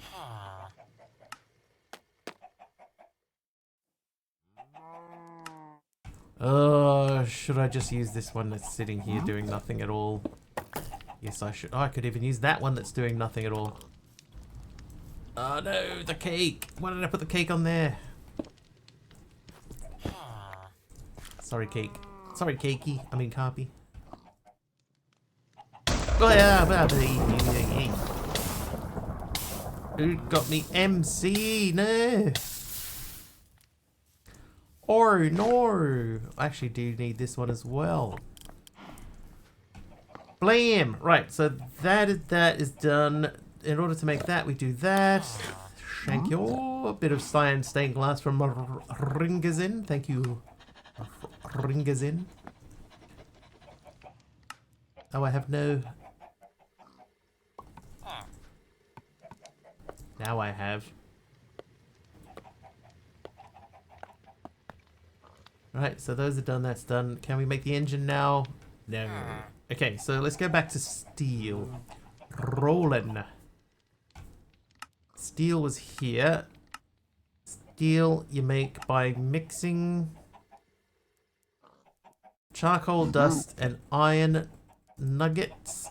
Oh, should I just use this one that's sitting here doing nothing at all? Yes, I should. Oh, I could even use that one that's doing nothing at all. Oh no, the cake! Why did I put the cake on there? Sorry, cake. Sorry, cakey. I mean, copy. Oh yeah, who got me MC? No. Oh no! I actually do need this one as well. Blam! Right, so that is done. In order to make that, we do that. Thank you. A bit of stained glass from Ringazin. Thank you, Ringazin. Oh, I have no... Now I have. Right, so those are done, that's done. Can we make the engine now? No. Okay, so let's go back to steel. Rolling. Steel was here. Steel you make by mixing charcoal dust and iron nuggets.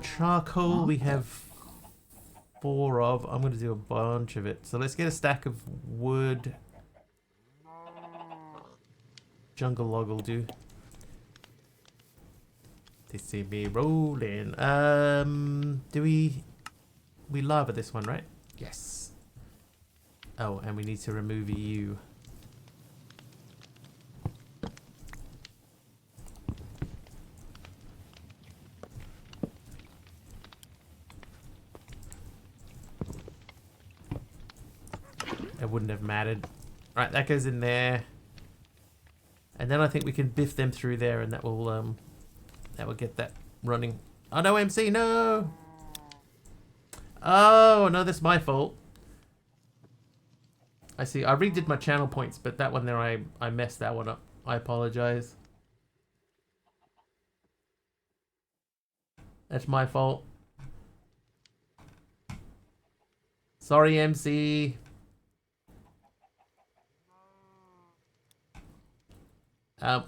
Charcoal we have 4 of. I'm going to do a bunch of it. So let's get a stack of wood. Jungle log will do. This is me rolling. Do we lava this one, right? Yes. Oh, and we need to remove you. It wouldn't have mattered. Right, that goes in there. And then I think we can biff them through there, and that will get that running. Oh no, MC, no! Oh no, that's my fault. I see. I redid my channel points, but that one there, I messed that one up. I apologize. That's my fault. Sorry, MC.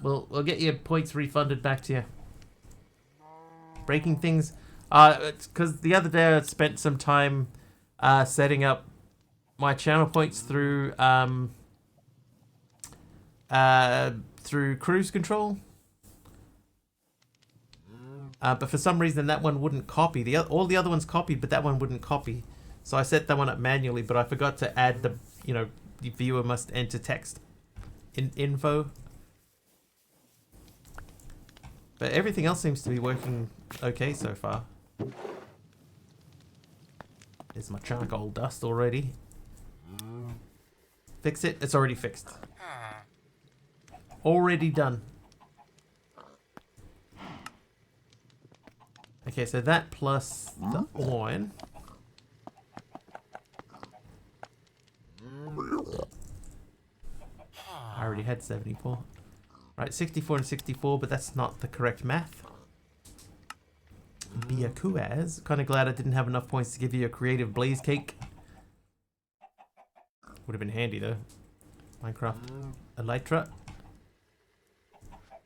We'll get your points refunded back to you. Breaking things. It's because the other day I spent some time setting up my channel points through cruise control. But for some reason that one wouldn't copy. All the other ones copied, but that one wouldn't copy. So I set that one up manually, but I forgot to add the viewer must enter text info. But everything else seems to be working okay so far. There's my charcoal dust already. Fix it. It's already fixed. Already done. Okay, so that plus the iron. I already had 74. Right, 64 and 64, but that's not the correct math. Biakuaz. Kind of glad I didn't have enough points to give you a creative blaze cake. Would have been handy though. Minecraft Elytra.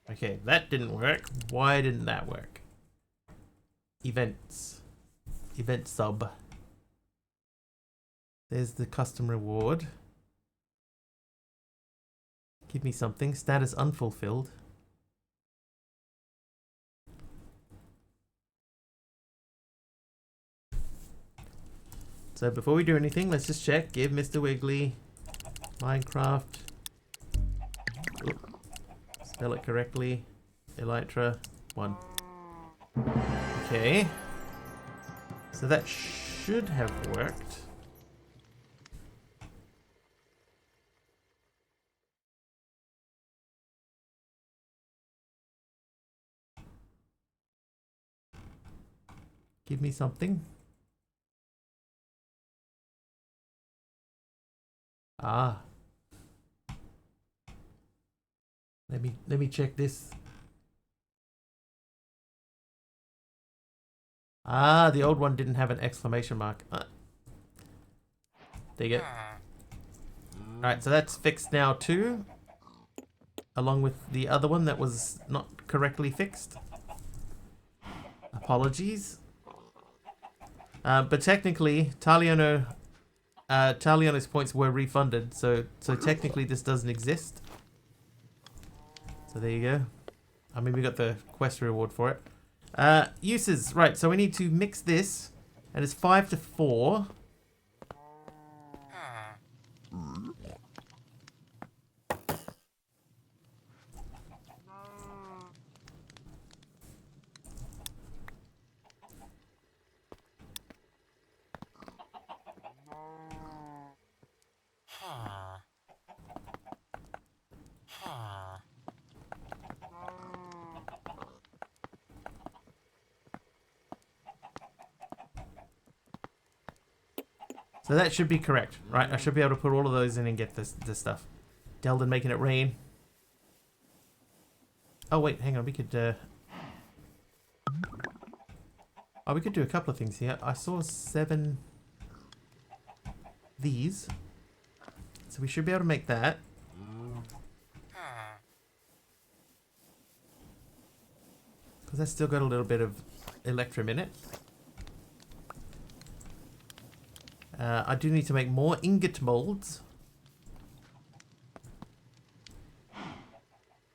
Okay, that didn't work. Why didn't that work? Events. Event sub. There's the custom reward. Give me something. Status unfulfilled. So before we do anything, let's just check. Give Mr. Wiggly Minecraft. Oop, spell it correctly. Elytra 1. Okay. So that should have worked. Give me something. Ah. Let me check this. Ah, the old one didn't have an exclamation mark. There you go. Alright, so that's fixed now too. Along with the other one that was not correctly fixed. Apologies. But technically, Taliono's points were refunded, so technically this doesn't exist. So there you go. I mean, we got the quest reward for it. Uses, right, so we need to mix this, and it's 5 to 4. So that should be correct, right? I should be able to put all of those in and get this stuff. Delden making it rain. Oh wait, hang on, we could oh, we could do a couple of things here. I saw 7 these. So we should be able to make that. Because that's still got a little bit of Electrum in it. I do need to make more ingot molds.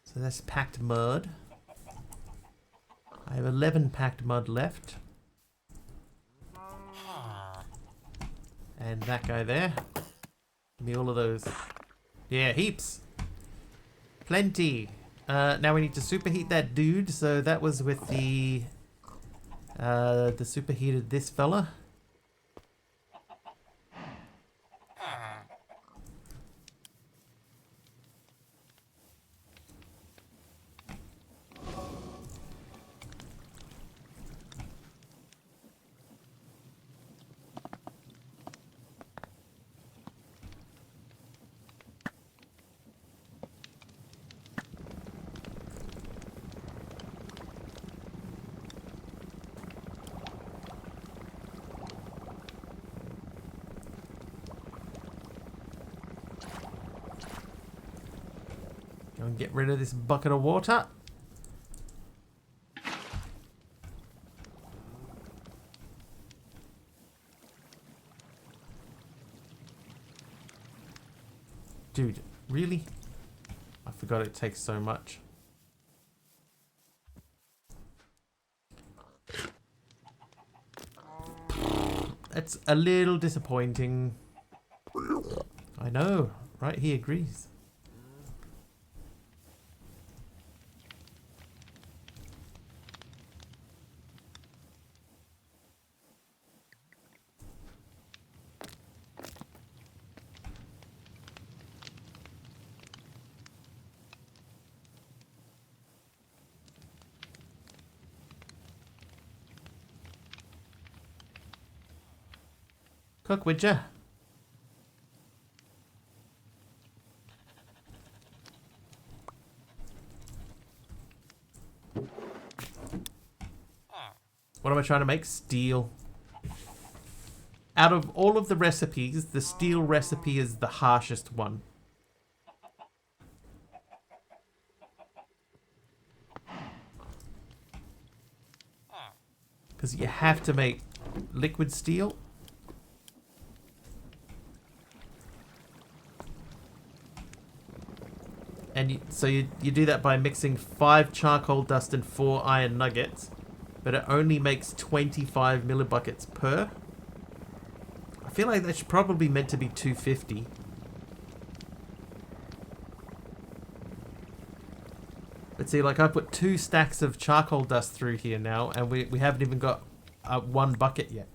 So that's packed mud. I have 11 packed mud left. And that guy there. Give me all of those. Yeah, heaps. Plenty. Now we need to superheat that dude. So that was with the superheated this fella. Go and get rid of this bucket of water. Dude, really? I forgot it takes so much. That's a little disappointing. I know, right? He agrees. Cook, would ya? What am I trying to make? Steel. Out of all of the recipes, the steel recipe is the harshest one. Because you have to make liquid steel. And you do that by mixing 5 charcoal dust and 4 iron nuggets, but it only makes 25 millibuckets per. I feel like that's probably meant to be 250. But see, like I put 2 stacks of charcoal dust through here now, and we haven't even got 1 bucket yet.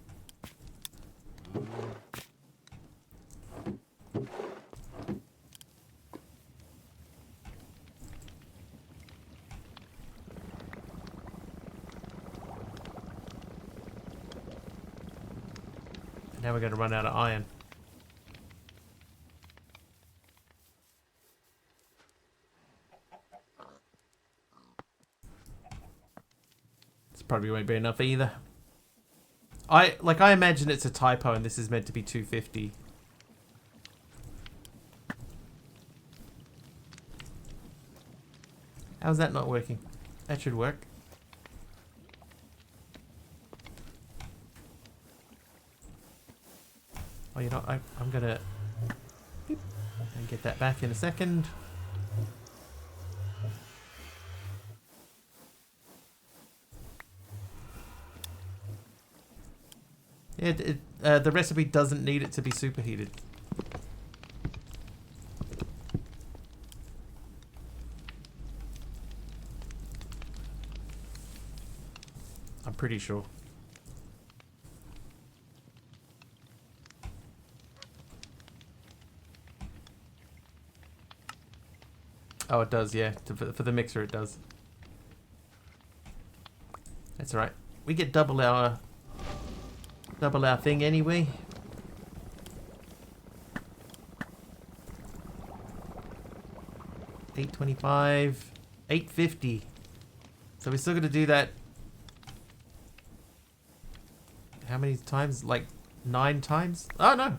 Now we're going to run out of iron. This probably won't be enough either. I imagine it's a typo and this is meant to be 250. How's that not working? That should work. Oh, you know, I'm gonna and get that back in a second. The recipe doesn't need it to be superheated. I'm pretty sure. Oh, it does, yeah. For the mixer, it does. That's alright. We get double our thing anyway. $8.25, $8.50. So we still got to do that. How many times? Like 9 times? Oh no.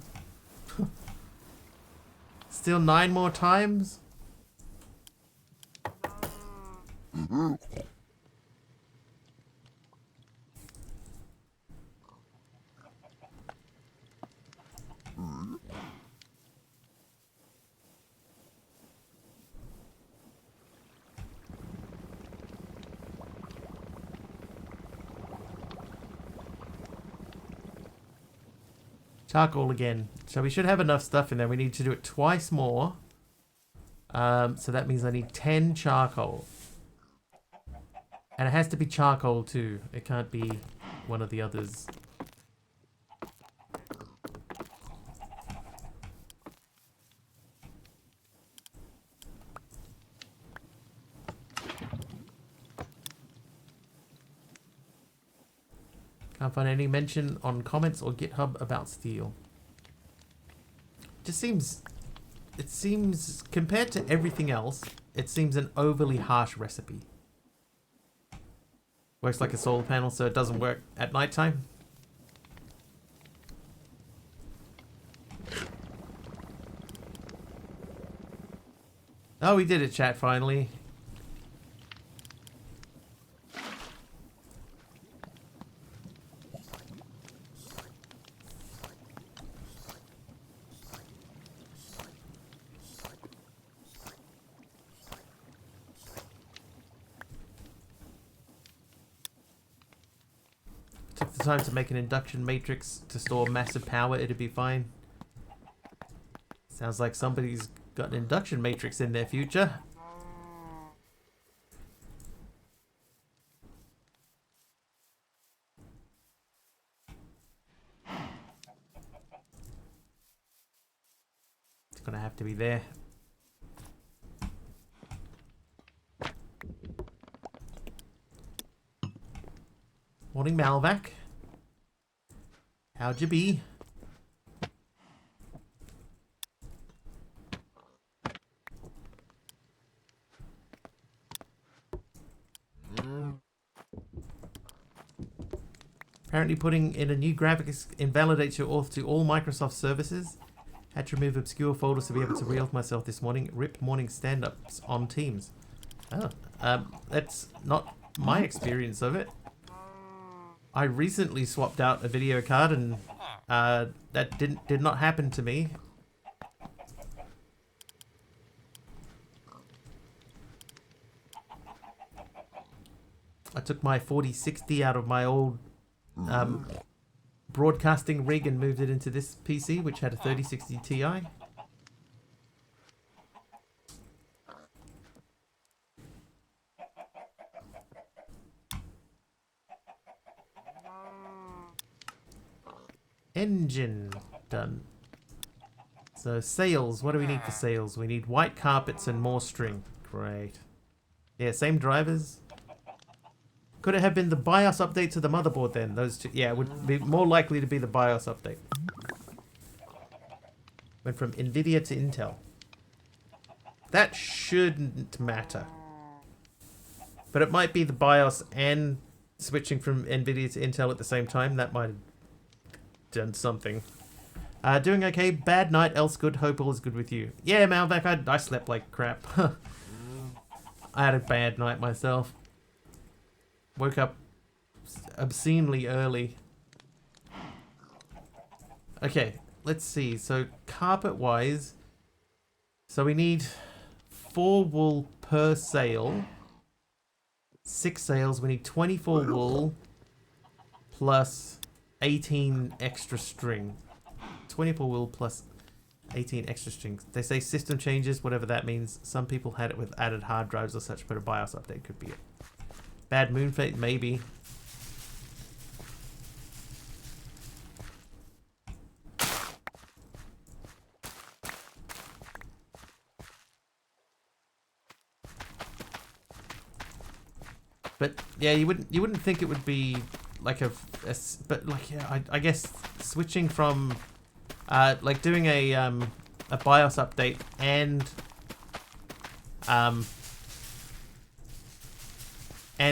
Still 9 more times. Charcoal again. So we should have enough stuff in there. We need to do it twice more. So that means I need 10 charcoal. And it has to be charcoal too. It can't be one of the others. Can't find any mention on comments or GitHub about steel. Just seems... It seems, compared to everything else, it seems an overly harsh recipe. Works like a solar panel, so it doesn't work at nighttime. Oh, we did it, chat, finally. Took the time to make an induction matrix to store massive power, it'd be fine. Sounds like somebody's got an induction matrix in their future. It's gonna have to be there. Morning, Malvac. How'd you be? Apparently putting in a new graphics invalidates your auth to all Microsoft services. Had to remove obscure folders to be able to re-auth myself this morning. RIP morning stand-ups on Teams. Oh, that's not my experience of it. I recently swapped out a video card and that did not happen to me. I took my 4060 out of my old broadcasting rig and moved it into this PC, which had a 3060 Ti. Engine done. So sales, what do we need for sales? We need white carpets and more string. Great. Yeah, same drivers. Could it have been the BIOS update to the motherboard then? Those two, yeah, it would be more likely to be the BIOS update. Went from Nvidia to Intel. That shouldn't matter. But it might be the BIOS and switching from Nvidia to Intel at the same time. That might have done something. Doing okay. Bad night, else good. Hope all is good with you. Yeah, Malvac, I slept like crap. I had a bad night myself. Woke up obscenely early. Okay, let's see. So carpet-wise, so we need 4 wool per sail. 6 sails. We need 24 wool plus 18 extra string. 24 wool plus 18 extra strings. They say system changes, whatever that means. Some people had it with added hard drives or such, but a BIOS update could be it. Bad moon fate, maybe. But yeah, you wouldn't think it would be like but like yeah, I guess switching from like doing a BIOS update and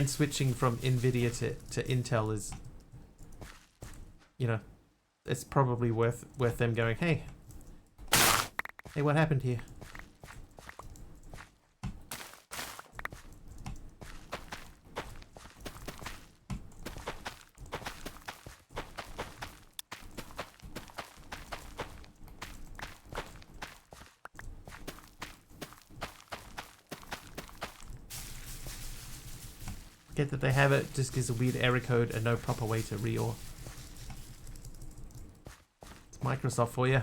switching from Nvidia to Intel is, you know, it's probably worth them going, hey, what happened here? Get that they have it, just gives a weird error code and no proper way to reor. It's Microsoft for you.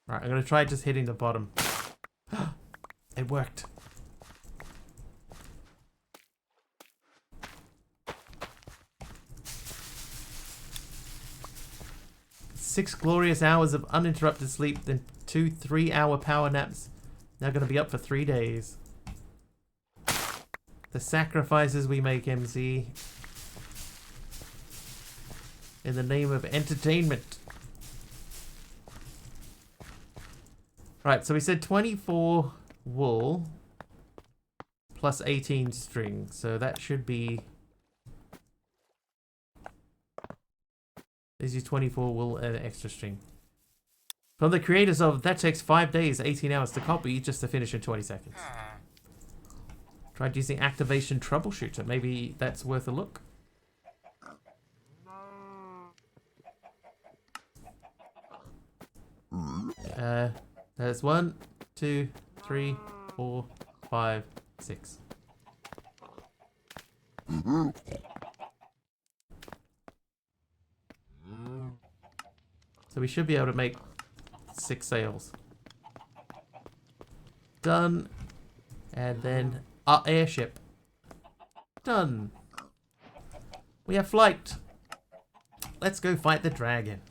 Right, I'm gonna try just hitting the bottom. It worked. Six glorious hours of uninterrupted sleep, then 2 3-hour power naps. Now gonna be up for 3 days. The sacrifices we make, MC. In the name of entertainment. Right, so we said 24 wool plus 18 string. So that should be... This is 24 wool and extra string. From the creators of That Takes 5 Days, 18 hours to copy, just to finish in 20 seconds. Tried using Activation Troubleshooter. Maybe that's worth a look. There's 1, 2, 3, 4, 5, 6. So we should be able to make 6 sails. Done. And then our airship. Done. We have flight. Let's go fight the dragon.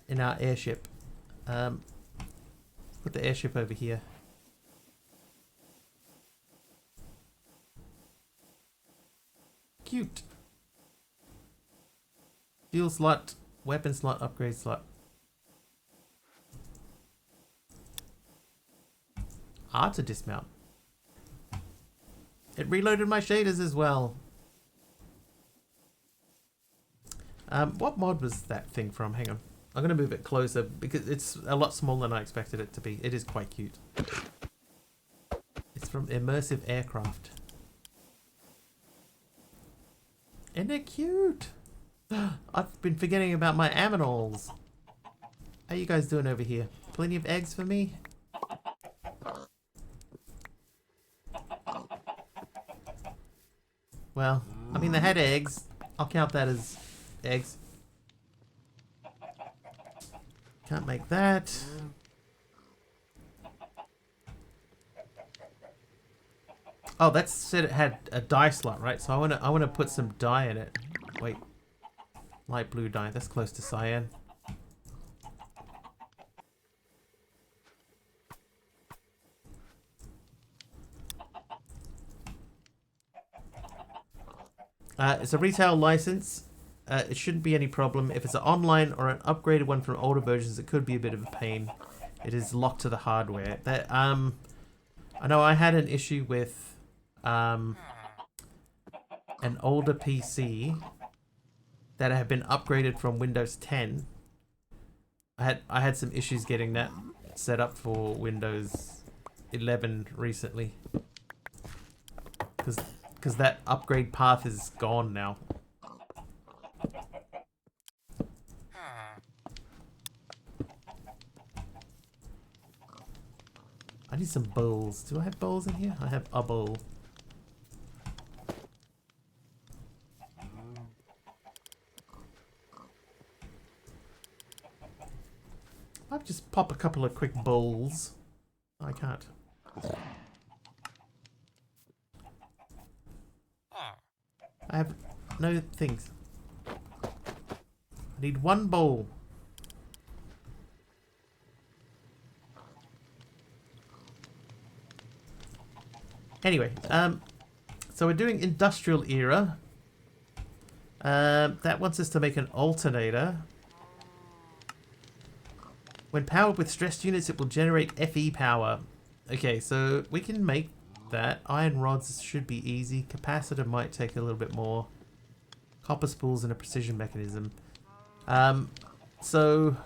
In our airship. Put the airship over here. Cute. Fuel slot, weapon slot, upgrade slot. R to dismount. It reloaded my shaders as well. What mod was that thing from? Hang on. I'm going to move it closer because it's a lot smaller than I expected it to be. It is quite cute. It's from Immersive Aircraft. Isn't it cute? I've been forgetting about my aminals. How you guys doing over here? Plenty of eggs for me? Well, I mean, they had eggs. I'll count that as eggs. Can't make that. Oh, that said it had a dye slot, right? So I wanna put some dye in it. Wait. Light blue dye. That's close to cyan. It's a retail license. It shouldn't be any problem. If it's an online or an upgraded one from older versions, it could be a bit of a pain. It is locked to the hardware. That I know I had an issue with an older PC that had been upgraded from Windows 10. I had some issues getting that set up for Windows 11 recently, because that upgrade path is gone now. I need some bowls. Do I have bowls in here? I have a bowl. I'll just pop a couple of quick bowls. I can't. I have no things. I need one bowl. Anyway, so we're doing industrial era. That wants us to make an alternator. When powered with stressed units, it will generate FE power. Okay, so we can make that. Iron rods should be easy. Capacitor might take a little bit more. Copper spools and a precision mechanism. So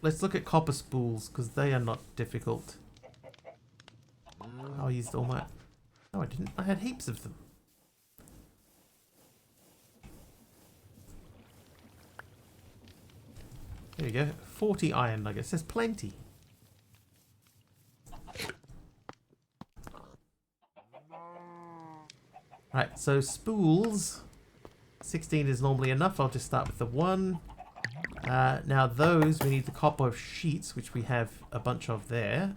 let's look at copper spools, because they are not difficult. I used all my... No, I didn't. I had heaps of them. There you go. 40 iron nuggets. There's plenty. Right, so spools. 16 is normally enough. I'll just start with the 1. Now those, we need the copper sheets, which we have a bunch of there.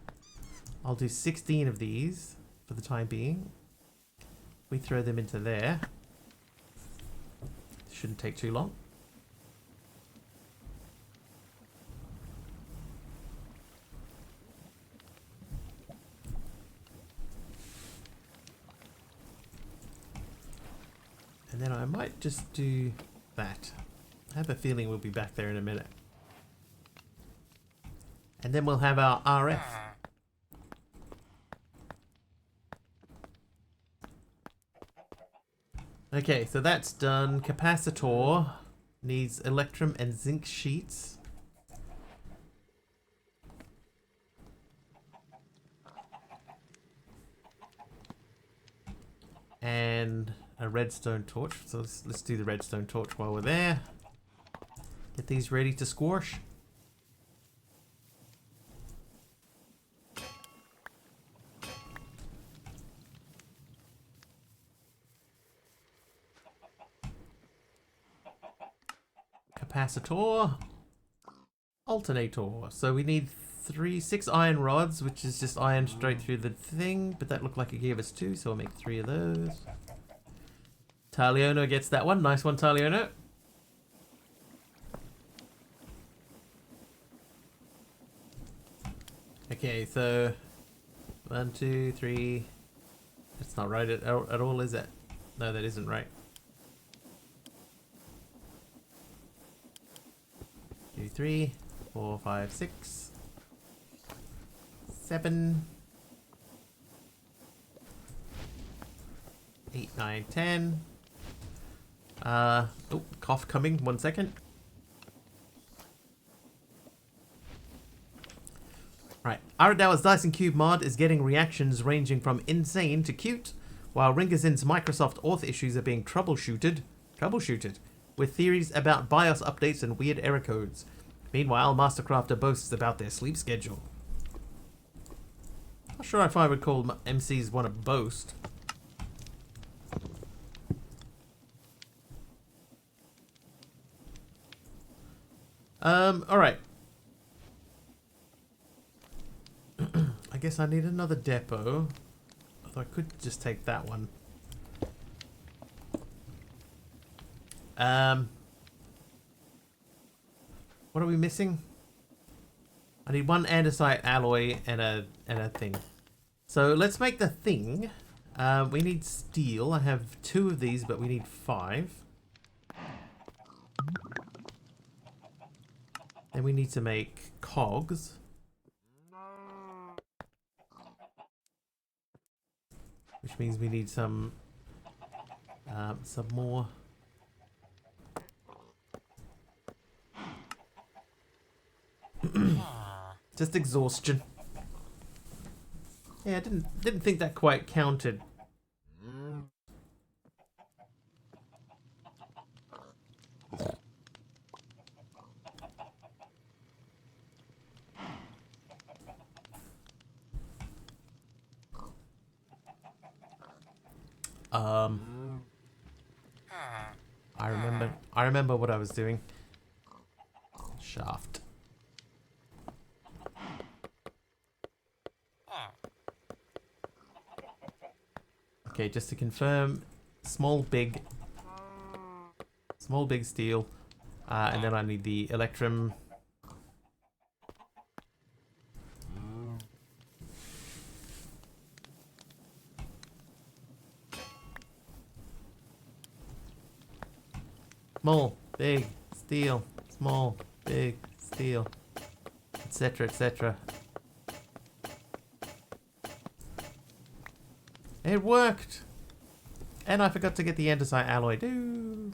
I'll do 16 of these for the time being. We throw them into there. Shouldn't take too long. And then I might just do that. I have a feeling we'll be back there in a minute. And then we'll have our RF. Okay, so that's done. Capacitor needs electrum and zinc sheets. And a redstone torch. So let's do the redstone torch while we're there. Get these ready to squash. Capacitor. Alternator. So we need 6 iron rods, which is just iron straight through the thing, but that looked like it gave us 2, so I'll make 3 of those. Taliono gets that one. Nice one, Taliono. Okay, so 1, 2, 3. That's not right at all, is it? No, that isn't right. 2, 3, 4, 5, 6, 7, 8, 9, 10. Oh, cough coming. 1 second. Right, Aradawa's Dyson Cube mod is getting reactions ranging from insane to cute, while Ringazin's Microsoft auth issues are being troubleshooted, with theories about BIOS updates and weird error codes. Meanwhile, Mastercrafter boasts about their sleep schedule. Not sure if I would call MCs want to boast. Alright. I guess I need another depot. Although I could just take that one. What are we missing? I need one andesite alloy and a thing. So let's make the thing. We need steel. I have 2 of these, but we need 5. Then we need to make cogs. Which means we need some more. Just exhaustion. Yeah, I didn't think that quite counted. I remember what I was doing. Shaft. Okay, just to confirm, small, big steel, and then I need the electrum. Small, big, steel, small, big, steel, etc., etc. It worked! And I forgot to get the andesite alloy. Do.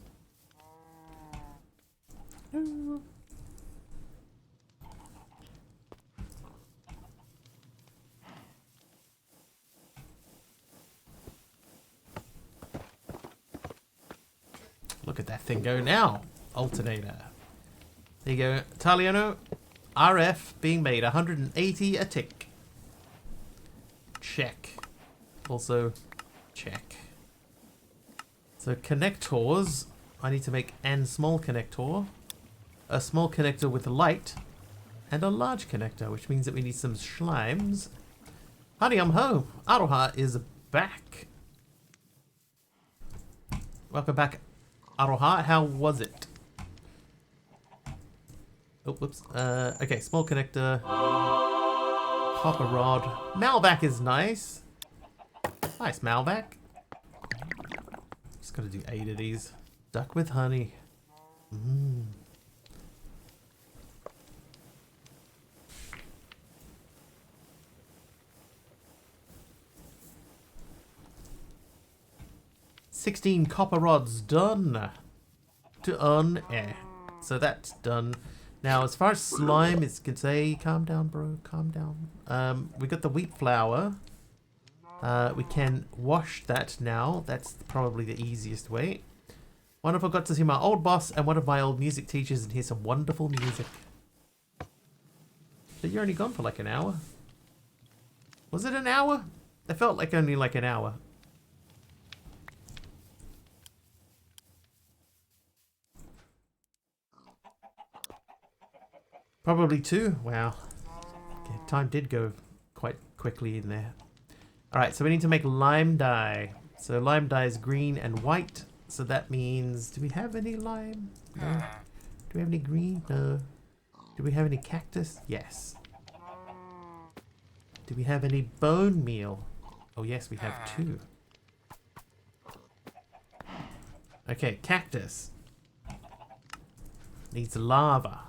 Look at that thing go now. Alternator. There you go. Italiano RF being made. 180 a tick. Check. Also, check. So connectors. I need to make an small connector. A small connector with light. And a large connector, which means that we need some slimes. Honey, I'm home. Aroha is back. Welcome back, Aroha. How was it? Oh, whoops. Okay, small connector. Copper rod. Malvac is nice. Nice, Malvac. Just gotta do 8 of these. Duck with honey. Mmm. $16 copper rods done. To earn air. So that's done. Now, as far as slime is concerned, calm down, bro. Calm down. We got the wheat flour. We can wash that now. That's probably the easiest way. Wonderful, got to see my old boss and one of my old music teachers and hear some wonderful music. But you're only gone for like an hour. Was it an hour? It felt like only like an hour. Probably 2. Wow. Okay, time did go quite quickly in there. Alright, so we need to make lime dye. So lime dye is green and white. So that means... Do we have any lime? No. Do we have any green? No. Do we have any cactus? Yes. Do we have any bone meal? Oh yes, we have 2. Okay, cactus. Needs lava.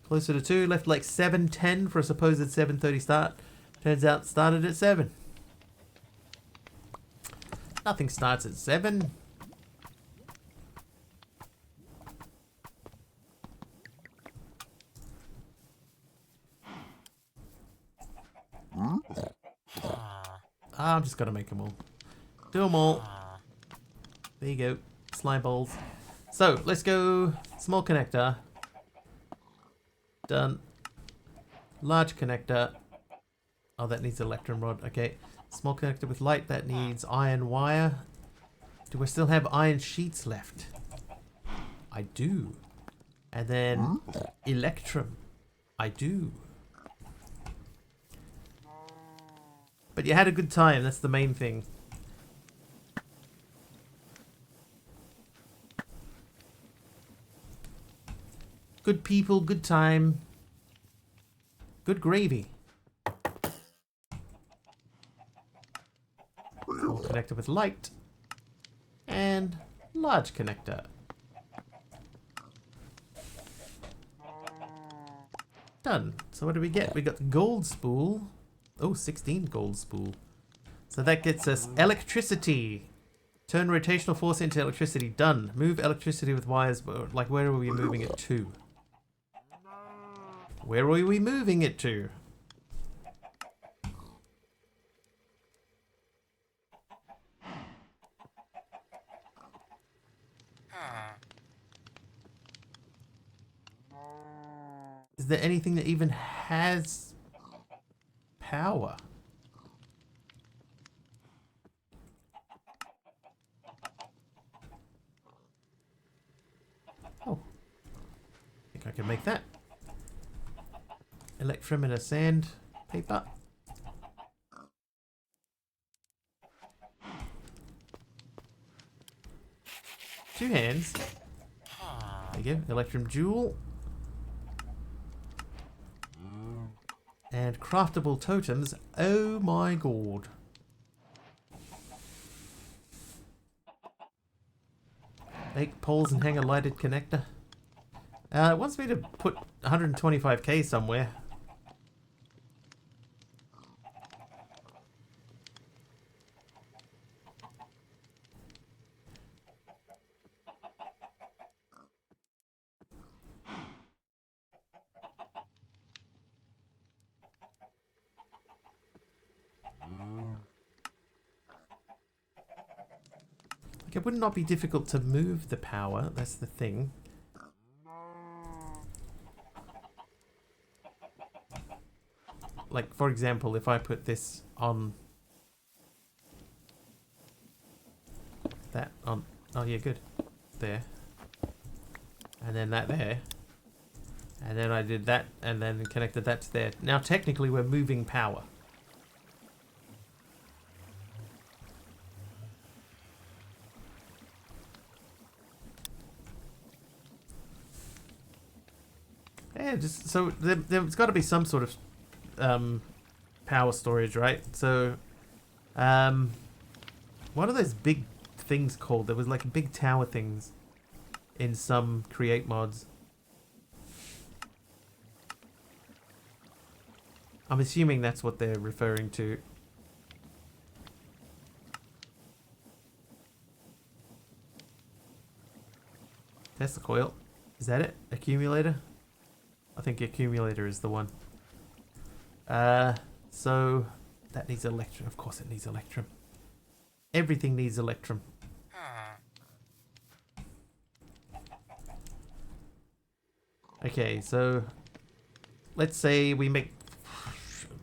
Closer to 2, left like 7:10 for a supposed 7:30 start. Turns out started at 7. Nothing starts at 7. I'm just gonna make them all. Do them all. There you go. Slime balls. So, let's go. Small connector. Done. Large connector. Oh, that needs electrum rod. Okay. Small connector with light. That needs iron wire. Do I still have iron sheets left? I do. And then electrum. I do. But you had a good time, that's the main thing. Good people, good time. Good gravy. Small connector with light. And large connector. Done. So what do we get? We got gold spool. Oh, 16 gold spool. So that gets us electricity. Turn rotational force into electricity. Done. Move electricity with wires. Like, where are we moving it to? Where are we moving it to? Is there anything that even has power? Oh. I think I can make that. Electrum and a sand paper. Two hands. There you go. Electrum jewel. And craftable totems. Oh my god. Make poles and hang a lighted connector. It wants me to put 125k somewhere. It would not be difficult to move the power, that's the thing. Like, for example, if I put this on... That on... Oh yeah, good. There. And then that there. And then I did that, and then connected that to there. Now technically we're moving power. Yeah, just so there's got to be some sort of power storage, right? So, what are those big things called? There was like big tower things in some create mods. I'm assuming that's what they're referring to. Test the coil. Is that it? Accumulator? I think accumulator is the one. So that needs electrum. Of course it needs electrum. Everything needs electrum. Okay, so let's say we make,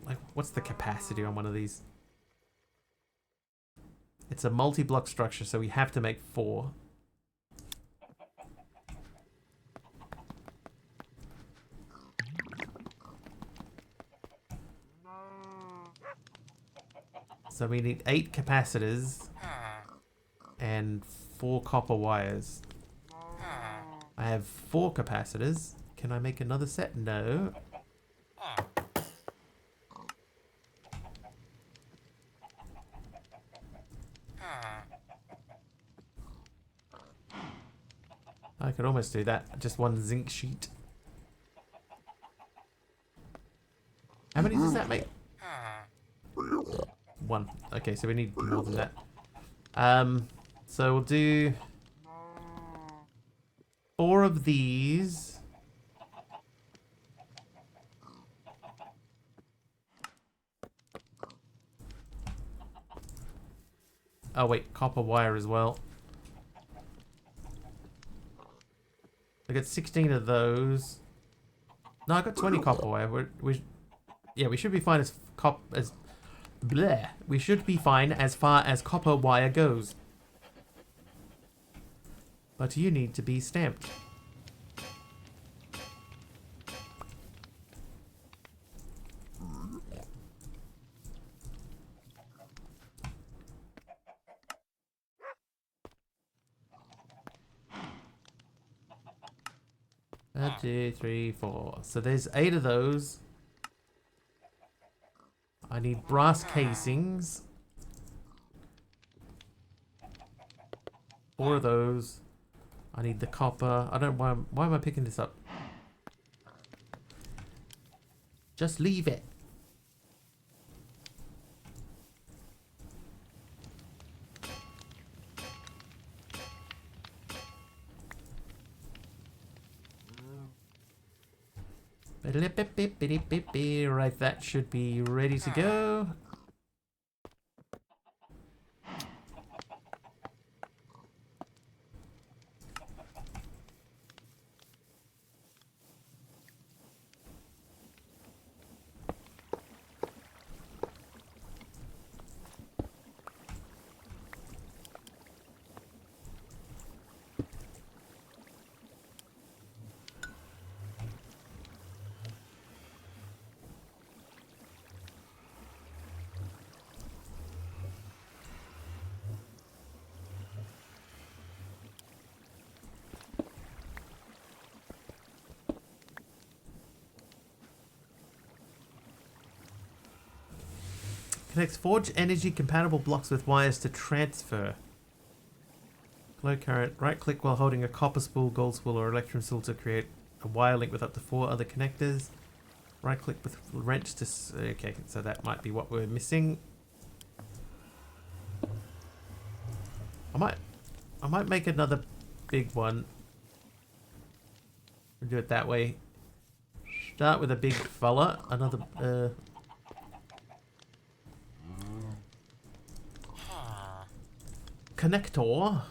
like, what's the capacity on one of these? It's a multi-block structure, so we have to make 4. So we need 8 capacitors and 4 copper wires. I have 4 capacitors. Can I make another set? No. I could almost do that. Just one zinc sheet. How many does that make? 1. Okay, so we need more than that. So we'll do 4 of these. Oh wait, copper wire as well. I got 16 of those. No, I got 20 copper wire. We should be fine as bleh. We should be fine as far as copper wire goes. But you need to be stamped. One, two, three, four. So there's 8 of those. I need brass casings. 4 of those. I need the copper. I don't. Why am I picking this up? Just leave it. Right, that should be ready to go. Connects forged energy compatible blocks with wires to transfer. Low current. Right click while holding a copper spool, gold spool, or electrum spool to create a wire link with up to 4 other connectors. Right click with wrench to... Okay, so that might be what we're missing. I might make another big one. We'll do it that way. Start with a big fella. Another... connector.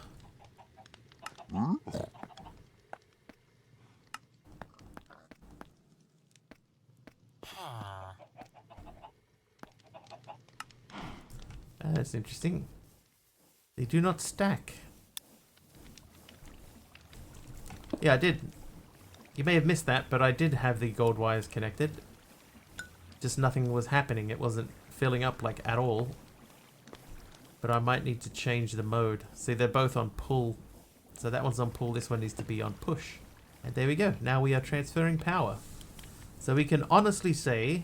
That's interesting. They do not stack. Yeah, I did. You may have missed that, but I did have the gold wires connected. Just nothing was happening. It wasn't filling up like at all. But I might need to change the mode. See, they're both on pull. So that one's on pull, this one needs to be on push. And there we go. Now we are transferring power. So we can honestly say,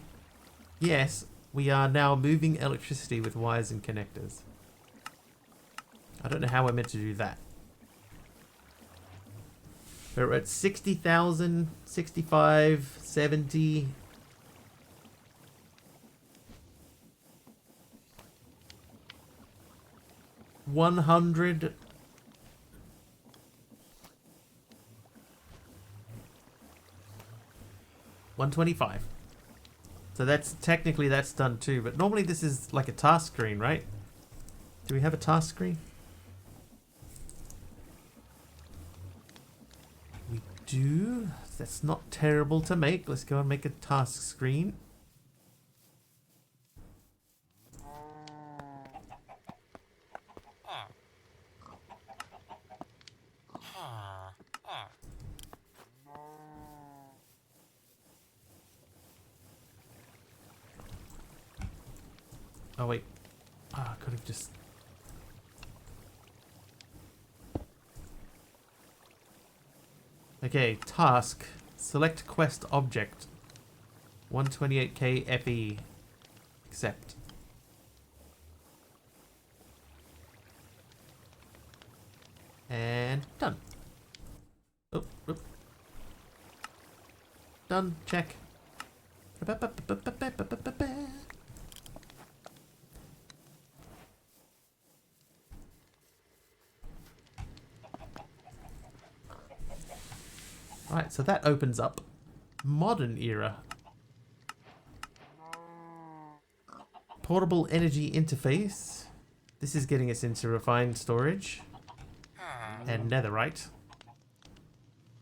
yes, we are now moving electricity with wires and connectors. I don't know how we're meant to do that. We're at 60,000, 65, 70... 100. $125. So that's technically that's done too, but normally this is like a task screen, right? Do we have a task screen? We do. That's not terrible to make. Let's go and make a task screen. Oh wait, I could have just... Okay, task. Select quest object. 128k FE. Accept. And done. Oh, oh. Done. Check. Right, so that opens up modern era. Portable energy interface. This is getting us into refined storage. And netherite.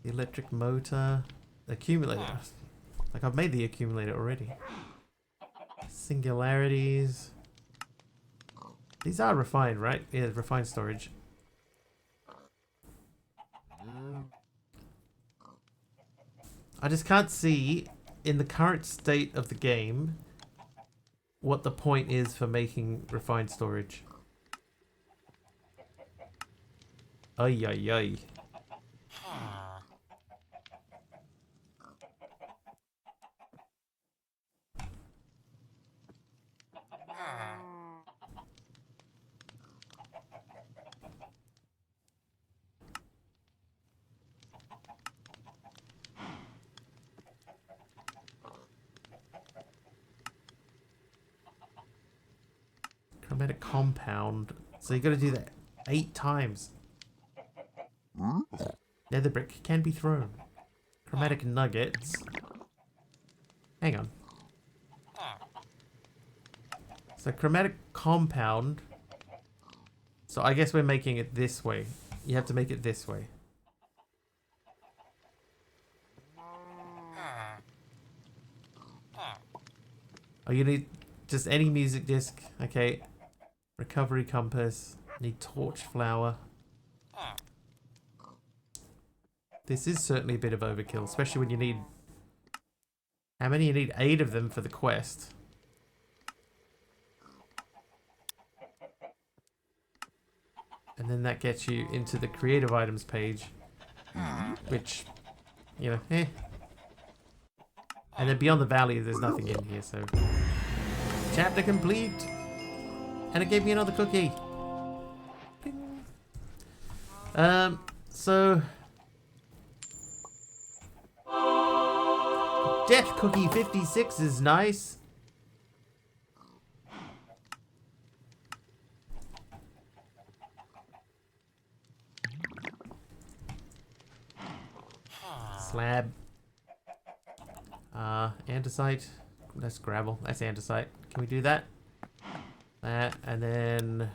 The electric motor. Accumulator. Like I've made the accumulator already. Singularities. These are refined, right? Yeah, refined storage. I just can't see, in the current state of the game, what the point is for making refined storage. Ay, ay, ay. Chromatic compound. So you gotta do that 8 times. Nether brick can be thrown. Chromatic nuggets. Hang on. So chromatic compound. So I guess we're making it this way. You have to make it this way. Oh, you need just any music disc. Okay. Recovery compass. Need torch flower. This is certainly a bit of overkill, especially when you need... How many? You need 8 of them for the quest. And then that gets you into the creative items page. Which, you know, eh. And then beyond the valley, there's nothing in here, so... Chapter complete! And it gave me another cookie. Ding. So... Death Cookie 56 is nice. Slab. Andesite. That's gravel. That's andesite. Can we do that? That, and then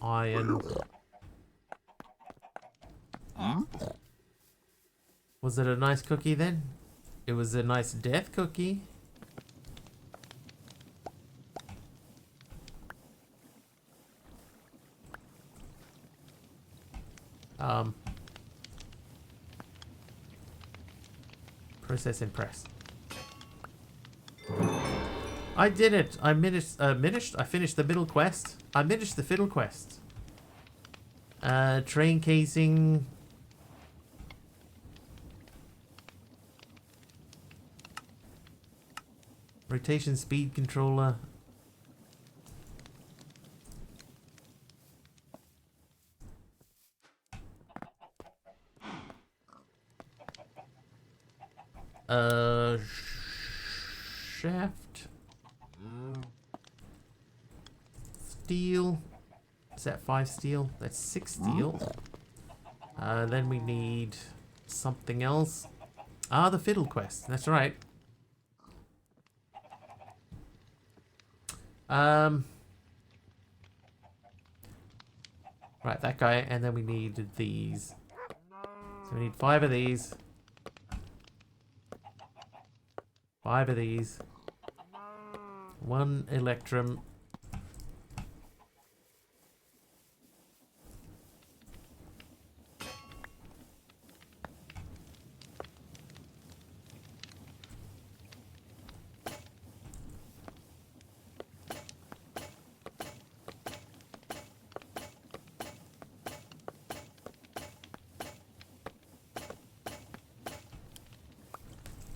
iron. Was it a nice cookie then? It was a nice death cookie. Process and press. I did it. I I finished the middle quest. I finished the fiddle quest. Train casing. Rotation speed controller. Shaft. Steel. Is that 5 steel? That's 6 steel. Then we need something else. Ah, the fiddle quest. That's right. Right, that guy, and then we need these. So we need 5 of these. 5 of these. 1 electrum.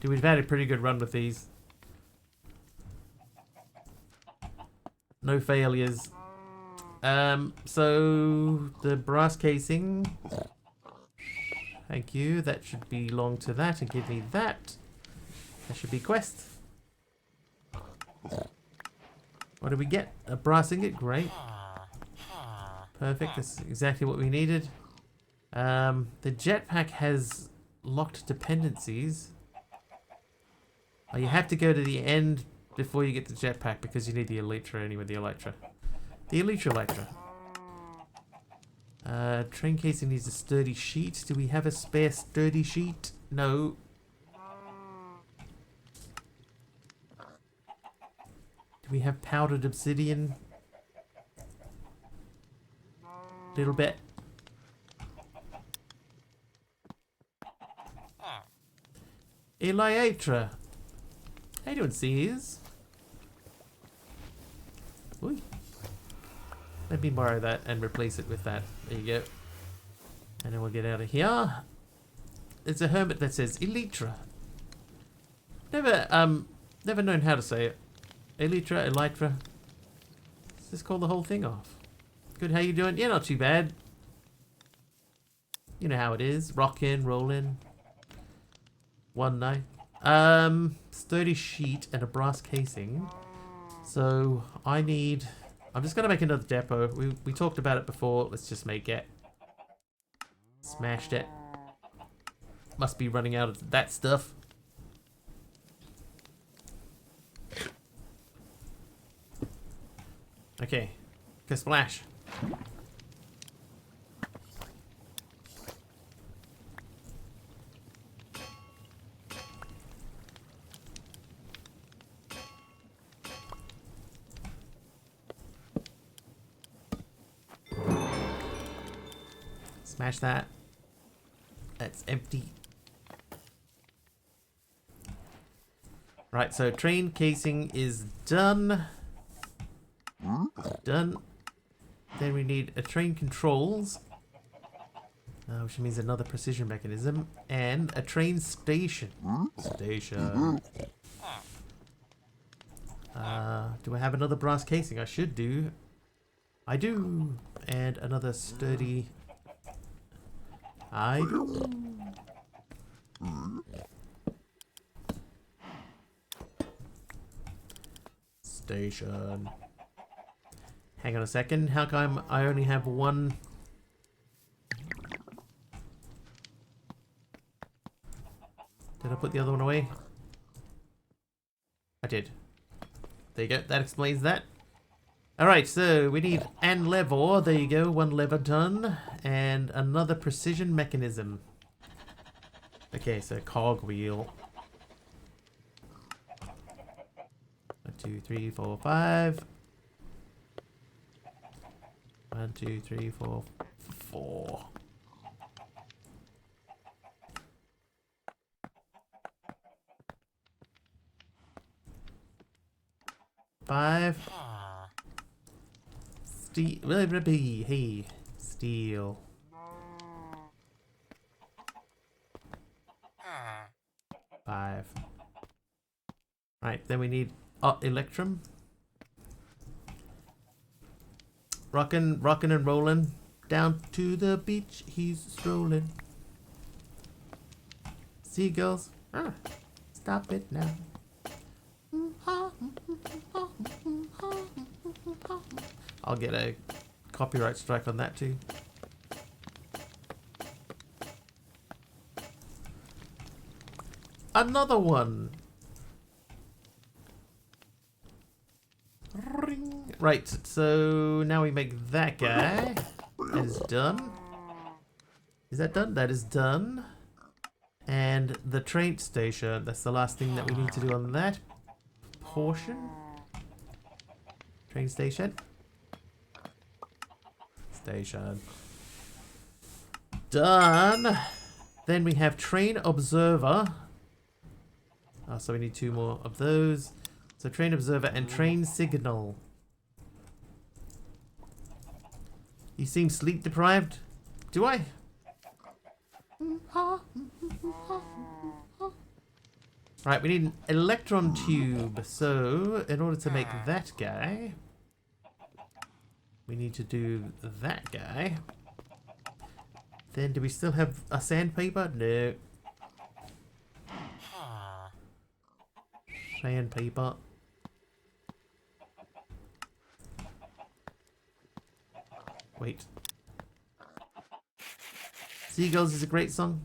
Dude, we've had a pretty good run with these. No failures. So the brass casing. Thank you. That should belong to that and give me that. That should be quest. What do we get? A brass ingot. Great. Perfect. That's exactly what we needed. The jetpack has locked dependencies. Oh, you have to go to the end before you get the jetpack because you need the elytra anyway, the elytra. The elytra. Train casing needs a sturdy sheet. Do we have a spare sturdy sheet? No. Do we have powdered obsidian? Little bit. Elytra. How you doing, Sears? Ooh. Let me borrow that and replace it with that. There you go. And then we'll get out of here. It's a hermit that says Elytra. Never known how to say it. Elytra, Elytra. Let's just call the whole thing off. Good, how you doing? Yeah, not too bad. You know how it is. Rockin', rollin'. One night. Sturdy sheet and a brass casing. So I need... I'm just gonna make another depot. We talked about it before. Let's just make it. Smashed it. Must be running out of that stuff. Okay. Splash. Smash that. That's empty. Right, so train casing is done. Done. Then we need a train controls, which means another precision mechanism, and a train station. Station. Do I have another brass casing? I should do. I do. And another sturdy. I do. Station. Hang on a second. How come I only have one? Did I put the other one away? I did. There you go. That explains that. Alright, so we need an lever. There you go. One lever done. And another precision mechanism. Okay, so cogwheel. 1, 2, 3, 4, 5. 1, 2, 3, 4, 4. Five. Steel. Hey, steel. 5. Right, then we need electrum. Rockin' and rollin'. Down to the beach, he's strolling. Seagulls. Stop it now. I'll get a copyright strike on that too. Another one. Ring. Right, so now we make that guy. That is done. Is that done? That is done. And the train station. That's the last thing that we need to do on that portion. Train station. Station. Done. Then we have train observer. Oh, so we need 2 more of those. So train observer and train signal. You seem sleep deprived. Do I? Right, we need an electron tube. So in order to make that guy, we need to do that guy. Then do we still have a sandpaper? No. Sandpaper. Wait. Seagulls is a great song.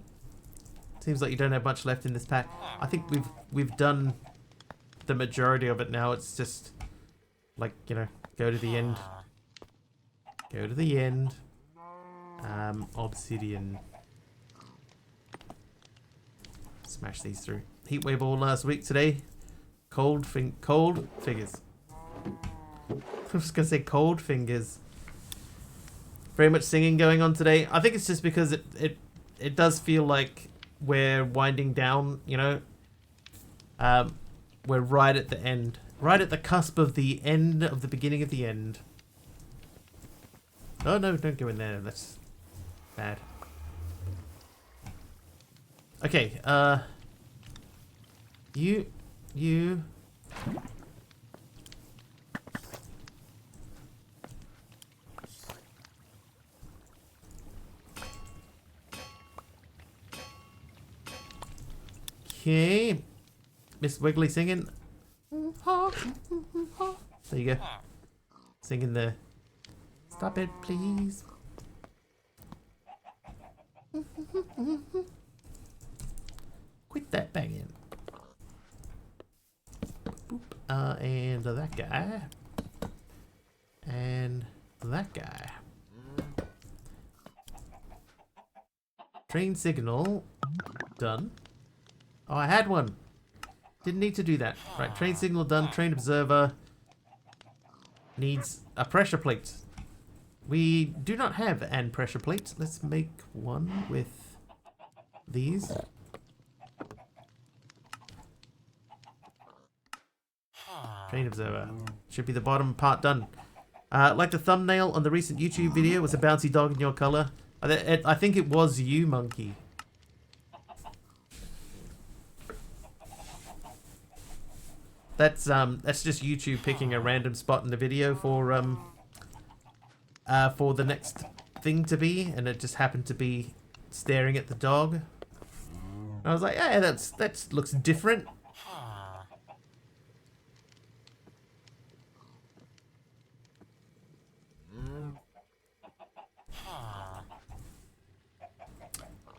Seems like you don't have much left in this pack. I think we've done the majority of it now. It's just like, you know, go to the end. Go to the end. Obsidian. Smash these through. Heatwave all last week. Today, cold fingers. I was gonna say cold fingers. Very much singing going on today. I think it's just because it does feel like we're winding down, you know. We're right at the end. Right at the cusp of the end of the beginning of the end. Oh no, don't go in there. That's bad. Okay, you... Okay. Miss Wiggly singing. There you go. Singing the... Stop it, please. Quit that banging. Boop. And that guy. And that guy. Train signal. Done. Oh, I had one. Didn't need to do that. Right, train signal done. Train observer needs a pressure plate. We do not have an pressure plate. Let's make one with these. Train observer. Should be the bottom part done. Like the thumbnail on the recent YouTube video was a bouncy dog in your color. I think it was you, Monkey. That's just YouTube picking a random spot in the video for the next thing to be, and it just happened to be staring at the dog. And I was like, yeah, that looks different.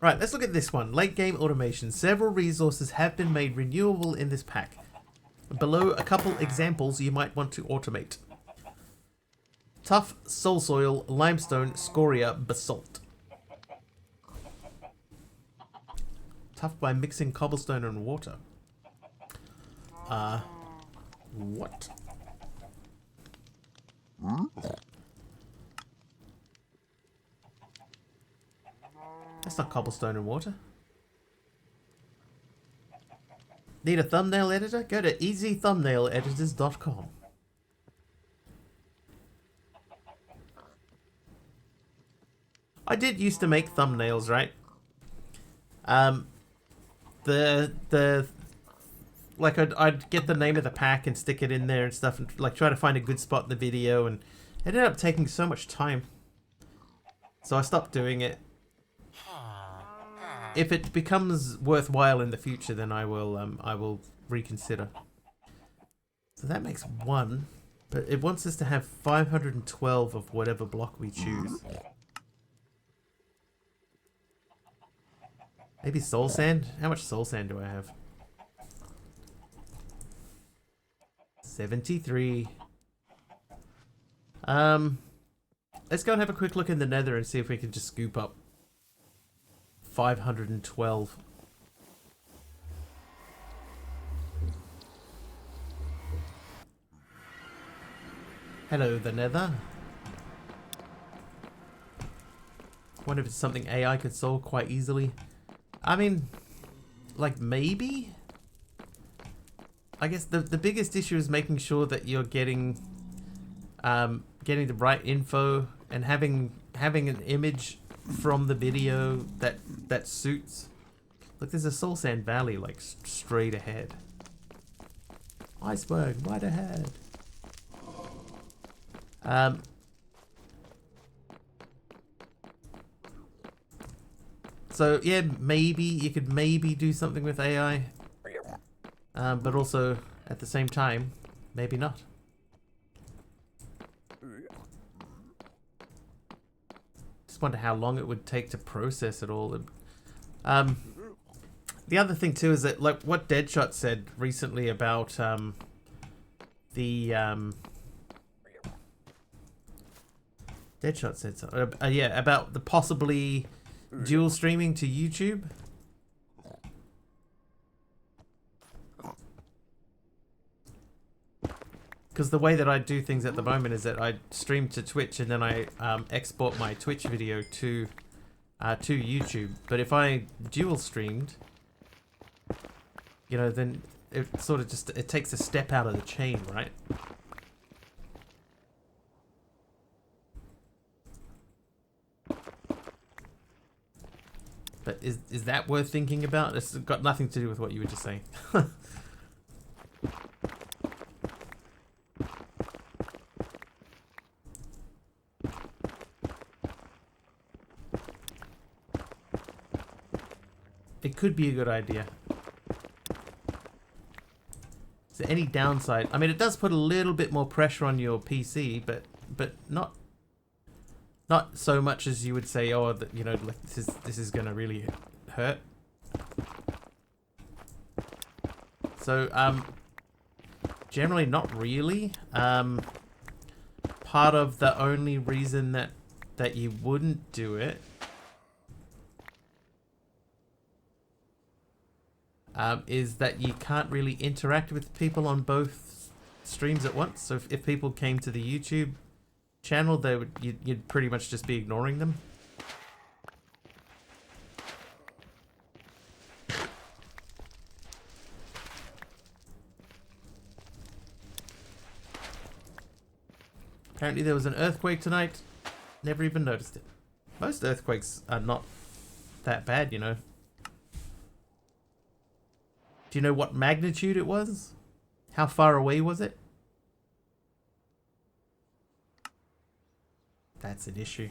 Right, let's look at this one. Late game automation. Several resources have been made renewable in this pack. Below a couple examples you might want to automate. Tough soul soil, limestone, scoria, basalt. Tough by mixing cobblestone and water. What? That's not cobblestone and water. Need a thumbnail editor? Go to easythumbnaileditors.com. I did used to make thumbnails, right? Like I'd get the name of the pack and stick it in there and stuff, and like try to find a good spot in the video, and it ended up taking so much time. So I stopped doing it. If it becomes worthwhile in the future, then I will reconsider. So that makes one, but it wants us to have 512 of whatever block we choose. Maybe soul sand? How much soul sand do I have? 73. Let's go and have a quick look in the nether and see if we can just scoop up 512. Hello, the nether. Wonder if it's something AI could solve quite easily. I mean, like maybe? I guess the biggest issue is making sure that you're getting the right info and having an image from the video that suits. Look, there's a soul sand valley like straight ahead. Iceberg right ahead. So yeah, maybe you could do something with AI, but also at the same time, maybe not. Just wonder how long it would take to process it all. The other thing too is that, like what Deadshot said recently about Deadshot said so. Yeah, about the possibly dual streaming to YouTube. Because the way that I do things at the moment is that I stream to Twitch and then I export my Twitch video to YouTube. But if I dual streamed, you know, then it sort of just, it takes a step out of the chain, right? But is that worth thinking about? It's got nothing to do with what you were just saying. It could be a good idea. Is there any downside? I mean, it does put a little bit more pressure on your PC, but not so much as you would say, oh, you know, like this is gonna really hurt. So generally not really. Part of the only reason that you wouldn't do it is that you can't really interact with people on both streams at once. So if people came to the YouTube channel, you'd pretty much just be ignoring them. Apparently there was an earthquake tonight. Never even noticed it. Most earthquakes are not that bad, you know. Do you know what magnitude it was? How far away was it? That's an issue.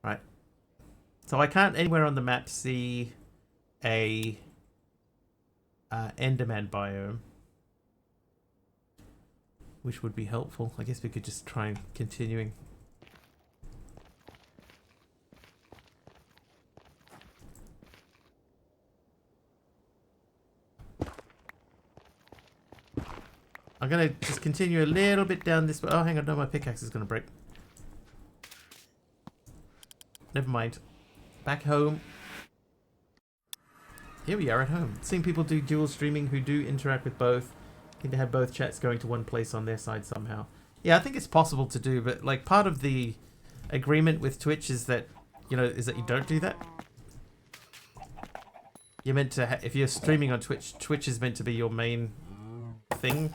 Right. So I can't anywhere on the map see a Enderman biome, which would be helpful. I guess we could just try continuing. I'm gonna just continue a little bit down this way. Oh, hang on, no, my pickaxe is gonna break. Never mind. Back home. Here we are at home. Seeing people do dual streaming who do interact with both. Need to have both chats going to one place on their side somehow. Yeah, I think it's possible to do, but like part of the agreement with Twitch is that, you know, is that you don't do that. You're meant to, if you're streaming on Twitch, Twitch is meant to be your main thing.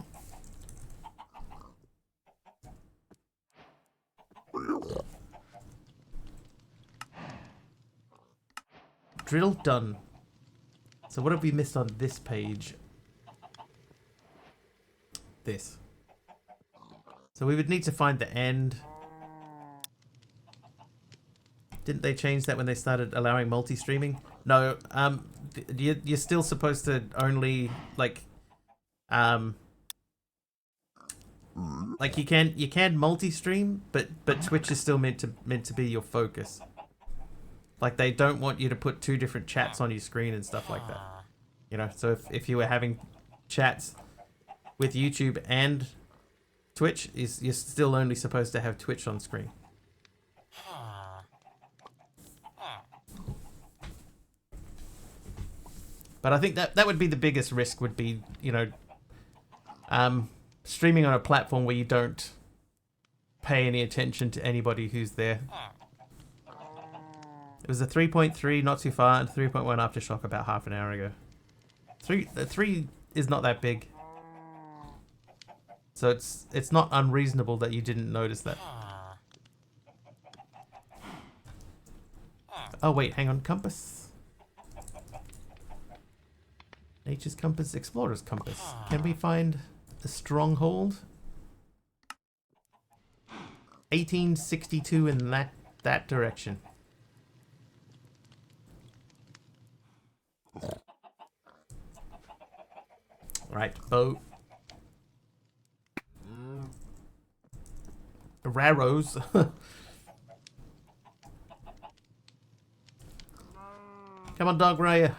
Drill done. So what have we missed on this page? This. So we would need to find the end. Didn't they change that when they started allowing multi-streaming? No, you're still supposed to only like you can multi-stream, but Twitch is still meant to be your focus. Like they don't want you to put two different chats on your screen and stuff like that. You know, so if you were having chats with YouTube and Twitch, you're still only supposed to have Twitch on screen. But I think that would be the biggest risk, would be, you know, streaming on a platform where you don't pay any attention to anybody who's there. It was a 3.3, not too far, and 3.1 aftershock about half an hour ago. 3 is not that big. So it's not unreasonable that you didn't notice that. Oh wait, hang on, compass. Nature's compass, explorer's compass. Can we find a stronghold? 1862 in that direction. Right, boat. Raros. Come on, dog Raya.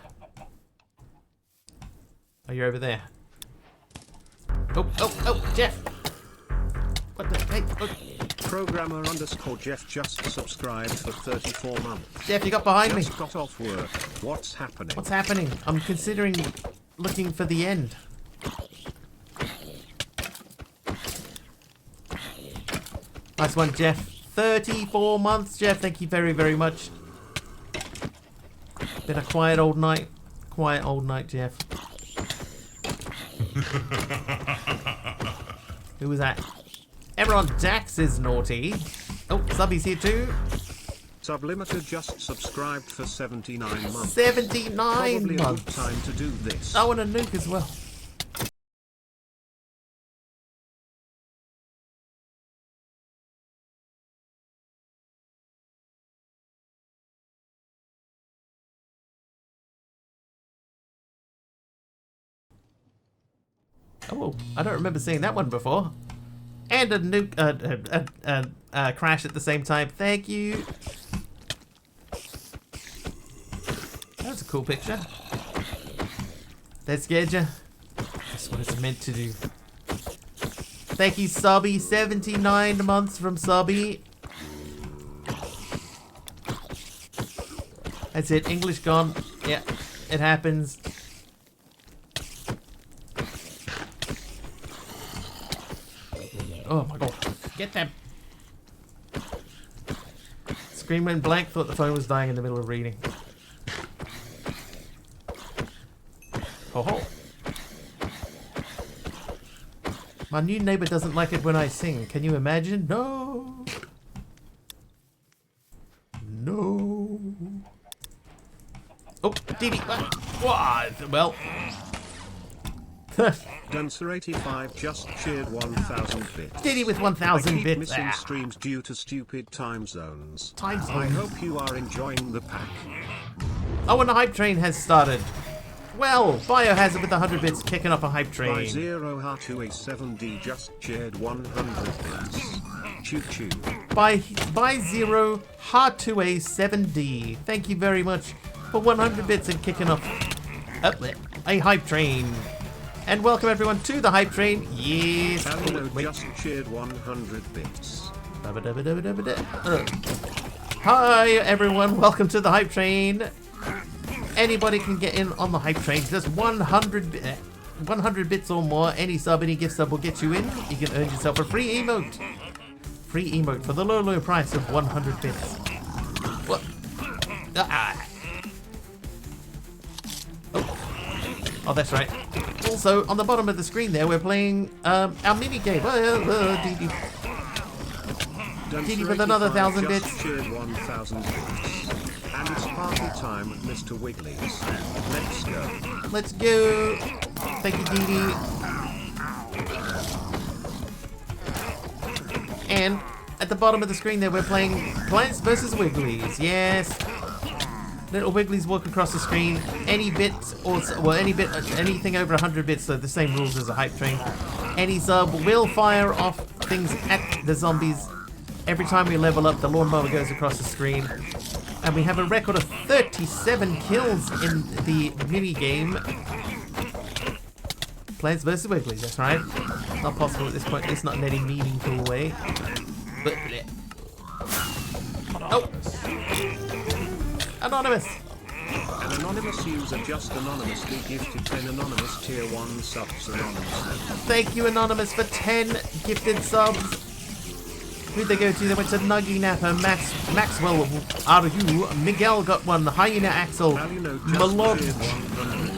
Oh, you're over there. Oh, Jeff. What the heck? Oh. Programmer _ Jeff just subscribed for 34 months. Jeff, you got behind me. Just got off work. What's happening? What's happening? I'm considering looking for the end. Nice one, Jeff. 34 months, Jeff. Thank you very, very much. Been a quiet old night. Quiet old night, Jeff. Who was that? Emerald Dax is naughty. Oh, Subby's here too. Sublimited just subscribed for 79 months. 79 Probably a months. good time to do this. Oh, and a nuke as well. Oh, I don't remember seeing that one before. And a nuke, crash at the same time. Thank you. That's a cool picture. That scared you? That's what it's meant to do. Thank you, Subby. 79 months from Subby. That's it. English gone. Yeah, it happens. Oh my god. Get them. Screen went blank, thought the phone was dying in the middle of reading. Ho ho. My new neighbor doesn't like it when I sing. Can you imagine? No. No. Oh, Dee Dee. What? Well. Dancer85 just shared 1,000 bits. Diddy with I 1,000 keep bits. missing streams due to stupid time zones. Time I zones. hope you are enjoying the pack. Oh, and the hype train has started. Well, Biohazard with 100 bits kicking off a hype By train. 0 R2A7D just shared 100 bits. Choo choo. By Zero Hard2A 7D. Thank you very much for 100 bits and kicking off a hype train. And welcome everyone to the hype train. Yes. Alino just shared 100 bits. Hi everyone, welcome to the hype train. Anybody can get in on the hype train. Just 100 bits or more. Any sub, any gift sub will get you in. You can earn yourself a free emote. Free emote for the low, low price of 100 bits. What? Oh, that's right. Also, on the bottom of the screen there, we're playing our mini game. Didi with another 1,000 bits. Just shared 1,000 bits. And it's party time at Mr. Wiggly's. Let's go. Let's go. Thank you, Didi. And at the bottom of the screen there, we're playing Plants vs. Wigglies. Yes. Little Wigglies walk across the screen. Any bit, or well, anything over 100 bits. So the same rules as a hype train. Any sub will fire off things at the zombies. Every time we level up, the lawnmower goes across the screen. And we have a record of 37 kills in the mini game. Plants vs. Wigglies, that's right. Not possible at this point, it's not in any meaningful way. But, oh! Anonymous! An anonymous user just anonymously gifted 10 anonymous tier 1 subs anonymously. Thank you, Anonymous, for 10 gifted subs. Who'd they go to? They went to Nuggy Napper, Maxwell, RU, Miguel got one, Hyena Axel, Malod,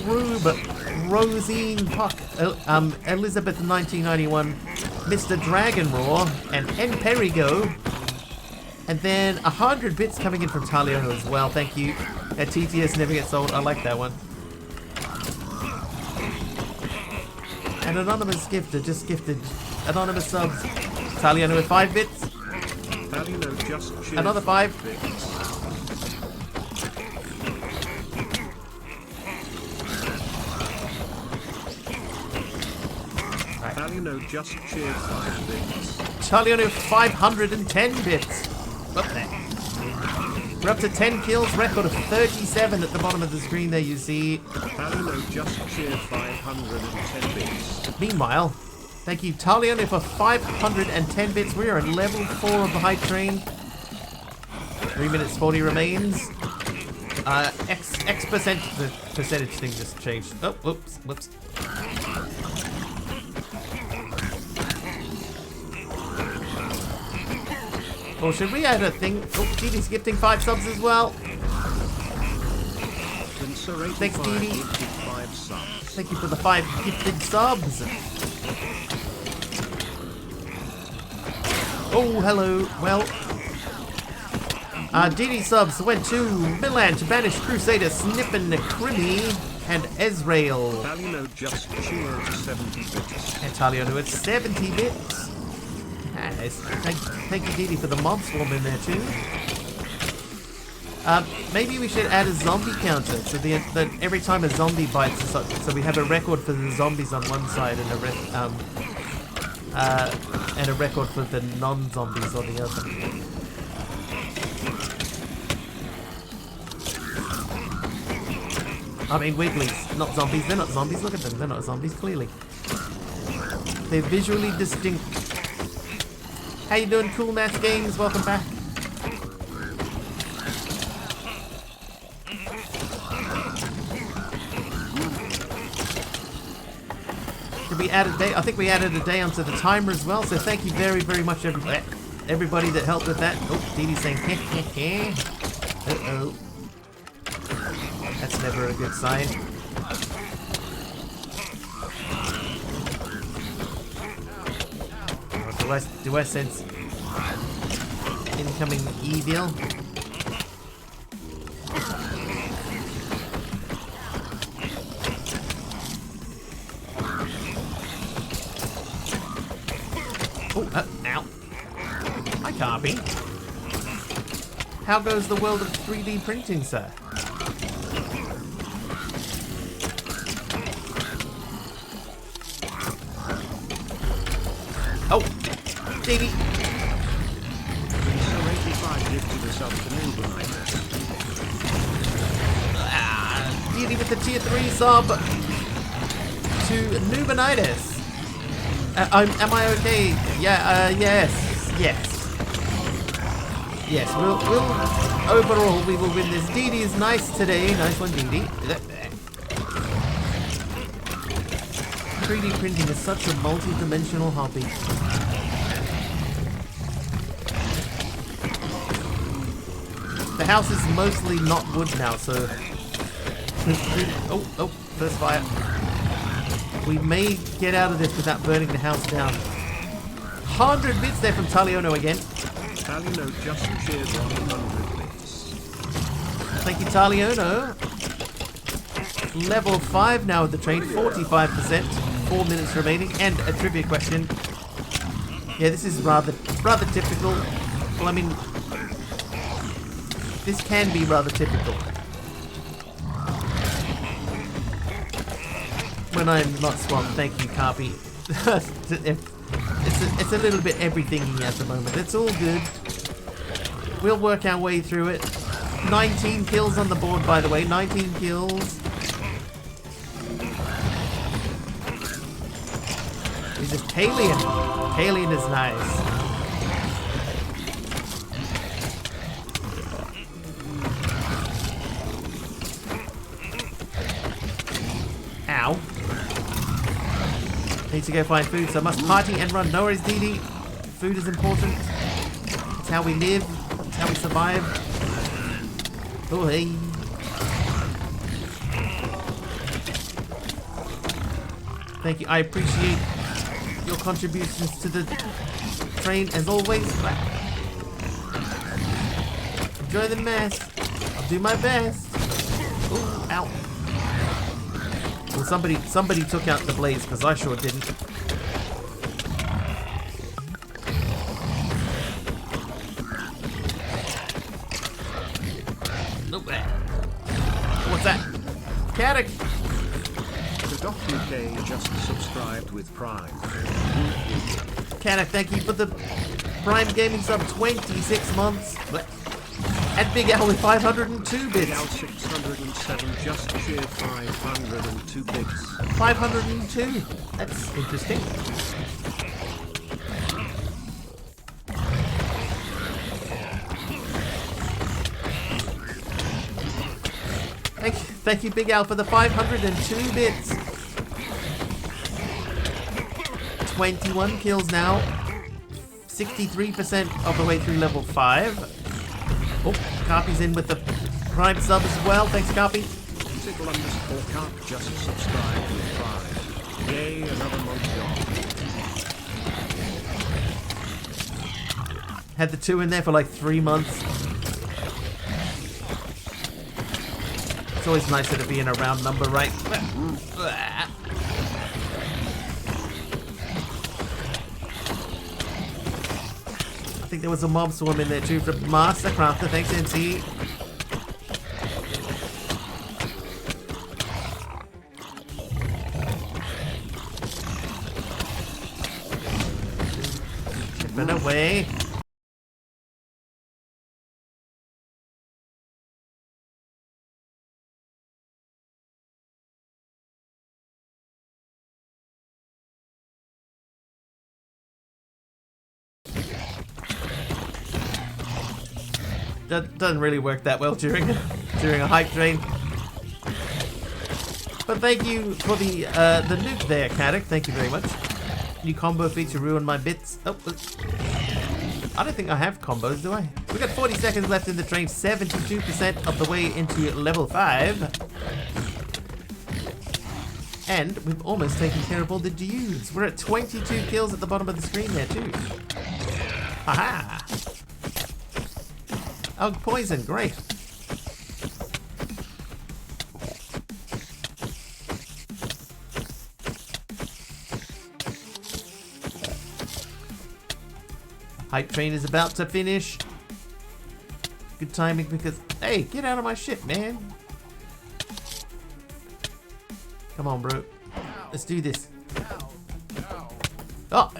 Rube, Rosine Puck, Elizabeth 1991, Mr. Dragon Roar, and N Perigo. And then 100 bits coming in from Taliono as well. Thank you. That TTS never gets old. I like that one. An anonymous gifter just gifted anonymous subs. Taliono with 5 bits. Taliono just shared Another 5. bits. Taliono just shared 5 bits. Taliono 510 bits. Up there. We're up to 10 kills, record of 37 at the bottom of the screen there you see. Taliono just shared 510 bits. Meanwhile, thank you Taliono for 510 bits. We are at level 4 of the hype train. 3 minutes 40 remains. X percent, the percentage thing just changed. Oh, whoops. Or should we add a thing? Oh, Didi's gifting 5 subs as well. Producer Thanks, 85 Dee Dee. gifted 5 subs. Thank you for the 5 gifted subs. Oh, hello. Well, DD subs went to Milan to banish Crusader, Snippin' Crimmy, and Ezreal. Talino just cheered 70 bits. Italiano at 70 bits. Nice. Thank you, Didi, for the mob swarm in there too. Maybe we should add a zombie counter, so that every time a zombie bites, so we have a record for the zombies on one side and a record for the non-zombies on the other. I mean, Wigglies, not zombies. They're not zombies. Look at them. They're not zombies, clearly. They're visually distinct. How you doing, Cool Math Games? Welcome back. Did we add a day? I think we added a day onto the timer as well. So thank you very, very much, everybody that helped with that. Oh, Dee Dee's saying, heh, heh, heh. Uh-oh. That's never a good sign. Do I sense incoming evil? Oh, ow. Hi, Carby. How goes the world of 3D printing, sir? Oh, Davey. Producer 85 gifted a sub to Nubinitis. Deity with the tier 3 sub to Nubinitis. Am I okay? Yeah, yes. Yes, we'll overall we will win this. Dee Dee is nice today. Nice one, Dee Dee. 3D printing is such a multi-dimensional hobby. The house is mostly not wood now, so oh, first fire. We may get out of this without burning the house down. 100 bits there from Taliono again. Talino just cheered 100 bits. Thank you, Taliono. Level 5 now with the train, 45%, 4 minutes remaining, and a trivia question. Yeah, this is rather typical. Well, I mean, this can be rather typical. When I'm not swamped, thank you, Carpy. It's a little bit everything at the moment. It's all good. We'll work our way through it. 19 kills on the board, by the way. 19 kills. This is Kalian. Kalian is nice. Ow. Need to go find food, so I must party and run. No worries, Dee Dee. Food is important. It's how we live. It's how we survive. Oh, hey. Thank you. I appreciate your contributions to the train as always. Enjoy the mess. I'll do my best. Oh, ow. Well, somebody took out the blaze because I sure didn't. Nope. What's that? Caddick. The Doc UK just subscribed with Prime. Caddick, thank you for the Prime Gaming sub, 26 months. And Big Al with 502 bits. Big Al 607 just cheered 502 bits. 502. That's interesting. Thank you, Big Al, for the 502 bits. 21 kills now. 63% of the way through level 5. Oh, Carpy's in with the Prime sub as well. Thanks, Carpy. Tactical_Carp just subscribed with Prime. Yay, another month gone. Had the 2 in there for like 3 months. It's always nicer to be in a round number, right? I think there was a mob swarm in there too from Mastercrafter. Thanks, MC. Chipping away. That doesn't really work that well during a hype train. But thank you for the nuke there, Caddick. Thank you very much. New combo feature ruined my bits. Oh, I don't think I have combos, do I? We got 40 seconds left in the train. 72% of the way into level 5. And we've almost taken care of all the dudes. We're at 22 kills at the bottom of the screen there too. Haha! Oh, poison, great. Hype train is about to finish. Good timing because, hey, get out of my ship, man. Come on, bro. Let's do this. Oh!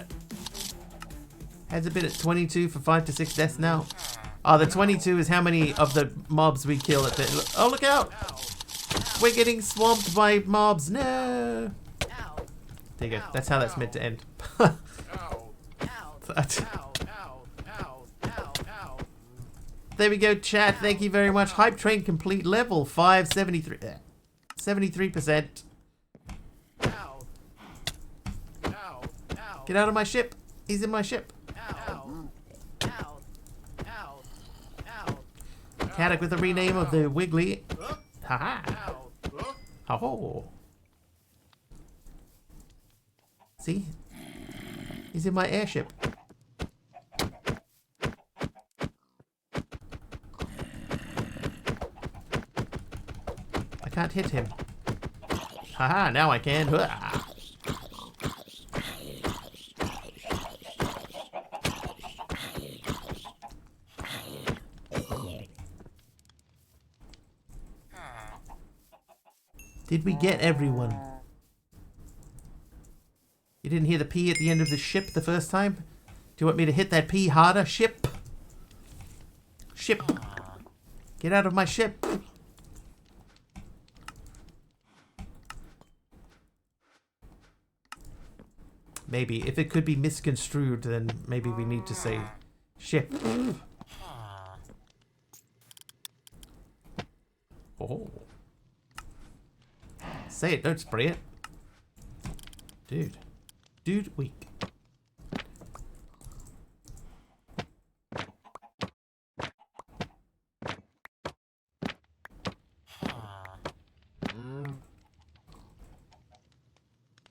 Has a bit at 22 for 5 to 6 deaths now. Oh, the 22 is how many of the mobs we kill at the... Oh, look out! We're getting swamped by mobs. No! There you go. That's how that's meant to end. There we go, chat. Thank you very much. Hype train complete level 573. 73%. Get out of my ship. He's in my ship. Caddick with the rename of the Wiggly. Haha. Ho. See? He's in my airship. I can't hit him. Haha, now I can. Did we get everyone? You didn't hear the P at the end of the ship the first time? Do you want me to hit that P harder? Ship! Ship! Get out of my ship! Maybe. If it could be misconstrued, then maybe we need to say ship. Oh. Say it, don't spray it. Dude. Dude, weak.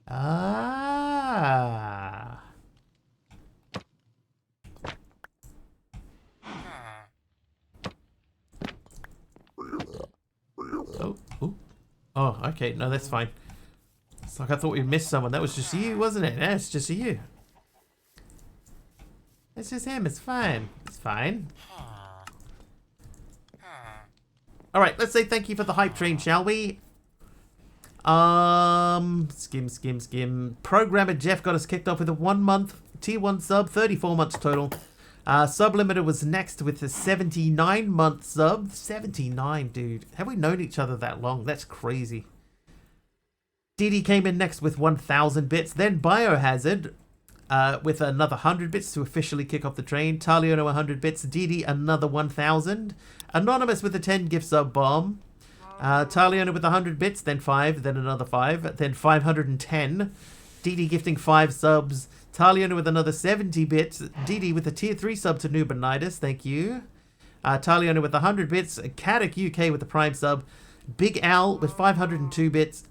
Ah. Oh, ooh. Oh, okay. No, that's fine. It's like I thought we missed someone. That was just you, wasn't it? No, it's just you. It's just him. It's fine. It's fine. Alright, let's say thank you for the hype train, shall we? Skim. Programmer Jeff got us kicked off with a 1 month tier 1 sub, 34 months total. Sublimiter was next with a 79 month sub. 79, dude. Have we known each other that long? That's crazy. DD came in next with 1,000 bits. Then Biohazard with another 100 bits to officially kick off the train. Taliono 100 bits. DD another 1,000. Anonymous with a 10 gift sub bomb. Taliono with 100 bits, then 5, then another 5, then 510. DD gifting 5 subs. Taliono with another 70 bits. DD with a tier 3 sub to Nubanitis, thank you. Taliono with 100 bits. Caddick UK with the prime sub. Big Al with 502 bits.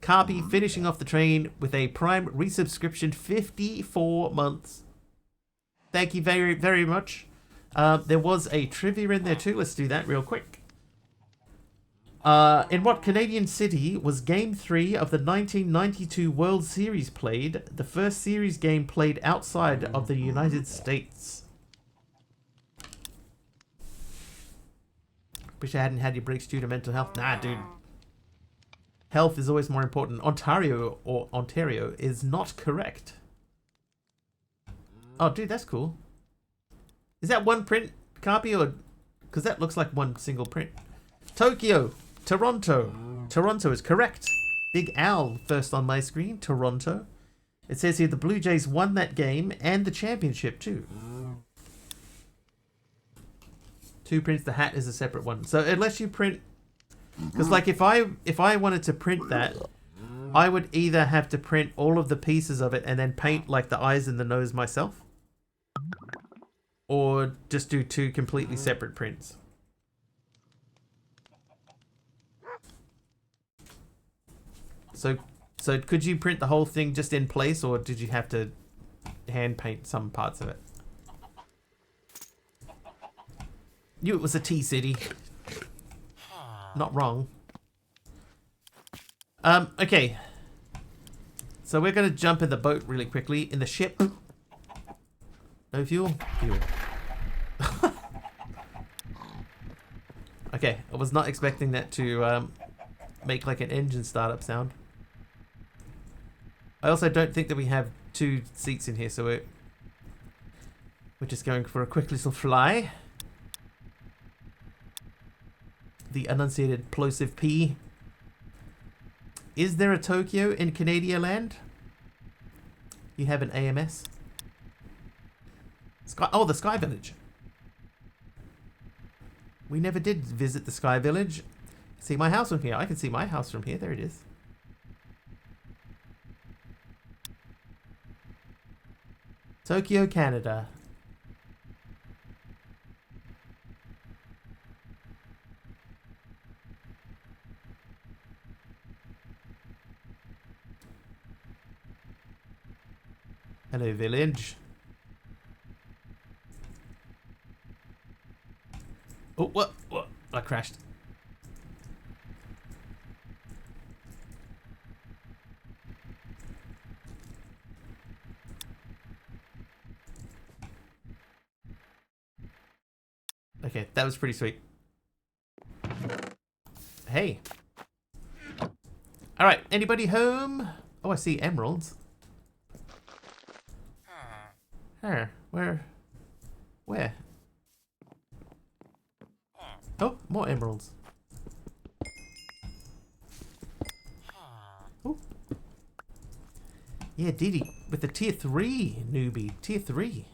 Carby finishing off the train with a Prime resubscription, 54 months. Thank you very, very much. There was a trivia in there too. Let's do that real quick. In what Canadian city was Game 3 of the 1992 World Series played, the first series game played outside of the United States? Wish I hadn't had your breaks due to mental health. Nah, dude. Health is always more important. Ontario is not correct. Oh, dude, that's cool. Is that one print copy or... Because that looks like one single print. Tokyo. Toronto. Toronto is correct. Big Al first on my screen. Toronto. It says here the Blue Jays won that game and the championship too. 2 prints. The hat is a separate one. So unless you print... Because like if I wanted to print that, I would either have to print all of the pieces of it and then paint like the eyes and the nose myself, or just do 2 completely separate prints. So could you print the whole thing just in place, or did you have to hand paint some parts of it? Knew it was a T-City. Not wrong. Okay. So we're gonna jump in the boat really quickly. In the ship. No fuel? Fuel. Okay, I was not expecting that to make like an engine startup sound. I also don't think that we have 2 seats in here, so we're just going for a quick little fly. The enunciated plosive P. Is there a Tokyo in Canada land? You have an AMS? The Sky Village. We never did visit the Sky Village. See my house from here. I can see my house from here. There it is. Tokyo, Canada. Hello, village. Oh, what? I crashed. Okay, that was pretty sweet. Hey. All right, anybody home? Oh, I see emeralds. Where? Oh, more emeralds. Oh. Yeah, Didi with the tier 3 newbie. Tier 3.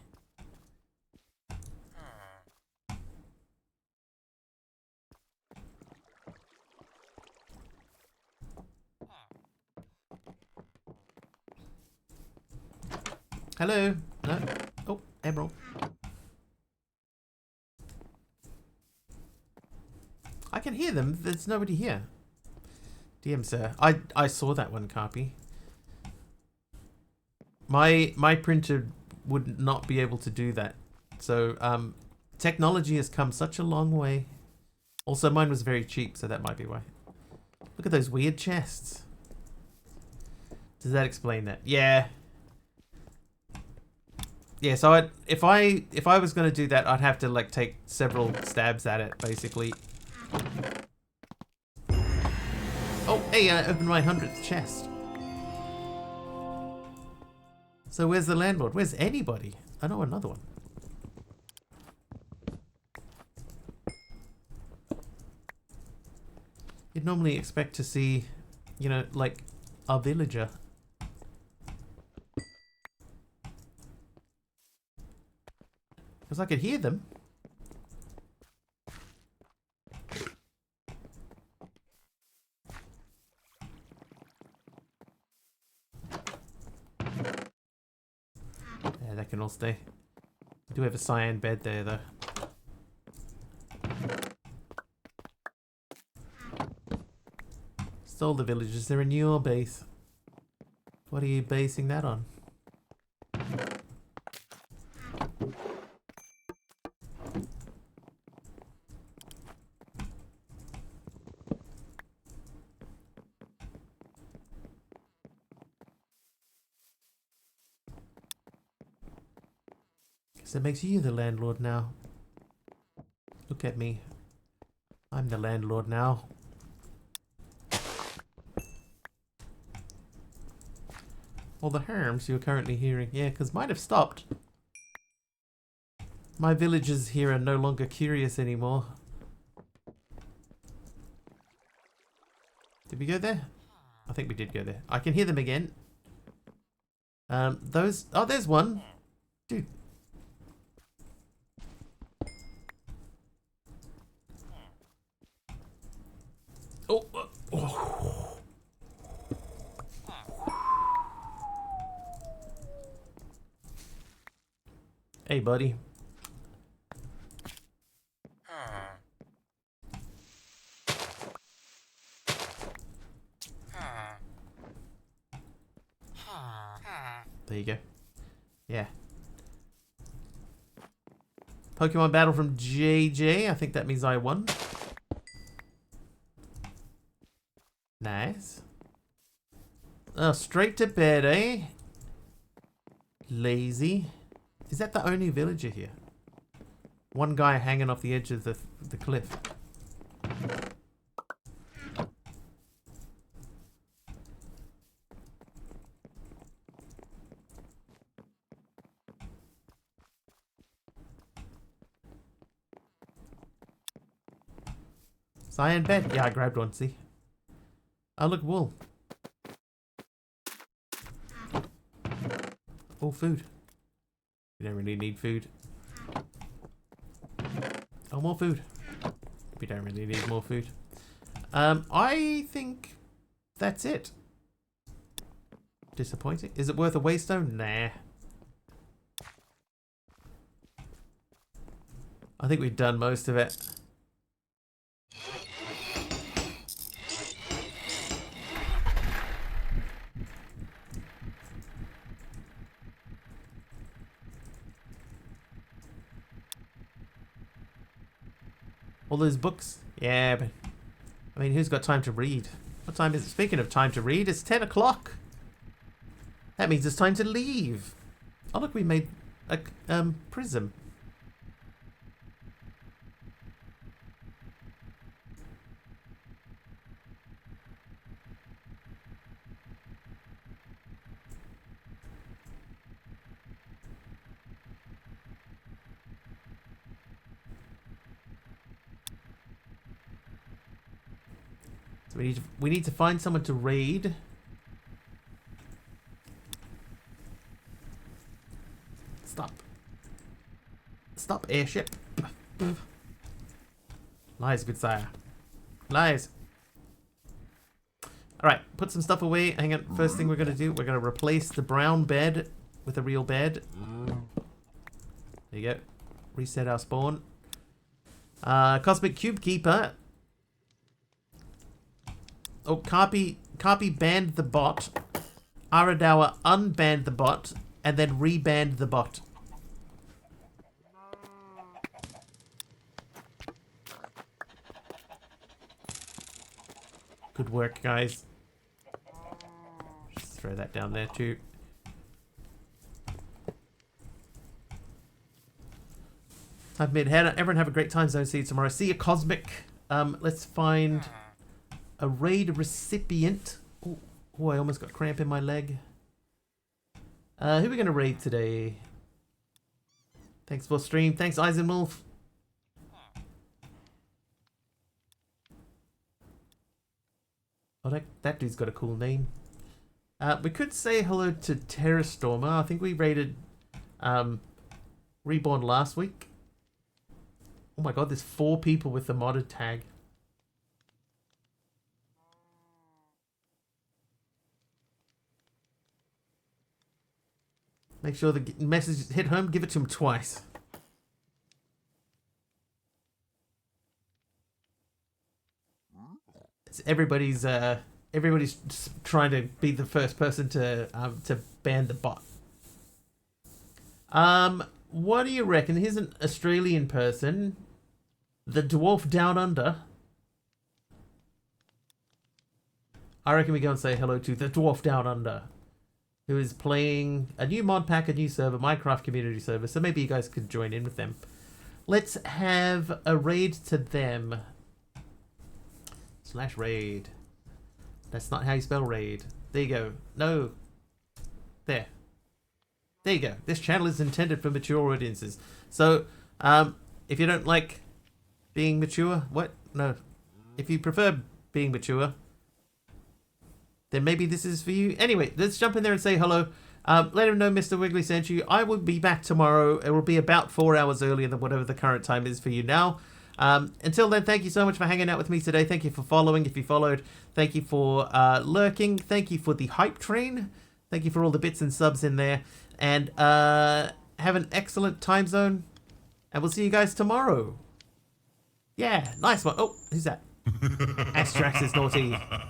Hello. No. Oh, emerald. I can hear them. There's nobody here. DM sir. I saw that one copy. My printer would not be able to do that. So technology has come such a long way. Also mine was very cheap, so that might be why. Look at those weird chests. Does that explain that? Yeah. Yeah, so if I was going to do that, I'd have to like take several stabs at it, basically. Oh, hey, I opened my 100th chest. So where's the landlord? Where's anybody? I know another one. You'd normally expect to see, you know, like a villager. Because I could hear them. Yeah, that can all stay. I do have a cyan bed there, though. Stole the villagers. They're in your base. What are you basing that on? Guess that makes you the landlord now. Look at me. I'm the landlord now. All the harms you're currently hearing. Yeah, because mine have stopped. My villagers here are no longer curious anymore. Did we go there? I think we did go there. I can hear them again. Those... Oh, there's one. Dude. Oh. Oh. Hey, buddy. There you go. Yeah. Pokemon battle from JJ. I think that means I won. Nice. Oh, straight to bed, eh? Lazy. Is that the only villager here? One guy hanging off the edge of the cliff. Cyan bed. Yeah, I grabbed one, see? Oh, look, wool. Oh, food. You don't really need food. Oh, more food. We don't really need more food. I think that's it. Disappointing. Is it worth a waystone? Nah. I think we've done most of it. All those books? Yeah, but... I mean, who's got time to read? What time is it? Speaking of time to read, it's 10 o'clock. That means it's time to leave. Oh, look, we made a prism. So we need to find someone to raid. Stop. Stop, airship. Lies, good sire. Lies. Alright, put some stuff away. Hang on. First thing we're going to do, we're going to replace the brown bed with a real bed. There you go. Reset our spawn. Cosmic Cube Keeper. Oh, Carpi banned the bot. Aradawa unbanned the bot. And then rebanned the bot. Good work, guys. Just throw that down there too. I've made everyone have a great time. Zone, see you tomorrow. See you, Cosmic. Let's find a raid recipient. Oh, I almost got cramp in my leg. Who are we going to raid today? Thanks for stream. Thanks, Eisenwolf. Oh, that dude's got a cool name. We could say hello to Terrastormer. I think we raided Reborn last week. Oh my god, there's 4 people with the modded tag. Make sure the message hit home. Give it to him twice. It's everybody's everybody's trying to be the first person to ban the bot. What do you reckon? Here's an Australian person, the Dwarf Down Under. I reckon we go and say hello to the Dwarf Down Under, who is playing a new mod pack, a new server, Minecraft community server. So maybe you guys could join in with them. Let's have a raid to them. /raid. That's not how you spell raid. There you go. No. There. There you go. This channel is intended for mature audiences. So, if you don't like being mature, what? No. If you prefer being mature, then maybe this is for you. Anyway, let's jump in there and say hello. Let him know Mr. Wiggly sent you. I will be back tomorrow. It will be about 4 hours earlier than whatever the current time is for you now. Until then, thank you so much for hanging out with me today. Thank you for following. If you followed, thank you for lurking. Thank you for the hype train. Thank you for all the bits and subs in there. And have an excellent time zone. And we'll see you guys tomorrow. Yeah, nice one. Oh, who's that? Astrax is naughty.